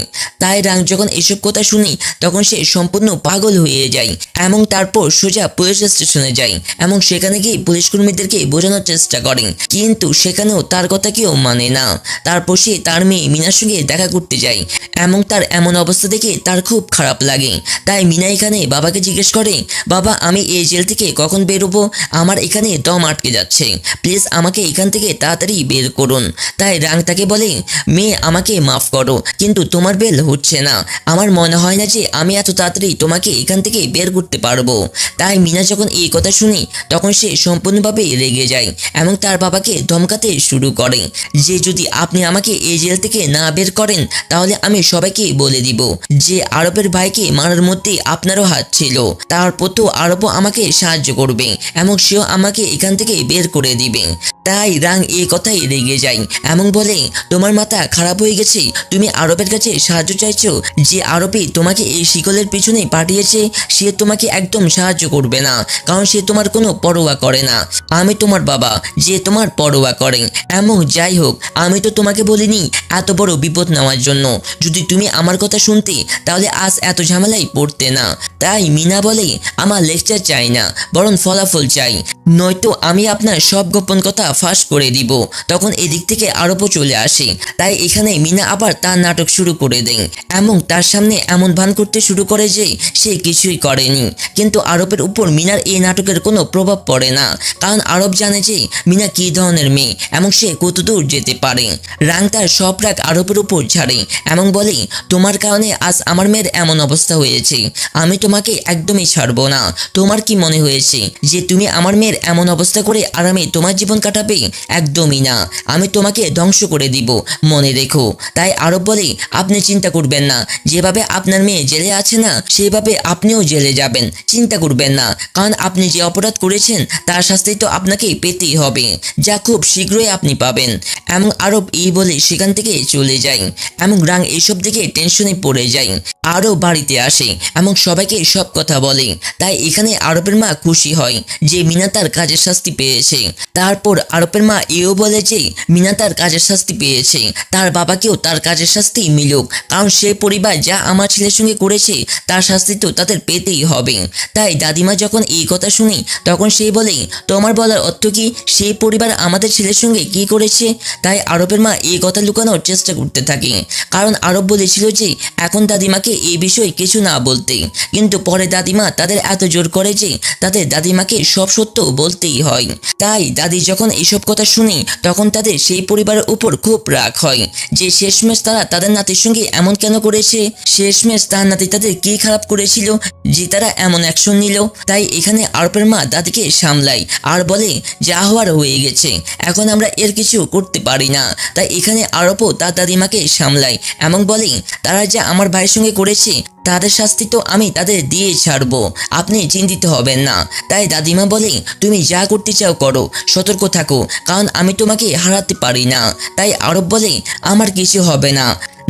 Speaker 1: তাই রাং যখন এসব কথা শুনি তখন সে সম্পূর্ণ পাগল হয়ে যায় এবং তারপর সোজা পুলিশ স্টেশনে যায় এবং সেখানে গিয়ে পুলিশ কর্মীদের বাকিদেরকে বোঝানোর চেষ্টা করে, কিন্তু সেখানেও তার কথা কেউ মানে না। তারপর সে তার মেয়ে মিনার সঙ্গে দেখা করতে যায় এবং তার এমন অবস্থা দেখে তার খুব খারাপ লাগে। তাই মিনা এখানে বাবাকে জিজ্ঞেস করে, বাবা আমি এই জেল থেকে কখন বেরোবো? আমার এখানে দম আটকে যাচ্ছে, প্লিজ আমাকে এখান থেকে তাড়াতাড়ি বের করুন। তাই রাং তাকে বলে, মেয়ে আমাকে মাফ করো, কিন্তু তোমার বেল হচ্ছে না। আমার মনে হয় না যে আমি এত তাড়াতাড়ি তোমাকে এখান থেকে বের করতে পারবো। তাই মিনা যখন এই কথা শুনি তখন সে সম্পূর্ণভাবে রেগে যায় এবং তার বাবাকে ধমকাতে শুরু করে যে যদি আপনি আমাকে এই জেল থেকে না বের করেন তাহলে আমি সবাইকে বলে দিব যে আরবের ভাইকে মারার মধ্যে আপনারও হাত ছিল। তারপর তো আরবও আমাকে সাহায্য করবে এবং সেও আমাকে এখান থেকে বের করে দিবে। তাই রাং এই কথাই রেগে যায় এবং বলে, তোমার মাথা খারাপ হয়ে গেছে? তুমি আরবের কাছে সাহায্য চাইছো? যে আরবই তোমাকে এই শিকলের পিছনে পাঠিয়েছে সে তোমাকে একদম সাহায্য করবে না, কারণ সে তোমার কোনো পরোয়া করে না। আমি তোমার বাবা যে তোমার পরোয়া করে। এবং যাই হোক, আমি তো তোমাকে বলিনি এত বড় বিপদ নেওয়ার জন্য। যদি তুমি আমার কথা শুনতে তাহলে আজ এত ঝামেলায় পড়তে না। তাই মিনা বলে, আমার লেকচার চাই না, বরং ফলাফল চাই, নয়তো আমি আপনার সব গোপন কথা ফাঁস করে দিব। তখন এদিক থেকে আরবও চলে আসে। তাই এখানে মিনা আবার তার নাটক শুরু করে দেয় এবং তার সামনে এমন ভান করতে শুরু করে যে সে কিছুই করেনি। কিন্তু আরবের উপর মিনার এই নাটকের কোনো প্রভাব পড়ে না, কারণ আরব জানে যে মিনা কী ধরনের মেয়ে এবং সে কতদূর যেতে পারে। রাং তার সব রাগ আরবের উপর ছাড়ে এবং বলে, তোমার কারণে আজ আমার মেয়ের এমন অবস্থা হয়েছে, আমি তোমাকে একদমই ছাড়বো না। তোমার কি মনে হয়েছে যে তুমি আমার মেয়ের এমন অবস্থা করে আরামে তোমার জীবন কাটাবে? একদমই না, আমি তোমাকে ধ্বংস করে দিব, মনে রেখো। তাই আরব বলে, আপনি চিন্তা করবেন না, যেভাবে আপনার মেয়ে জেলে আছে না সেভাবে আপনিও জেলে যাবেন, চিন্তা করবেন না, কারণ আপনি যে অপরাধ করেছেন তার শাস্তি তো আপনাকে পেতেই হবে, যা খুব শীঘ্রই আপনি পাবেন। এবং আরব এই বলে সেখান থেকে চলে যায় এবং রাং এইসব দেখে টেনশনে পড়ে যায়। আরও বাড়িতে আসে এবং সবাইকে সব কথা বলে। তাই এখানে আরবের মা খুশি হয় যে মিনা তার কাজের শাস্তি পেয়েছে। তারপর আরবের মা এও বলে যে মিনা তার কাজের শাস্তি পেয়েছে, তার বাবাকেও তার কাজের শাস্তি মিলুক, কারণ সে পরিবার যা আমার ছেলের সঙ্গে করেছে তার শাস্তি তো তাদের পেতেই হবে। তাই দাদিমা যখন এই কথা শুনি তখন সে বলে, তোমার বলার অর্থ কি সেই পরিবার আমাদের ছেলের সঙ্গে কি করেছে? তাই আরবের মা এই কথা লুকানোর চেষ্টা করতে থাকে, কারণ আরব বলেছিল যে এখন দাদিমাকে এই বিষয়ে কিছু না বলতে। কিন্তু পরে দাদিমা তাদের এত জোর করে যে তাদের দাদিমাকে সব সত্য বলতেই হয়। তাই দাদি যখন এইসব কথা শুনি তখন তাদের সেই পরিবারের উপর খুব রাগ হয় যে শেষমেশ তারা তাদের নাতির সঙ্গে এমন কেন করেছে, শেষমেশ তার নাতি তাদের কি খারাপ করেছিল যে তারা এমন অ্যাকশন নিল। তাই এখানে আরবের মা দাদিকে সামলায় আর বলে, যা হওয়ার হয়ে গেছে, এখন আমরা এর কিছু করতে পারি না। তাই এখানে আরবও তার দাদিমাকে সামলায় এবং বলে, তারা যা আমার ভাইয়ের সঙ্গে করেছে তাদের শাস্তি তো আমি তাদের দিয়ে ছাড়বো, আপনি চিন্তিত হবেন না। তাই দাদিমা বলে, তুমি যা করতে চাও করো, সতর্ক থাকো, কারণ আমি তোমাকে হারাতে পারি না। তাই আরব বলে, আমার কিছু হবে না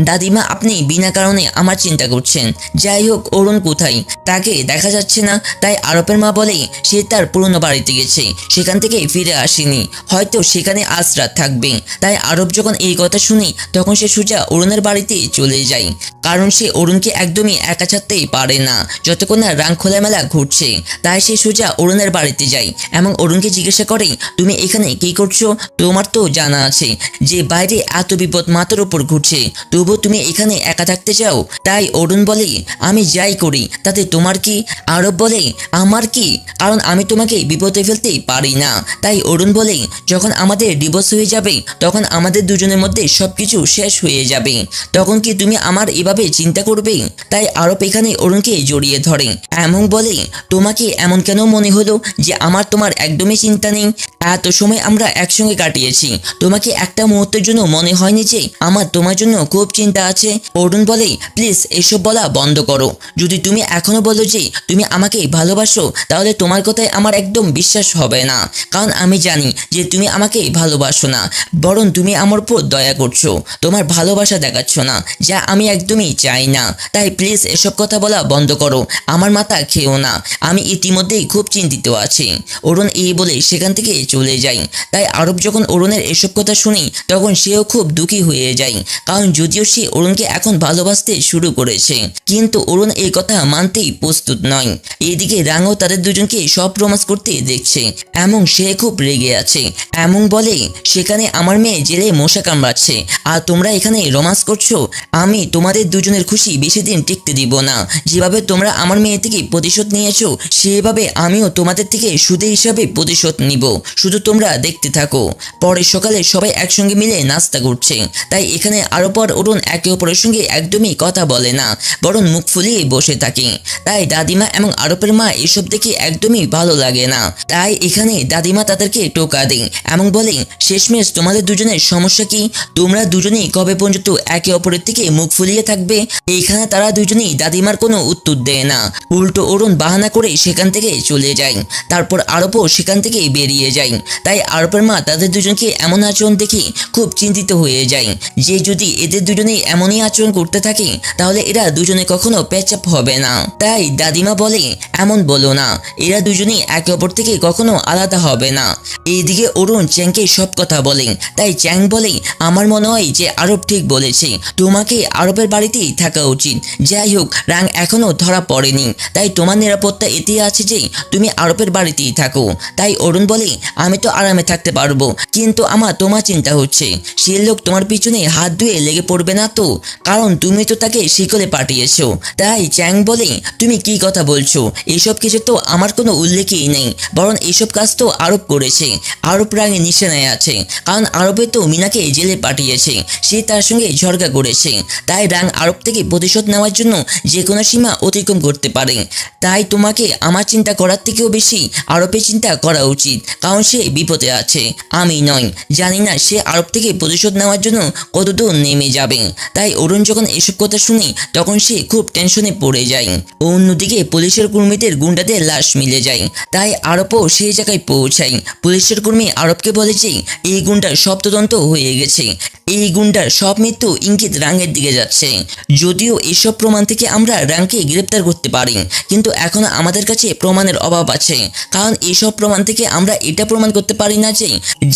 Speaker 1: দাদিমা, আপনি বিনা কারণে আমার চিন্তা করছেন। যাই হোক, অরুণ কোথায়? তাকে দেখা যাচ্ছে না। তাই আরবের মা বলে সে তার পুরনো বাড়িতে গেছে, সেখান থেকে ফিরে আসেনি, হয়তো সেখানে আজ রাত থাকবে। তাই আরব যখন এই কথা শুনি তখন সে সোজা অরুণের বাড়িতে চলে যায়, কারণ সে অরুণকে একদমই একা ছাড়তেই পারে না যতক্ষণ না রাং খোলামেলা ঘুরছে। তাই সে সোজা অরুণের বাড়িতে যায় এবং অরুণকে জিজ্ঞাসা করে, তুমি এখানে কি করছো? তোমার তো জানা আছে যে বাইরে এত বিপদ মাথার উপর ঘুরছে, তবু তুমি এখানে একা থাকতে চাও। তাই অরুণ বলে, আমি যাই করি তাতে তোমার কি? আরব বলে, আমার কি, কারণ আমি তোমাকে বিপদে ফেলতে পারি না। তাই অরুণ বলে, যখন আমাদের ডিভোর্স হয়ে যাবে তখন আমাদের দুজনের মধ্যে সবকিছু শেষ হয়ে যাবে, তখন কি তুমি আমার এভাবে চিন্তা করবে? তাই আরব এখানে অরুণকে জড়িয়ে ধরে এবং বলে, তোমাকে এমন কেন মনে হলো যে আমার তোমার একদমই চিন্তা নেই? এত সময় আমরা একসঙ্গে কাটিয়েছি, তোমাকে একটা মুহূর্তের জন্য মনে হয়নি যে আমার তোমার জন্য খুব চিন্তা আছে? অরুণ বলে, প্লিজ এসব বলা বন্ধ করো। যদি তুমি এখনো বলো যে তুমি আমাকে ভালোবাসো তাহলে তোমার কথায় আমার একদম বিশ্বাস হবে না, কারণ আমি জানি যে তুমি আমাকে ভালোবাসো না, বরং তুমি আমার উপর দয়া করছো, তোমার ভালোবাসা দেখাচ্ছ না, যা আমি একদমই চাই না। তাই প্লিজ এসব কথা বলা বন্ধ করো, আমার মাথা খেও না, আমি ইতিমধ্যেই খুব চিন্তিত আছি। অরুণ এই বলে সেখান থেকে চলে যায়। তাই আরব যখন অরুণের এসব কথা শুনি তখন সেও খুব দুঃখী হয়ে যায়, কারণ যদিও যদিও সে অরুণকে এখন ভালোবাসতে শুরু করেছে, কিন্তু অরুণ এই কথা মানতেই প্রস্তুত নয়। এদিকে রাঙও তাদের দুজনকে সব রোমান্স করতে দেখছে এবং সে খুব রেগে আছে এবং বলে, সেখানে আমার মেয়ে জেলে মশা কামড়াচ্ছে আর তোমরা এখানে রোমান্স করছো। আমি তোমাদের দুজনের খুশি বেশি দিন টিকতে দিব না। যেভাবে তোমরা আমার মেয়ে থেকে প্রতিশোধ নিয়েছো, সেভাবে আমিও তোমাদের থেকে সুদে হিসাবে প্রতিশোধ নিব। শুধু তোমরা দেখতে থাকো। পরের সকালে সবাই একসঙ্গে মিলে নাস্তা করছে। তাই এখানে আরব আর অরুণ একে অপরের সঙ্গে একদমই কথা বলে না, বরং মুখ ফুলিয়ে বসে থাকে। তাই দাদিমা এবং আরবের মা এসব দেখে একদমই ভালো লাগে না। তাই এখানে দাদিমা তাদেরকে টোকা দেয় এবং বলে, শেষমেশ তোমাদের দুজনের সমস্যা কি? তোমরা দুজনেই কবে পর্যন্ত একে অপরের থেকে মুখ ফুলিয়ে থাকবে? এখানে তারা দুজনেই দাদিমার কোনো উত্তর দেয় না। উল্টো অরুণ বাহানা করে সেখান থেকে চলে যায়। তারপর আরবও সেখান থেকে বেরিয়ে যায়। তাই আরবের মা তাদের দুজনকে এমন আচরণ দেখে খুব চিন্তিত হয়ে যায় যে যদি এদের দুজনেই এমনই আচরণ করতে থাকে তাহলে এরা দুজনে কখনো প্যাচআপ হবে না। তাই দাদিমা বলে, এমন বলো না, এরা দুজনেই একে অপর থেকে কখনো আলাদা হবে না। এইদিকে অরুণ চ্যাংকে সব কথা বলে। তাই চ্যাং বলে, আমার মনে হয় যে আরব ঠিক বলেছে, তোমাকে আরবের বাড়িতেই থাকা উচিত। যাই হোক, রাং এখনো ধরা পড়েনি, তাই তোমার নিরাপত্তা এতেই আছে যে তুমি আরবের বাড়িতেই থাকো। তাই অরুণ বলে, আমি তো আরামে থাকতে পারবো, কিন্তু আমার তোমার চিন্তা হচ্ছে সে লোক তোমার পিছনে হাত ধুয়ে লেগে পড়বে না তো? কারণ তুমি তো তাকে শিকলে পাঠিয়েছো। তাই চ্যাং বলে, তুমি কি কথা বলছো? এসব কিছু তো আমার কোনো উল্লেখই নেই, বরং এসব কাজ তো আরব করেছে। আরব রাঙে নিশানায় আছে, কারণ আরবে তো মিনাকে জেলে পাঠিয়েছে, সে তার সঙ্গে ঝগড়া করেছে। তাই রাং আরব থেকে প্রতিশোধ নেওয়ার জন্য যে কোনো সীমা অতিক্রম করতে পারে। তাই তোমাকে আমার চিন্তা করার থেকেও বেশি আরবের চিন্তা করা উচিত, কারণ সে বিপদে আছে, আমি নয়। জানি না সে আরব থেকে প্রতিশোধ নেওয়ার জন্য কতদূর নেমে যাবে। তাই অরুণ যখন এসব কথা শুনে তখন সে খুব টেনশনে পড়ে যায়। অন্যদিকে পুলিশের কর্মীদের গুন্ডাদের লাশ মিলে যায়। তাই আরবও সেই জায়গায় পৌঁছায়। পুলিশের কর্মী আরবকে বলে যে এই গুন্ডার সব তদন্ত হয়ে গেছে, এই গুন্ডার সব মৃত্যু ইঙ্গিত রাঙের দিকে যাচ্ছে। যদিও এসব প্রমাণ থেকে আমরা রাংকে গ্রেপ্তার করতে পারি, কিন্তু এখনো আমাদের কাছে প্রমাণের অভাব আছে। কারণ এসব প্রমাণ থেকে আমরা এটা প্রমাণ করতে পারি না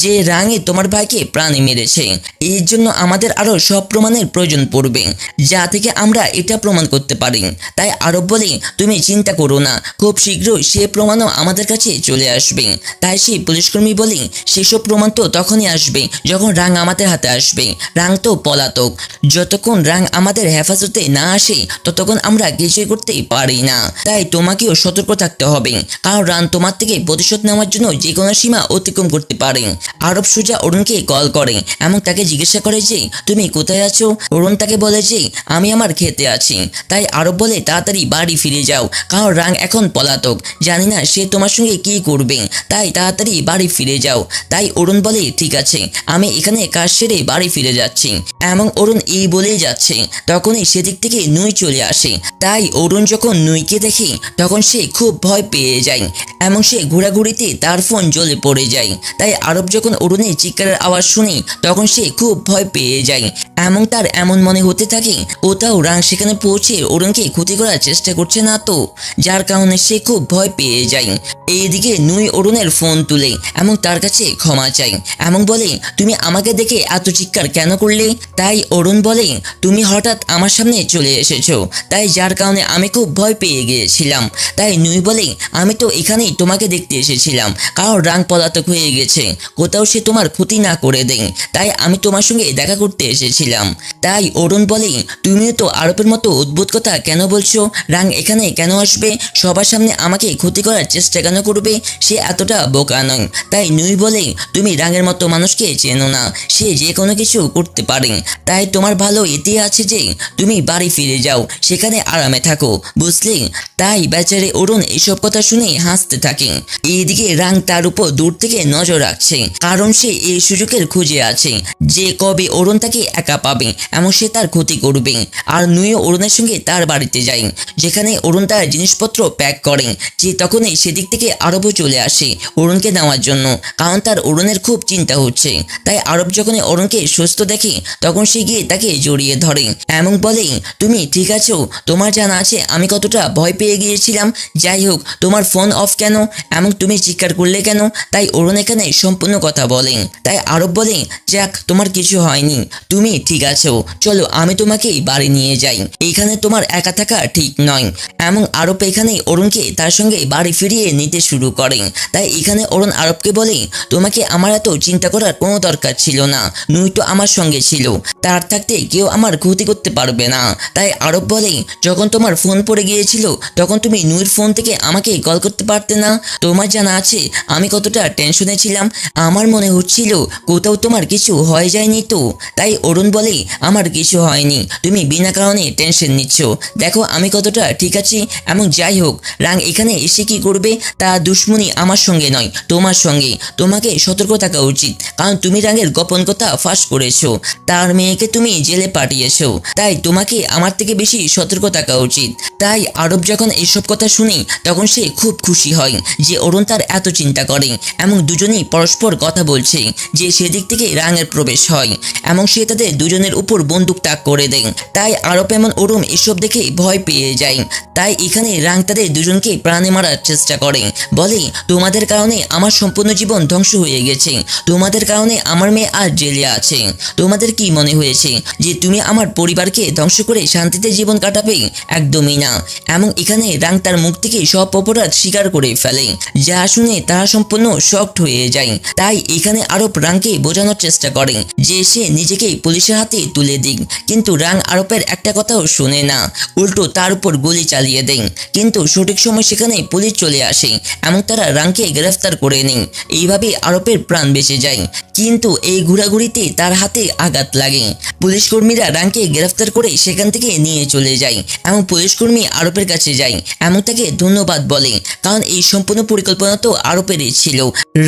Speaker 1: যে রাঙে তোমার ভাইকে প্রাণে মেরেছে। এর জন্য আমাদের আরো সব প্রমাণের প্রয়োজন পড়বে, যা থেকে আমরা এটা প্রমাণ করতে পারি। তাই আরব বলে, তুমি চিন্তা করো না, খুব শীঘ্রই সে প্রমাণও আমাদের কাছে চলে আসবে। তাই সেই পুলিশকর্মী বলে, সেসব প্রমাণ তো তখনই আসবে যখন রাং আমাদের হাতে আসবে। রাং তো পলাতক, যতক্ষণ রাং আমাদের হেফাজতে না আসে ততক্ষণ আমরা কিছুই করতে পারি না। তাই তোমাকেও সতর্ক থাকতে হবে, কারণ রাং তোমার থেকে প্রতিশোধ নেওয়ার জন্য যে কোনো সীমা অতিক্রম করতে পারে। আরব সোজা অরুণকে কল করে এবং তাকে জিজ্ঞাসা করে যে তুমি কোথায় আছো। অরুণ তাকে বলে যে আমি আমার খেতে আছি। তাই আরব বলে, তাড়াতাড়ি বাড়ি ফিরে যাও, কারণ রাং এখন পলাতক, জানি না সে তোমার সঙ্গে কি করবে, তাই তাড়াতাড়ি বাড়ি ফিরে যাও। তাই অরুণ বলে, ঠিক আছে, আমি এখানে কাজ সেরে বাড়ি ফিরে যাচ্ছি। এবং অরুণ এই বলেই যাচ্ছে, তখনই সেদিক থেকে নুই চলে আসে। তাই অরুণ যখন নুইকে দেখে তখন সে খুব ভয় পেয়ে যায় এবং সে ঘোরাঘুরিতে তার ফোন জ্বলে পড়ে যায়। তাই আরব যখন অরুণের চিৎকারের আওয়াজ শুনে তখন সে খুব ভয় পেয়ে যায় এবং তার এমন মনে হতে থাকে ওটাও রাং সেখানে পৌঁছে অরুণকে ক্ষতি করার চেষ্টা করছে না তো, যার কারণে সে খুব ভয় পেয়ে যায়। এইদিকে নুই অরুণের ফোন তুলে এবং তার কাছে ক্ষমা চায় এবং বলে, তুমি আমাকে দেখে এত চিৎকার কেন করলে? তাই অরুণ বলে, তুমি হঠাৎ আমার সামনে চলে এসেছো, তাই যার কারণে আমি খুব ভয় পেয়ে গিয়েছিলাম। তাই নুই বলে, আমি তো এখানেই তোমাকে দেখতে এসেছিলাম, কারণ রাং পলাতক হয়ে গেছে, কোথাও সে তোমার ক্ষতি না করে দেয়, তাই আমি তোমার সঙ্গে দেখা করতে এসেছিলাম। তাই অরুণ বলে, তুমিও তো আরবের মতো অদ্ভুত কথা কেন বলছো? রাং এখানে কেন আসবে? সবার সামনে আমাকে ক্ষতি করার চেষ্টা কেন করবে? সে এতটা বোকা নয়। তাই নুই বলে, তুমি রাঙের মতো মানুষকে চেনো না, সে যে কোনো কিছু করতে পারে। তাই তোমার ভালো এতে আছে যে তুমি বাড়ি ফিরে যাও, সেখানে আরামে থাকো, বুঝলে? তাই বেচারে অরুণ এসব কথা শুনে হাসতে থাকে। এইদিকে রাং তার উপর দূর থেকে নজর রাখছে, কারণ সে এই সুযোগের খুঁজে আছে যে কবে অরুণ তাকে একা পাবে এবং সে তার ক্ষতি করবে। আর নুইও অরুণের সঙ্গে তার বাড়িতে যায়, যেখানে অরুণ তার জিনিসপত্র প্যাক করে। যে তখনই সেদিক থেকে আরবও চলে আসে অরুণকে নেওয়ার জন্য, কারণ তার অরুণের খুব চিন্তা হচ্ছে। তাই আরব যখন অরুণকে সুস্থ দেখে তখন সে গিয়ে তাকে জড়িয়ে ধরে এবং বলে, তুমি ঠিক আছো? তোমার তোমার জানা আছে আমি কতটা ভয় পেয়ে গিয়েছিলাম। যাই হোক, তোমার ফোন অফ কেন এবং তুমি চিৎকার করলে কেন? তাই অরুণ এখানে সম্পূর্ণ কথা বলেন। তাই আরব বলে, যাক তোমার কিছু হয়নি, তুমি ঠিক আছো, চলো আমি তোমাকে বাড়ি নিয়ে যাই, এখানে তোমার একা থাকা ঠিক নয়। এবং আরব এখানে অরুণকে তার সঙ্গে বাড়ি ফিরিয়ে নিতে শুরু করেন। তাই এখানে অরুণ আরবকে বলে, তোমাকে আমার এত চিন্তা করার কোনো দরকার ছিল না, নুই তো আমার সঙ্গে ছিল, তার থাকতে কেউ আমার ক্ষতি করতে পারবে না। তাই আরব বলে, যখন তোমার ফোন পড়ে গিয়েছিল তখন তুমি নুইর ফোন থেকে আমাকে কল করতে পারতে না? তোমার জানা আছে আমি কতটা টেনশনে ছিলাম, আমার মনে হচ্ছিল কোথাও তোমার কিছু হয়ে যায়নি তো। তাই অরুণ বলে, আমার কিছু হয়নি, তুমি বিনা কারণে টেনশন নিচ্ছ, দেখো আমি কতটা ঠিক আছি। এবং যাই হোক, রাং এখানে এসে কি করবে? তা দুশ্মনী আমার সঙ্গে নয়, তোমার সঙ্গে। তোমাকে সতর্ক থাকা উচিত, কারণ তুমি রাঙের গোপন কথা ফাঁস করেছো, তার মেয়েকে তুমি জেলে পাঠিয়েছো, তাই তোমাকে আমার থেকে বেশি সতর্ক থাকা উচিত। তাই আরব যখন এইসব কথা শুনে তখন সে খুব খুশি হয় যে অরুণ তার এত চিন্তা করে এবং দুজনেই পরস্পর কথা বলছে যে সেদিক থেকে রাঙের প্রবেশ হয় এবং সে তাদের দুজনের উপর বন্দুক তাক করে দেয়। তাই আরব এবং অরুণ এসব দেখে ভয় পেয়ে যায়। তাই এখানে রাং তাদের দুজনকে প্রাণে মারার চেষ্টা করে, বলে, তোমাদের কারণে আমার সম্পূর্ণ জীবন ধ্বংস হয়ে গেছে, তোমাদের কারণে আমার মেয়ে আজ জেলে আছে, তোমাদের কি মনে হয়েছে যে তুমি আমার পরিবারকে ধ্বংস করে শান্তিতে জীবন কাটাবে? একদমই না। এবং এখানে রাং তার মুখ থেকে সব অপরাধ স্বীকার করে ফেলে, যা শুনে তারা সম্পূর্ণ শকড হয়ে যায়। তাই এখানে আরব রাংকে বোঝানোর চেষ্টা করে যে সে নিজেকে পুলিশের হাতে তুলে দিক, কিন্তু রাং আরবের একটা কথাও শুনে না, উল্টো তার উপর গুলি চালিয়ে দেয়। কিন্তু সঠিক সময় সেখানে পুলিশ চলে আসে এবং তারা রাংকে গ্রেফতার করে নেয়। এইভাবে আরবের প্রাণ বেঁচে যায়। কিন্তু এই ঘোরাঘুরিতে তার হাতে আঘাত লাগে। পুলিশ কর্মীরা রাংকে গ্রেফতার করে সেখান থেকে নিয়ে চলে যায় এবং পুলিশ কর্মী আরবের কাছে যায় এবং তাকে ধন্যবাদ বলে, কারণ এই সম্পূর্ণ পরিকল্পনা তো আরবেরই ছিল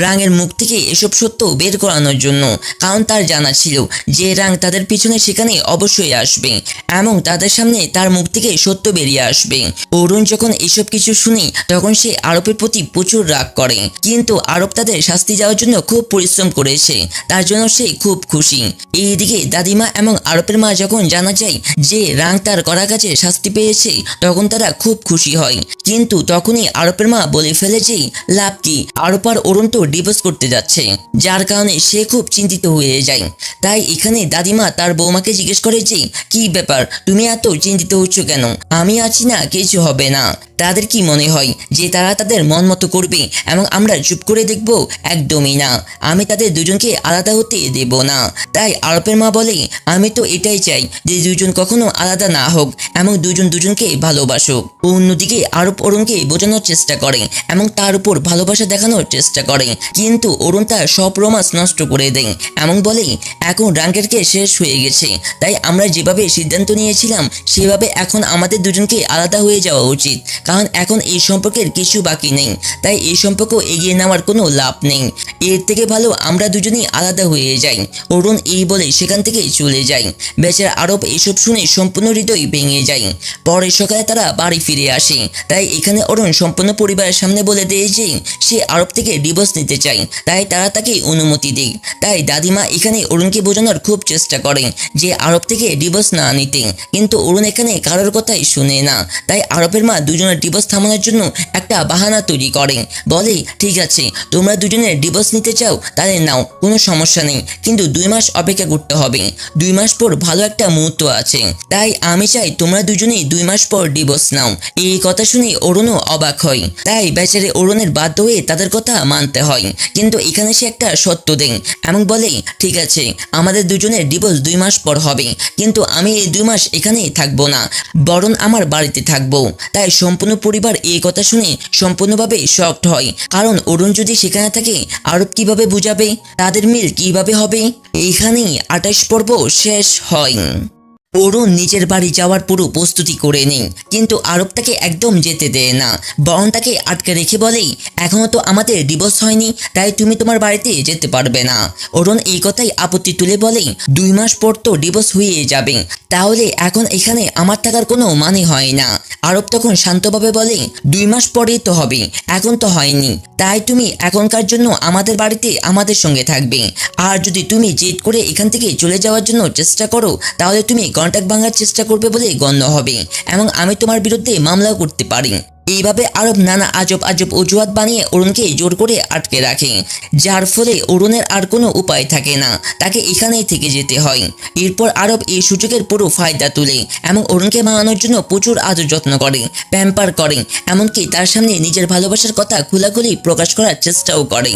Speaker 1: রাঙের মুখ থেকে এসব সত্য বের করানোর জন্য, কারণ তার জানা ছিল যে রাং তাদের পিছনে সেখানে অবশ্যই আসবে এবং তাদের সামনে তার মুখ থেকে সত্য বেরিয়ে আসবে। অরুণ যখন এসব কিছু শুনে তখন সে আরবের প্রতি প্রচুর রাগ করে, কিন্তু আরব তাদের শাস্তি দেওয়ার জন্য খুব পরিশ্রম করেছে, তার জন্য সে খুব খুশি। এইদিকে দাদিমা এবং আরবের মা যখন জানা যায় যে রাং তার করা কাজে শাস্তি পেয়েছে তখন তারা খুব খুশি হয়। কিন্তু তখনই আরবের মা বলে ফেলে যে লাভ কি, আরব আর অরুণ তো ডিভোর্স করতে যাচ্ছে, যার কারণে সে খুব চিন্তিত হয়ে যায়। তাই এখানে দাদিমা তার বৌমাকে জিজ্ঞেস করে যে কি ব্যাপার, তুমি এত চিন্তিত হচ্ছ কেন? আমি আছি না, কিছু হবে না। তাদের কি মনে হয় যে তারা তাদের মন মতো করবে এবং আমরা চুপ করে দেখব? একদমই না, আমি তাদের দুজনকে আলাদা হতে দেব না। তাই আরবের মা বলে, আমি তো এটাই চাই যে দুজন কখনো আলাদা না হোক এবং দুজন দুজনকে ভালোবাসুক। অন্যদিকে আরব অরুণকে বোঝানোর চেষ্টা করে এবং তার উপর ভালোবাসা দেখানোর চেষ্টা করে, কিন্তু অরুণ তার সব রোমান্স নষ্ট করে দেয় এবং বলে, এখন রাঙ্গের কেস শেষ হয়ে গেছে, তাই আমরা যেভাবে সিদ্ধান্ত নিয়েছিলাম সেভাবে এখন আমাদের দুজনকে আলাদা হয়ে যাওয়া উচিত, কারণ এখন এই সম্পর্কের কিছু বাকি নেই, তাই এই সম্পর্ক এগিয়ে নেওয়ার কোনো লাভ নেই, এর থেকে ভালো আমরা দুজনেই আলাদা হয়ে যাই। অরুণ এই বলে সেখান থেকে চলে যায়। বেচারা আরব এইসব শুনে সম্পূর্ণ হৃদয় ভেঙে যায়। পরের সকালে তারা বাড়ি ফিরে আসে। তাই এখানে অরুণ সম্পূর্ণ পরিবারের সামনে বলে দেয় যে সে আরব থেকে ডিভোর্স নিতে চায়, তাই তারা তাকে অনুমতি দেয়। তাই দাদিমা এখানে অরুণকে বোঝানোর খুব চেষ্টা করে যে আরব থেকে ডিভোর্স না নিতে, কিন্তু অরুণ এখানে কারোর কথাই শুনে না। তাই আরবের মা দুজনের ডিভোর্স থামানোর জন্য একটা বাহানা তৈরি করে, বলে, ঠিক আছে তোমরা দুজনের ডিভোর্স নিতে চাও তাহলে নাও, কোনো সমস্যা নেই, কিন্তু 2 মাস অপেক্ষা করতে হবে, 2 মাস পর ভালো একটা মুহূর্ত আছে, তাই আমি চাই তোমরা দুজনেই 2 মাস পর ডিভোর্স নাও। এই কথা শুনে অরুণও অবাক হয়। তাই বেচারে অরুণের বাধ্য হয়ে তাদের কথা মানতে হয়, কিন্তু এখানে সে একটা সত্য দেয় এবং বলে, ঠিক আছে আমাদের দুজনের ডিভোর্স 2 মাস পর হবে, কিন্তু আমি এই 2 মাস এখানেই থাকবো না, বরং আমার বাড়িতে থাকবো। তাই সম্পূর্ণ পরিবার এই কথা শুনে সম্পূর্ণভাবে শকড হয়, কারণ অরুণ যদি সেখানে থাকে আরব কিভাবে বুঝাবে, তাদের মিল কিভাবে হবে। এইখানেই 28 পর্ব শেষ হয়। অরুণ নিজের বাড়ি যাওয়ার পুরো প্রস্তুতি করে নেই, কিন্তু আরব তাকে একদম যেতে দেয় না, বরং তাকে আটকে রেখে বলে, এখনো তো আমাদের ডিভোর্স হয়নি, তাই তুমি তোমার বাড়িতে যেতে পারবে না। অরুণ এই কথাই আপত্তি তুলে বলে, 2 মাস পর তো ডিভোর্স হয়ে যাবে, তাহলে এখন এখানে আমার থাকার কোনো মানে হয় না। আরব তখন শান্তভাবে বলে, 2 মাস পরেই তো হবে, এখন তো হয়নি, তাই তুমি এখনকার জন্য আমাদের বাড়িতে আমাদের সঙ্গে থাকবে, আর যদি তুমি জেদ করে এখান থেকে চলে যাওয়ার জন্য চেষ্টা করো তাহলে তুমি কন্ট্রাক্ট ভাঙার চেষ্টা করবে বলে গণ্য হবে এবং আমি তোমার বিরুদ্ধে মামলাও করতে পারি। এইভাবে আরব নানা আজব আজব অজুহাত বানিয়ে অরুণকে জোর করে আটকে রাখে, যার ফলে অরুণের আর কোনো উপায় থাকে না, তাকে এখানেই থেকে যেতে হয়। এরপর আরব এই সুযোগের পুরো ফায়দা তুলে এবং অরুণকে মানানোর জন্য প্রচুর আদর যত্ন করে, প্যাম্পার করে, এমনকি তার সামনে নিজের ভালোবাসার কথা খোলাখুলি প্রকাশ করার চেষ্টাও করে,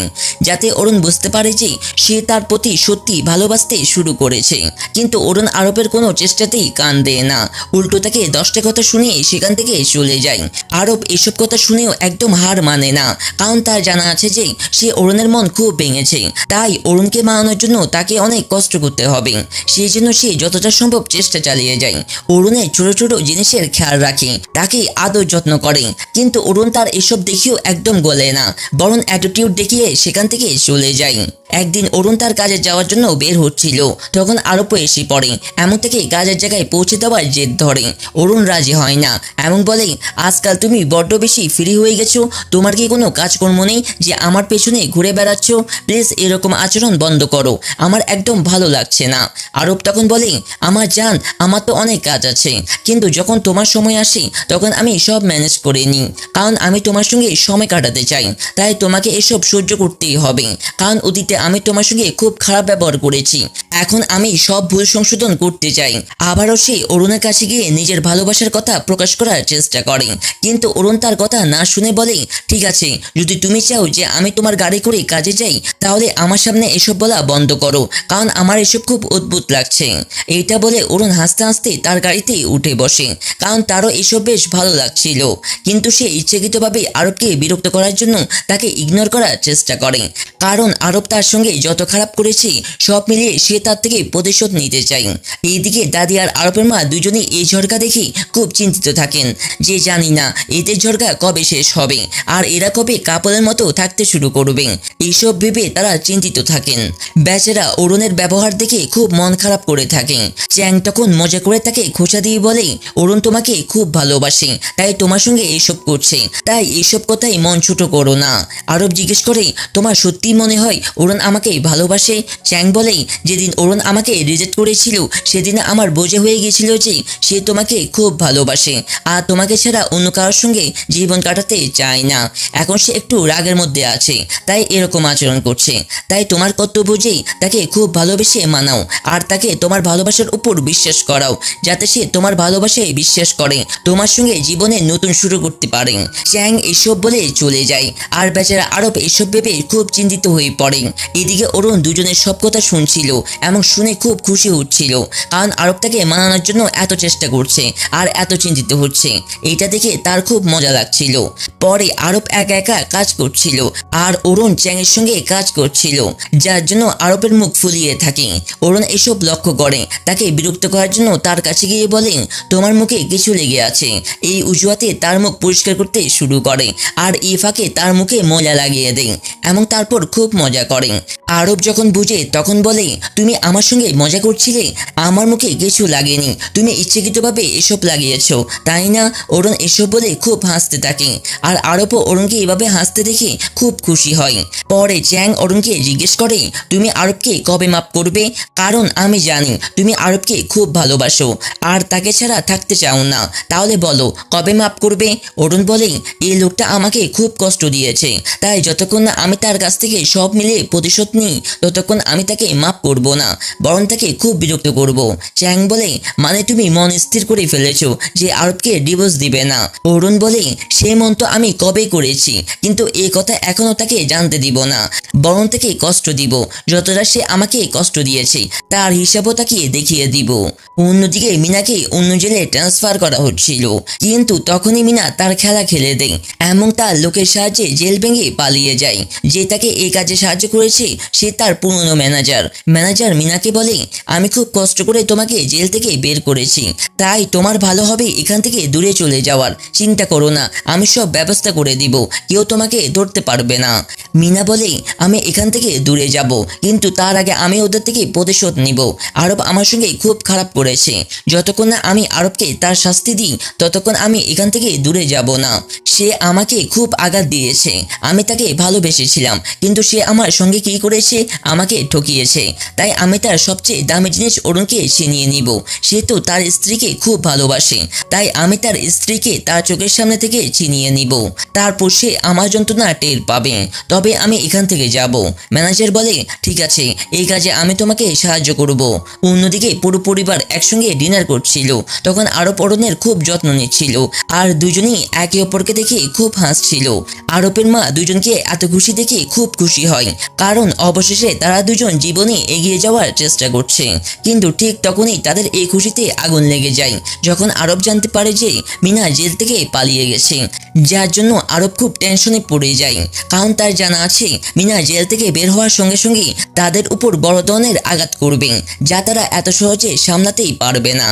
Speaker 1: যাতে অরুণ বুঝতে পারে যে সে তার প্রতি সত্যি ভালোবাসতে শুরু করেছে। কিন্তু অরুণ আরবের কোনো চেষ্টাতেই কান দেয় না, উল্টো তাকে 10টা কথা শুনিয়ে সেখান থেকে চলে যায়। আরব এসব কথা শুনেও একদম হার মানে না, কারণ তার জানা আছে যে সে অরুণের মন খুব ভেঙেছে, তাই অরুণকে মানানোর জন্য তাকে অনেক কষ্ট করতে হবে। সেই জন্য সে যতটা সম্ভব চেষ্টা চালিয়ে যায়, অরুণের ছোট ছোট জিনিসের খেয়াল রাখে, তাকে আদর যত্ন করে। কিন্তু অরুণ তার এসব দেখিও একদম গলে না, বরং অ্যাটিটিউড দেখিয়ে সেখান থেকে চলে যায়। একদিন অরুণ তার কাজে যাওয়ার জন্য বের হচ্ছিল, তখন আরবও এসে পড়ে, এমন থেকে কাজের জায়গায় পৌঁছে দেওয়ার জেদ ধরে। অরুণ রাজি হয় না এবং বলে, আজকাল তুমি বড্ড বেশি ফ্রি হয়ে গেছো, তোমার কি কোনো কাজকর্ম নেই যে আমার পেছনে ঘুরে বেড়াচ্ছ? প্লিজ এরকম আচরণ বন্ধ করো, আমার একদম ভালো লাগছে না। আরব তখন বলে, আমার জান, আমার তো অনেক কাজ আছে, কিন্তু যখন তোমার সময় আসে তখন আমি সব ম্যানেজ করে নিই, কারণ আমি তোমার সঙ্গে সময় কাটাতে চাই, তাই তোমাকে এসব সহ্য করতেই হবে, কারণ অতীতে আমি তোমার সঙ্গে খুব খারাপ ব্যবহার করেছি, এখন আমি সব ভুল সংশোধন করতে চাই। আবারও সে অরুণের কাছে গিয়ে নিজের ভালোবাসার কথা প্রকাশ করার চেষ্টা করে, কিন্তু অরুণ তার কথা না শুনে বলে, ঠিক আছে, যদি তুমি চাও যে আমি তোমার গাড়ি করে কাজে যাই, তাহলে আমার সামনে এসব বলা বন্ধ করো, কারণ আমার এসব খুব অদ্ভুত লাগছে। এইটা বলে অরুণ হাসতে হাসতে তার গাড়িতে উঠে বসে, কারণ তারও এসব বেশ ভালো লাগছিল। কিন্তু সে ইচ্ছাকৃতভাবে আরবকে বিরক্ত করার জন্য তাকে ইগনোর করার চেষ্টা করে, কারণ আরব তার সঙ্গে যত খারাপ করেছে সব মিলিয়ে সে তার থেকে প্রতিশোধ নিতে চায়। এইদিকে দাদি আর আরবের মা দুজনেই এই ঝড়কা দেখে খুব চিন্তিত থাকেন, যে জানি না এদের ঝড়কা কবে শেষ হবে আর এরা কবে কাপড়ের মতো থাকতে শুরু করবে। এইসব ভেবে তারা চিন্তিত থাকেন। বেচারা অরুণের ব্যবহার দেখে খুব মন খারাপ করে থাকে। চ্যাং তখন মজা করে তাকে খোঁচা দিয়ে বলে, অরুণ তোমাকে খুব ভালোবাসে, তাই তোমার সঙ্গে এইসব করছে, তাই এইসব কথাই মন ছোট করো না। আরব জিজ্ঞেস করে, তোমার সত্যি মনে হয় অরুণ আমাকে ভালোবাসে? চ্যাং বলে, যেদিন অরুণ আমাকে রিজেক্ট করেছিল সেদিন আমার বোঝা হয়ে গেছিল যে সে তোমাকে খুব ভালোবাসে আর তোমাকে ছাড়া অন্য কারোর সঙ্গে জীবন কাটাতে চায় না। এখন সে একটু রাগের মধ্যে আছে, তাই এরকম আচরণ করছে, তাই তোমার কর্তব্য যেই তাকে খুব ভালোবেসে মানাও আর তাকে তোমার ভালোবাসার উপর বিশ্বাস করাও, যাতে সে তোমার ভালোবাসায় বিশ্বাস করে তোমার সঙ্গে জীবনে নতুন শুরু করতে পারে। চ্যাং এসব বলে চলে যায় আর বেচারা আরব এসব ভেবে খুব চিন্তিত হয়ে পড়ে। এদিকে অরুণ দুজনের সব কথা শুনছিল এবং শুনে খুব খুশি হচ্ছিল, কারণ আরব তাকে মানানোর জন্য এত চেষ্টা করছে আর এত চিন্তিত হচ্ছে, এটা দেখে তার খুব মজা লাগছিল। পরে আরব একা একা কাজ করছিল আর অরুণ চ্যাংয়ের সঙ্গে কাজ করছিল, যার জন্য আরবের মুখ ফুলিয়ে থাকে। অরুণ এসব লক্ষ্য করে, তাকে বিরক্ত করার জন্য তার কাছে গিয়ে বলে, তোমার মুখে কিছু লেগে আছে। এই অজুহাতে তার মুখ পরিষ্কার করতে শুরু করে আর এই ফাঁকে তার মুখে মজা লাগিয়ে দেয় এবং তারপর খুব মজা করে। আরব যখন বুঝে তখন বলে, তুমি আমার সঙ্গে মজা করছিলে, আমার মুখে কিছু লাগেনি, তুমি ইচ্ছাকৃতভাবে এসব লাগিয়েছো, তাই না? অরুণ এসব বলে খুব হাসতে থাকে আর আরবও অরুণকে এভাবে হাসতে দেখে খুব খুশি হয়। পরে চ্যাং অরুণকে জিজ্ঞেস করে, তুমি আরবকে কবে মাফ করবে? কারণ আমি জানি তুমি আরবকে খুব ভালোবাসো আর তাকে ছাড়া থাকতে চাও না, তাহলে বলো কবে মাফ করবে? অরুণ বলে, এই লোকটা আমাকে খুব কষ্ট দিয়েছে, তাই যতক্ষণ না আমি তার কাছ থেকে সব মিলিয়ে প্রতিশোধ নিই ততক্ষণ আমি তাকে মাফ করব না, বরং তাকে খুব বিরক্ত করব। চ্যাং বলে, মানে তুমি মন স্থির করে ফেলেছো যে আরবকে ডিভোর্স দিবে না? অরুণ বলে, সে মন তো আমি কবে করেছি, কিন্তু এই কথা এখনো তাকে জানতে দিব না, বরং তাকে কষ্ট দিব, যতটা সে আমাকে কষ্ট দিয়েছে তার হিসাবও তাকে দেখিয়ে দিব। অন্যদিকে মিনাকে অন্য জেলে ট্রান্সফার করা হচ্ছিল, কিন্তু তখনই মিনা তার খেলা খেলে দেয় এবং তার লোকের সাহায্যে জেল ভেঙে পালিয়ে যায়। যে তাকে এই কাজে সাহায্য করেছে সে তার পুরনো ম্যানেজার। ম্যানেজার মিনাকে বলে, আমি খুব কষ্ট করে তোমাকে জেল থেকে বের করেছি, তাই তোমার ভালো হবে এখান থেকে দূরে চলে যাওয়ার, চিন্তা করো না, আমি সব ব্যবস্থা করে দিব, কেউ তোমাকে ধরতে পারবে না। মিনা বলে, আমি এখান থেকে দূরে যাব, কিন্তু তার আগে আমি ওদের থেকে প্রতিশোধ নিব। আরব আমার সঙ্গে খুব খারাপ করেছে, যতক্ষণ না আমি আরবকে তার শাস্তি দিই ততক্ষণ আমি এখান থেকে দূরে যাব না। সে আমাকে খুব আঘাত দিয়েছে, আমি তাকে ভালোবেসেছিলাম, কিন্তু সে আমার সঙ্গে কি করেছে, আমাকে ঠকিয়েছে। তাই আমি তার সবচেয়ে দামি জিনিস অরুণকে ছিনিয়ে নিব। সে তো তার স্ত্রীকে খুব ভালোবাসে, তাই আমি তার স্ত্রীকে তার চোখের সামনে থেকে ছিনিয়ে নিব। তারপর সে আমার যন্ত্রণা টের পাবে, তবে আমি এখান থেকে যাব। ম্যানেজার বলে, ঠিক আছে, এই কাজে আমি তোমাকে সাহায্য করব। অন্যদিকে পুরো পরিবার একসঙ্গে ডিনার করছিল। তখন আরব অরুণের খুব যত্ন নিচ্ছিল, আর দুজনেই একে অপরকে দেখে খুব হাসছিল। আরবের মা দুজনকে এত খুশি দেখে খুব খুশি হয়, কারণ অবশেষে তারা দুজন জীবনে এগিয়ে যাওয়ার চেষ্টা করছে। কিন্তু ঠিক তখনই তাদের এই খুশিতে আগুন লেগে যায়, যখন আরব জানতে পারে যে মিনা জেল থেকে পালিয়ে গেছে, যার জন্য আরব খুব টেনশনে পড়ে যায়। কারণ তার জানা আছে মিনা জেল থেকে বের হওয়ার সঙ্গে সঙ্গে তাদের উপর বড় ধরনের আঘাত করবে, যা তারা এত সহজে সামলাতেই পারবে না।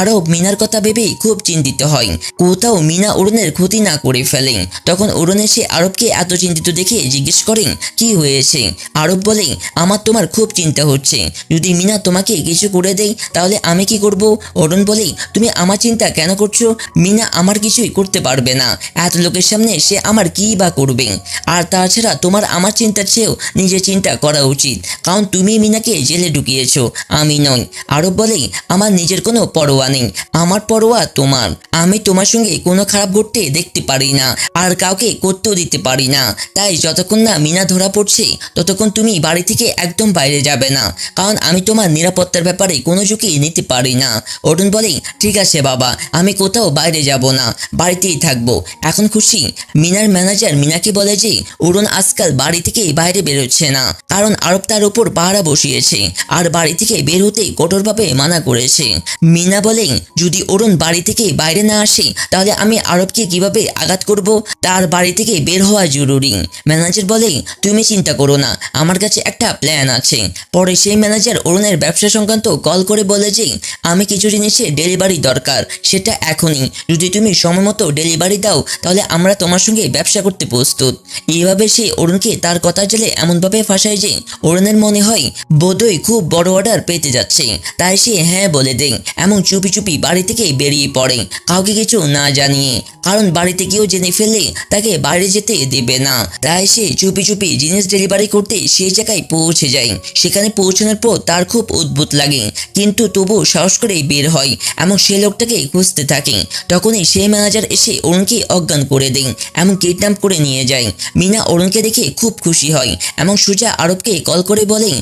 Speaker 1: আরব মিনার কথা ভেবেই খুব চিন্তিত হয়, কোথাও মিনা অরুণের ক্ষতি না করে ফেলে। তখন অরুণ এসে আরবকে এত চিন্তিত দেখে জিজ্ঞেস করেন, কি হয়েছে? আরব বলে, আমার তোমার খুব চিন্তা হচ্ছে, যদি মিনা তোমাকে কিছু করে দেয় তাহলে আমি কি করব? অরুণ বলে, তুমি আমার চিন্তা কেন করছো? মিনা আমার কিছুই করতে পারবে না, এত লোকের সামনে সে আমার কি বা করবে? আর তাছাড়া তোমার আমার চিন্তার চেয়েও নিজের চিন্তা করা উচিত, কারণ তুমি মিনাকে জেলে ঢুকিয়েছো, আমি নই। আরব বলে, আমার নিজের কোনো পরোয়া নেই, আমার পরোয়া তোমার। আমি তোমার সঙ্গে কোনো খারাপ ঘটতে দেখতে পারি না, আর কাউকে করতেও দিতে পারি না। তাই যতক্ষণ না মিনা ধরা পড়ছে ততক্ষণ তুমি বাড়ি থেকে একদম বাইরে যাবে না, কারণ আমি তোমার নিরাপত্তার ব্যাপারে কোনো ঝুঁকি নিতে পারি না। অরুণ বলে, ঠিক আছে বাবা, আমি কোথাও বাইরে যাব না, বাড়িতেই থাকবো। এখন খুশি? মিনার ম্যানেজার মিনাকে বলে যে অরুণ আজকাল বাড়ি থেকে বাইরে বেরোচ্ছে না, কারণ আরব তার উপর পাহারা বসিয়েছে, আর বাড়ি থেকে বের হতে কঠোরভাবে মানা করেছে। মিনা বলে, যদি অরুণ বাড়ি থেকে বাইরে না আসে তাহলে আমি আরবকে কিভাবে আঘাত করব? তার বাড়ি থেকে বের হওয়া জরুরি। ম্যানেজার বলে, তুমি চিন্তা করো না, আমার কাছে একটা প্ল্যান আছে। পরে সেই ম্যানেজার অরুণের ব্যবসা সংক্রান্ত কল করে বলে যে আমি কিছু জিনিসের ডেলিভারি দরকার, সেটা এখনই। যদি তুমি সময় মতো ডেলিভারি দাও তাহলে আমরা তোমার সঙ্গে ব্যবসা করতে প্রস্তুত। এইভাবে সে অরুণকে তার কথার জালে এমনভাবে ফাঁসায় যে অরুণের মনে হয় বোধহয় খুব বড় অর্ডার পেতে যাচ্ছে, তাই সে হ্যাঁ বলে দেয় এবং চুপি চুপি বাড়ি থেকে বেরিয়ে পড়ে, কাউকে কিছু না জানিয়ে, কারণ বাড়িতে কেউ জেনে ফেললে তাকে বাইরে যেতে দেবে না। তাই সে চুপি চুপি জিনিস ডেলিভারি করতে সেই জায়গায় পৌঁছে যায়। সেখানে পৌঁছানোর পর তার খুব অদ্ভুত লাগে, কিন্তু তবু সাহস করে বের হয় এবং সে লোকটাকে খুঁজতে থাকে। তখনই সেই ম্যানেজার এসে অরুণকে অজ্ঞান করে দেয় এবং কিডন্যাপ করে নিয়ে যায়। মিনা অরুণকে দেখে খুব খুশি হয় এবং সুজা আরবকে কল করে বলে,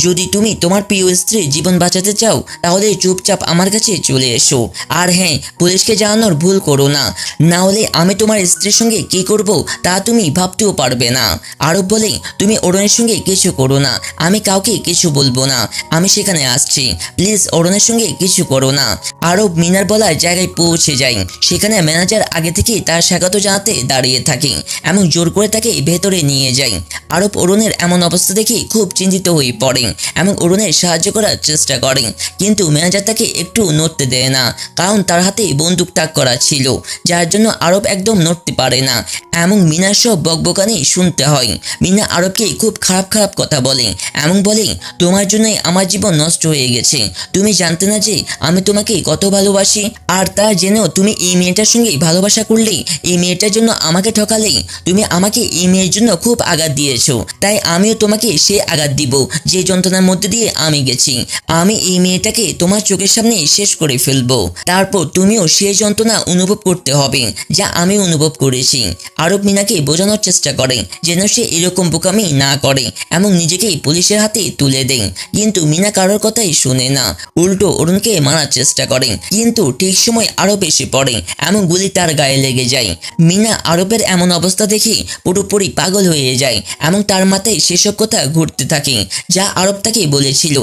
Speaker 1: যদি তুমি তোমার প্রিয় স্ত্রীর জীবন বাঁচাতে চাও তাহলে চুপচাপ আমার কাছে চলে এসো, আর হ্যাঁ, পুলিশকে জানানোর ভুল করো না, না হলে আমি তোমার স্ত্রীর সঙ্গে কি করব তা তুমি ভাবতেও পারবে না। আরব বলে, তুমি অরুণের সঙ্গে কিছু করো না, আমি কাউকে কিছু বলবো না, আমি সেখানে আসছি, প্লিজ অরুণের সঙ্গে কিছু করো না। আরব মিনার বলার জায়গায় পৌঁছে যায়। সেখানে ম্যানেজার আগে থেকে তার স্বাগত জানাতে দাঁড়িয়ে থাকে এবং জোর করে তাকে ভেতরে নিয়ে যায়। আরব অরুণের এমন অবস্থা দেখে খুব চিন্তিত হয়ে পড়ে এবং অরুণের সাহায্য করার চেষ্টা করে, কিন্তু ম্যানেজার তাকে একটু নড়তে দেয় না, কারণ তার হাতে বন্দুক তাক করা ছিল, যার জন্য আরব একদম নড়তে পারে না এবং মিনার সব বকবকানি শুনতে হয়। মিনা আরবকে খুব খারাপ খারাপ কথা বলে এবং বলে, তোমার জন্যই আমার জীবন নষ্ট হয়ে গেছে, তুমি জানতে না যে আমি তোমাকে কত ভালোবাসি, আর তা জেনেও তুমি এই মেয়েটার সঙ্গে ভালোবাসা করলেই, এই মেয়েটার জন্য আমাকে ঠকালেই, তুমি আমাকে এই মেয়ের জন্য খুব আঘাত দিয়েছো, তাই আমিও তোমাকে সে আঘাত দিব যে যন্ত্রণার মধ্যে দিয়ে আমি গেছি। আমি এই মেয়েটাকে তোমার চোখের সামনে শেষ করে ফেলবো, তারপর তুমিও সেই যন্ত্রণা অনুভব করতে হবে যা আমি অনুভব করেছি। আরব মিনাকে বোঝানোর চেষ্টা করে যেন সে এরকম বোকামি না করে এবং নিজেকে পুলিশের হাতে তুলে দেয়, কিন্তু মিনা কারোর কথাই শুনে না, উল্টো অরুণকে মারার চেষ্টা করে। কিন্তু ঠিক সময় আরব এসে পড়ে এবং গুলি তার গায়ে লেগে যায়। মিনা আরবের এমন অবস্থা দেখে পুরোপুরি পাগল হয়ে যায় এবং তার মাথায় সেসব কথা ঘুরতে থাকে যা আরব তাকে বলেছিল,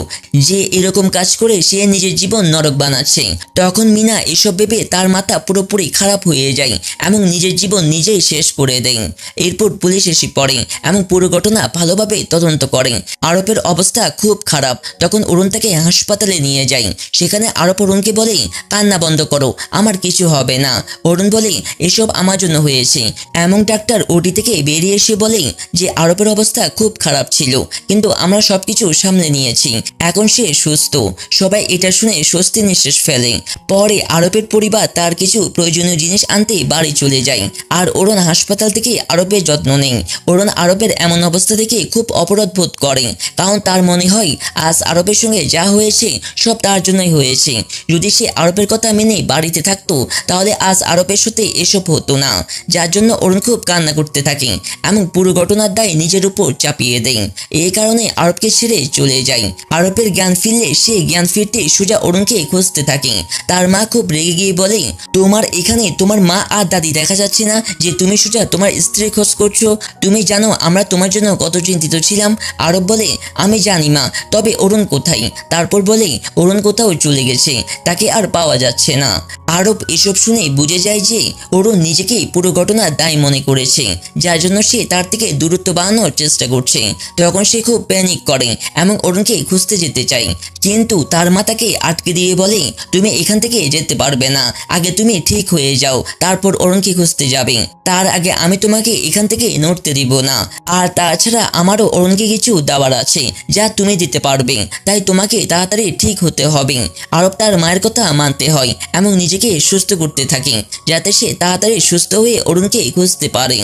Speaker 1: যে এরকম কাজ করে সে নিজের জীবন নরক বানাচ্ছে। আছে। তখন মিনা এসব ভেবে তার মাথা পুরোপুরি খারাপ হয়ে যায় এবং নিজের জীবন নিজেই শেষ করে দেয়। এরপর পুলিশ এসে পড়ে এবং পুরো ঘটনা ভালোভাবে তদন্ত করে। আরবের অবস্থা খুব খারাপ। তখন অরুণ তাকে হাসপাতালে নিয়ে যায়। সেখানে আরব অরুণকে বলে, কান্না বন্ধ করো, আমার কিছু হবে না। অরুণ বলে, এসব আমার জন্য হয়েছে। এমন ডাক্তার ওটি থেকে বেরিয়ে এসে বলে যে আরবের অবস্থা খুব খারাপ ছিল, কিন্তু আমরা সবকিছু সামলে নিয়েছি, এখন সে সুস্থ। সবাই এটা শুনে স্বস্তি নিঃশ্বাস ফেলে। পরে আরবের পরিবার তার কিছু প্রয়োজনীয় জিনিস আনতে বাড়ি চলে যায় আর অরুণ হাসপাতাল থেকে আরবের যত্ন নেয়। অরুণ আরবের এমন অবস্থা দেখে খুব অপরাধ বোধ করে, কারণ তার মনে হয় আজ আরবের সঙ্গে যা হয়েছে সব তার জন্যই হয়েছে। যদি সে আরবের কথা মেনে বাড়িতে থাকতো তাহলে আজ আরবের সাথে এসব হতো না। যার জন্য অরুণ খুব কান্না করতে থাকে এবং পুরো ঘটনার দায় নিজের উপর চাপিয়ে দেয়। এই কারণে আরবকে ছেড়ে চলে যায়। আরবের জ্ঞান ফিরলে সে জ্ঞান ফিরতে সোজা অরুণকে খুঁজতে থাকে। তার মা খুব রেগে গিয়ে বলে, তোমার এখানে তোমার মা আর দাদি দেখা যাচ্ছে না যে তুমি সোজা তোমার স্ত্রীর খোঁজ করছো? তুমি জানো আমরা তোমার জন্য কত চিন্তিত ছিলাম। আরব বলে, আমি জানি মা, তবে অরুণ কোথায়? তারপর বলে, অরুণ কোথাও চলে গেছে, তাকে আর পাওয়া যাচ্ছে না। আরব এসব শুনে বুঝে যায় যে অরুণ নিজেকে পুরো ঘটনার দায় মনে করেছে, যার জন্য সে তার থেকে দূরত্ব বাড়ানোর চেষ্টা করছে। তখন সে খুব প্যানিক করে এবং অরুণকে খুঁজতে যেতে চায়, কিন্তু তার মা তাকে আটকে দিয়ে বলে, তুমি এখান থেকে যেতে পারবে না, আগে তুমি ঠিক হয়ে যাও, তারপর অরুণকে খুঁজতে যাবে। তার আগে আমি তোমাকে এখান থেকে নড়তে দিব না। আর তাছাড়া আমারও অরুণকে কিছু দেওয়ার আছে যা তুমি দিতে পারবে, তাই তোমাকে তাড়াতাড়ি ঠিক হতে হবে। আরব তার মায়ের কথা মানতে হয় এবং নিজেকে সুস্থ করতে থাকে যাতে সে তাড়াতাড়ি সুস্থ হয়ে অরুণকে খুঁজতে পারে।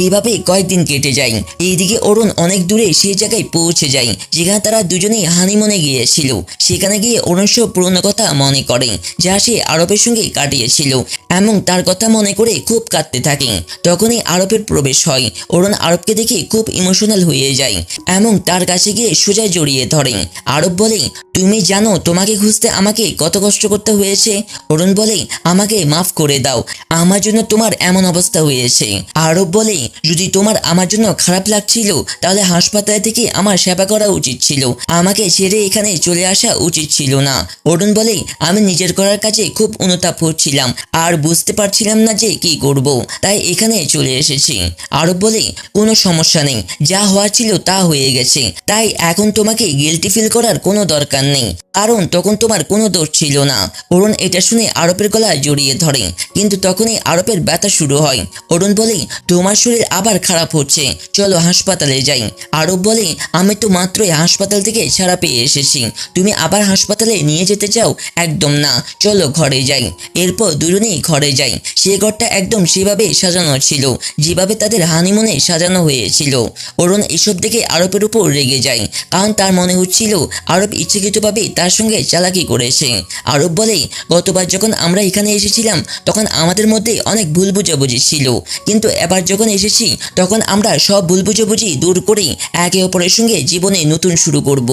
Speaker 1: এইভাবে কয়েকদিন কেটে যায়। এইদিকে অরুণ অনেক দূরে সেই জায়গায় পৌঁছে যায় যেখানে তারা দুজনেই হানিমুনে গিয়েছিল। সেখানে গিয়ে অরুণ সব পুরনো কথা মনে করে যা সে আরবের সঙ্গে কাটিয়েছিল এবং তার কথা মনে করে খুব কাঁদতে থাকে। তখনই আরবের প্রবেশ হয়। অরুণ আরবকে দেখে খুব ইমোশনাল হয়ে যায় এবং তার কাছে গিয়ে সোজা জড়িয়ে ধরে। আরব বলে, তুমি জানো তোমাকে খুঁজতে আমাকে কত কষ্ট করতে হয়েছে? অরুণ বলে, আমাকে মাফ করে দাও, আমার জন্য তোমার এমন অবস্থা হয়েছে। আরব বলে, যদি তোমার আমার জন্য খারাপ লাগছিল তাহলে হাসপাতাল থেকে আমার সেবা করা উচিত ছিল, আমাকে ছেড়ে এখানে চলে আসা উচিত ছিল না। অরুণ বলে, আমি নিজের করার কাজে খুব অনুতাপ হচ্ছিলাম আর বুঝতে পারছিলাম না যে কি করব, তাই এখানে চলে এসেছি। আরব বলে, কোনো সমস্যা নেই, যা হওয়ার ছিল তা হয়ে গেছে, তাই এখন তোমাকে গিল্টি ফিল করার কোনো দরকার নেই, কারণ তখন তোমার কোনো দোষ ছিল না। অরুণ এটা শুনে আরবের গলায় জড়িয়ে ধরে, কিন্তু তখনই আরবের ব্যথা শুরু হয়। অরুণ বলে, তোমার শরীর আবার খারাপ হচ্ছে, চলো হাসপাতালে যাই। আরব বলে, আমি তো মাত্রই হাসপাতাল থেকে ছাড়া পেয়ে এসেছি, তুমি আবার হাসপাতালে নিয়ে যেতে চাও? একদম না, চলো ঘরে যাই। এরপর দুজনেই ঘরে যায়। সে ঘরটা একদম সেভাবে সাজানো ছিল যেভাবে তাদের হানিমুনে সাজানো হয়েছিল। অরুণ এসব দেখে আরবের উপর রেগে যায়, কারণ তার মনে হচ্ছিল আরব ইচ্ছাকৃতভাবে তার সঙ্গে চালাকি করেছে। আরব বলে, গতবার যখন আমরা এখানে এসেছিলাম তখন আমাদের মধ্যে অনেক ভুল বুঝাবুঝি ছিল, কিন্তু এবার যখন এসেছি তখন আমরা সব ভুল বুঝাবুঝি দূর করে একে অপরের সঙ্গে জীবনে নতুন শুরু করব।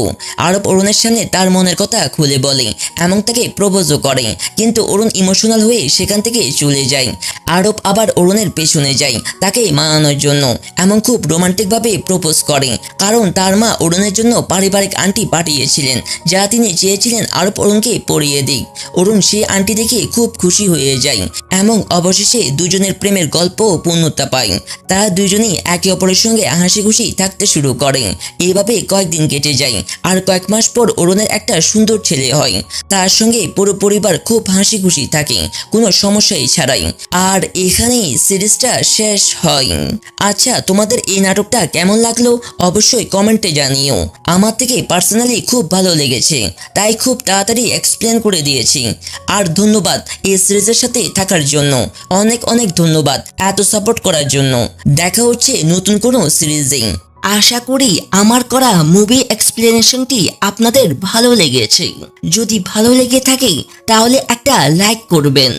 Speaker 1: আরব অরুণের সামনে তার মনের কথা খুলে বলে এবং তাকে প্রপোজও করে, কিন্তু অরুণ ইমোশনাল হয়ে সেখান থেকে চলে যায়। আরব আবার অরুণের পেছনে যায় তাকে মানানোর জন্য এবং খুব রোমান্টিকভাবে প্রপোজ করে, কারণ তার মা অরুণের জন্য পারিবারিক আংটি পাঠিয়েছিলেন যা তিনি চেয়েছিলেন আরব অরুণকে পরিয়ে দিক। অরুণ সেই আংটি দেখে খুব খুশি হয়ে যায় এবং অবশেষে দুজনের প্রেমের গল্প পূর্ণতা পায়। তারা দুজনেই একে অপরের সঙ্গে হাসি খুশি থাকতে শুরু করে। এইভাবে কয়েকদিন কেটে যায় আর কয়েক মাস পর অরুণের একটা সুন্দর ছেলে হয়। তার সঙ্গে পুরো পরিবার খুব হাসি খুশি থাকে, কোনো সমস্যাই ছাড়াই। আর এখানেই সিরিজটা শেষ হয়। আচ্ছা, তোমাদের এই নাটকটা কেমন লাগলো অবশ্যই কমেন্টে জানিও। আমার থেকে পার্সোনালি খুব ভালো লেগেছে, তাই খুব তাড়াতাড়ি এক্সপ্লেন করে দিয়েছি। আর ধন্যবাদ এই সিরিজের সাথে থাকার জন্য, অনেক অনেক ধন্যবাদ এত সাপোর্ট করার জন্য। দেখা হচ্ছে নতুন কোনো সিরিজে। আশা করি আমার করা মুভি এক্সপ্লেনেশনটি আপনাদের ভালো লেগেছে। যদি ভালো লেগে থাকে তাহলে একটা লাইক করবেন।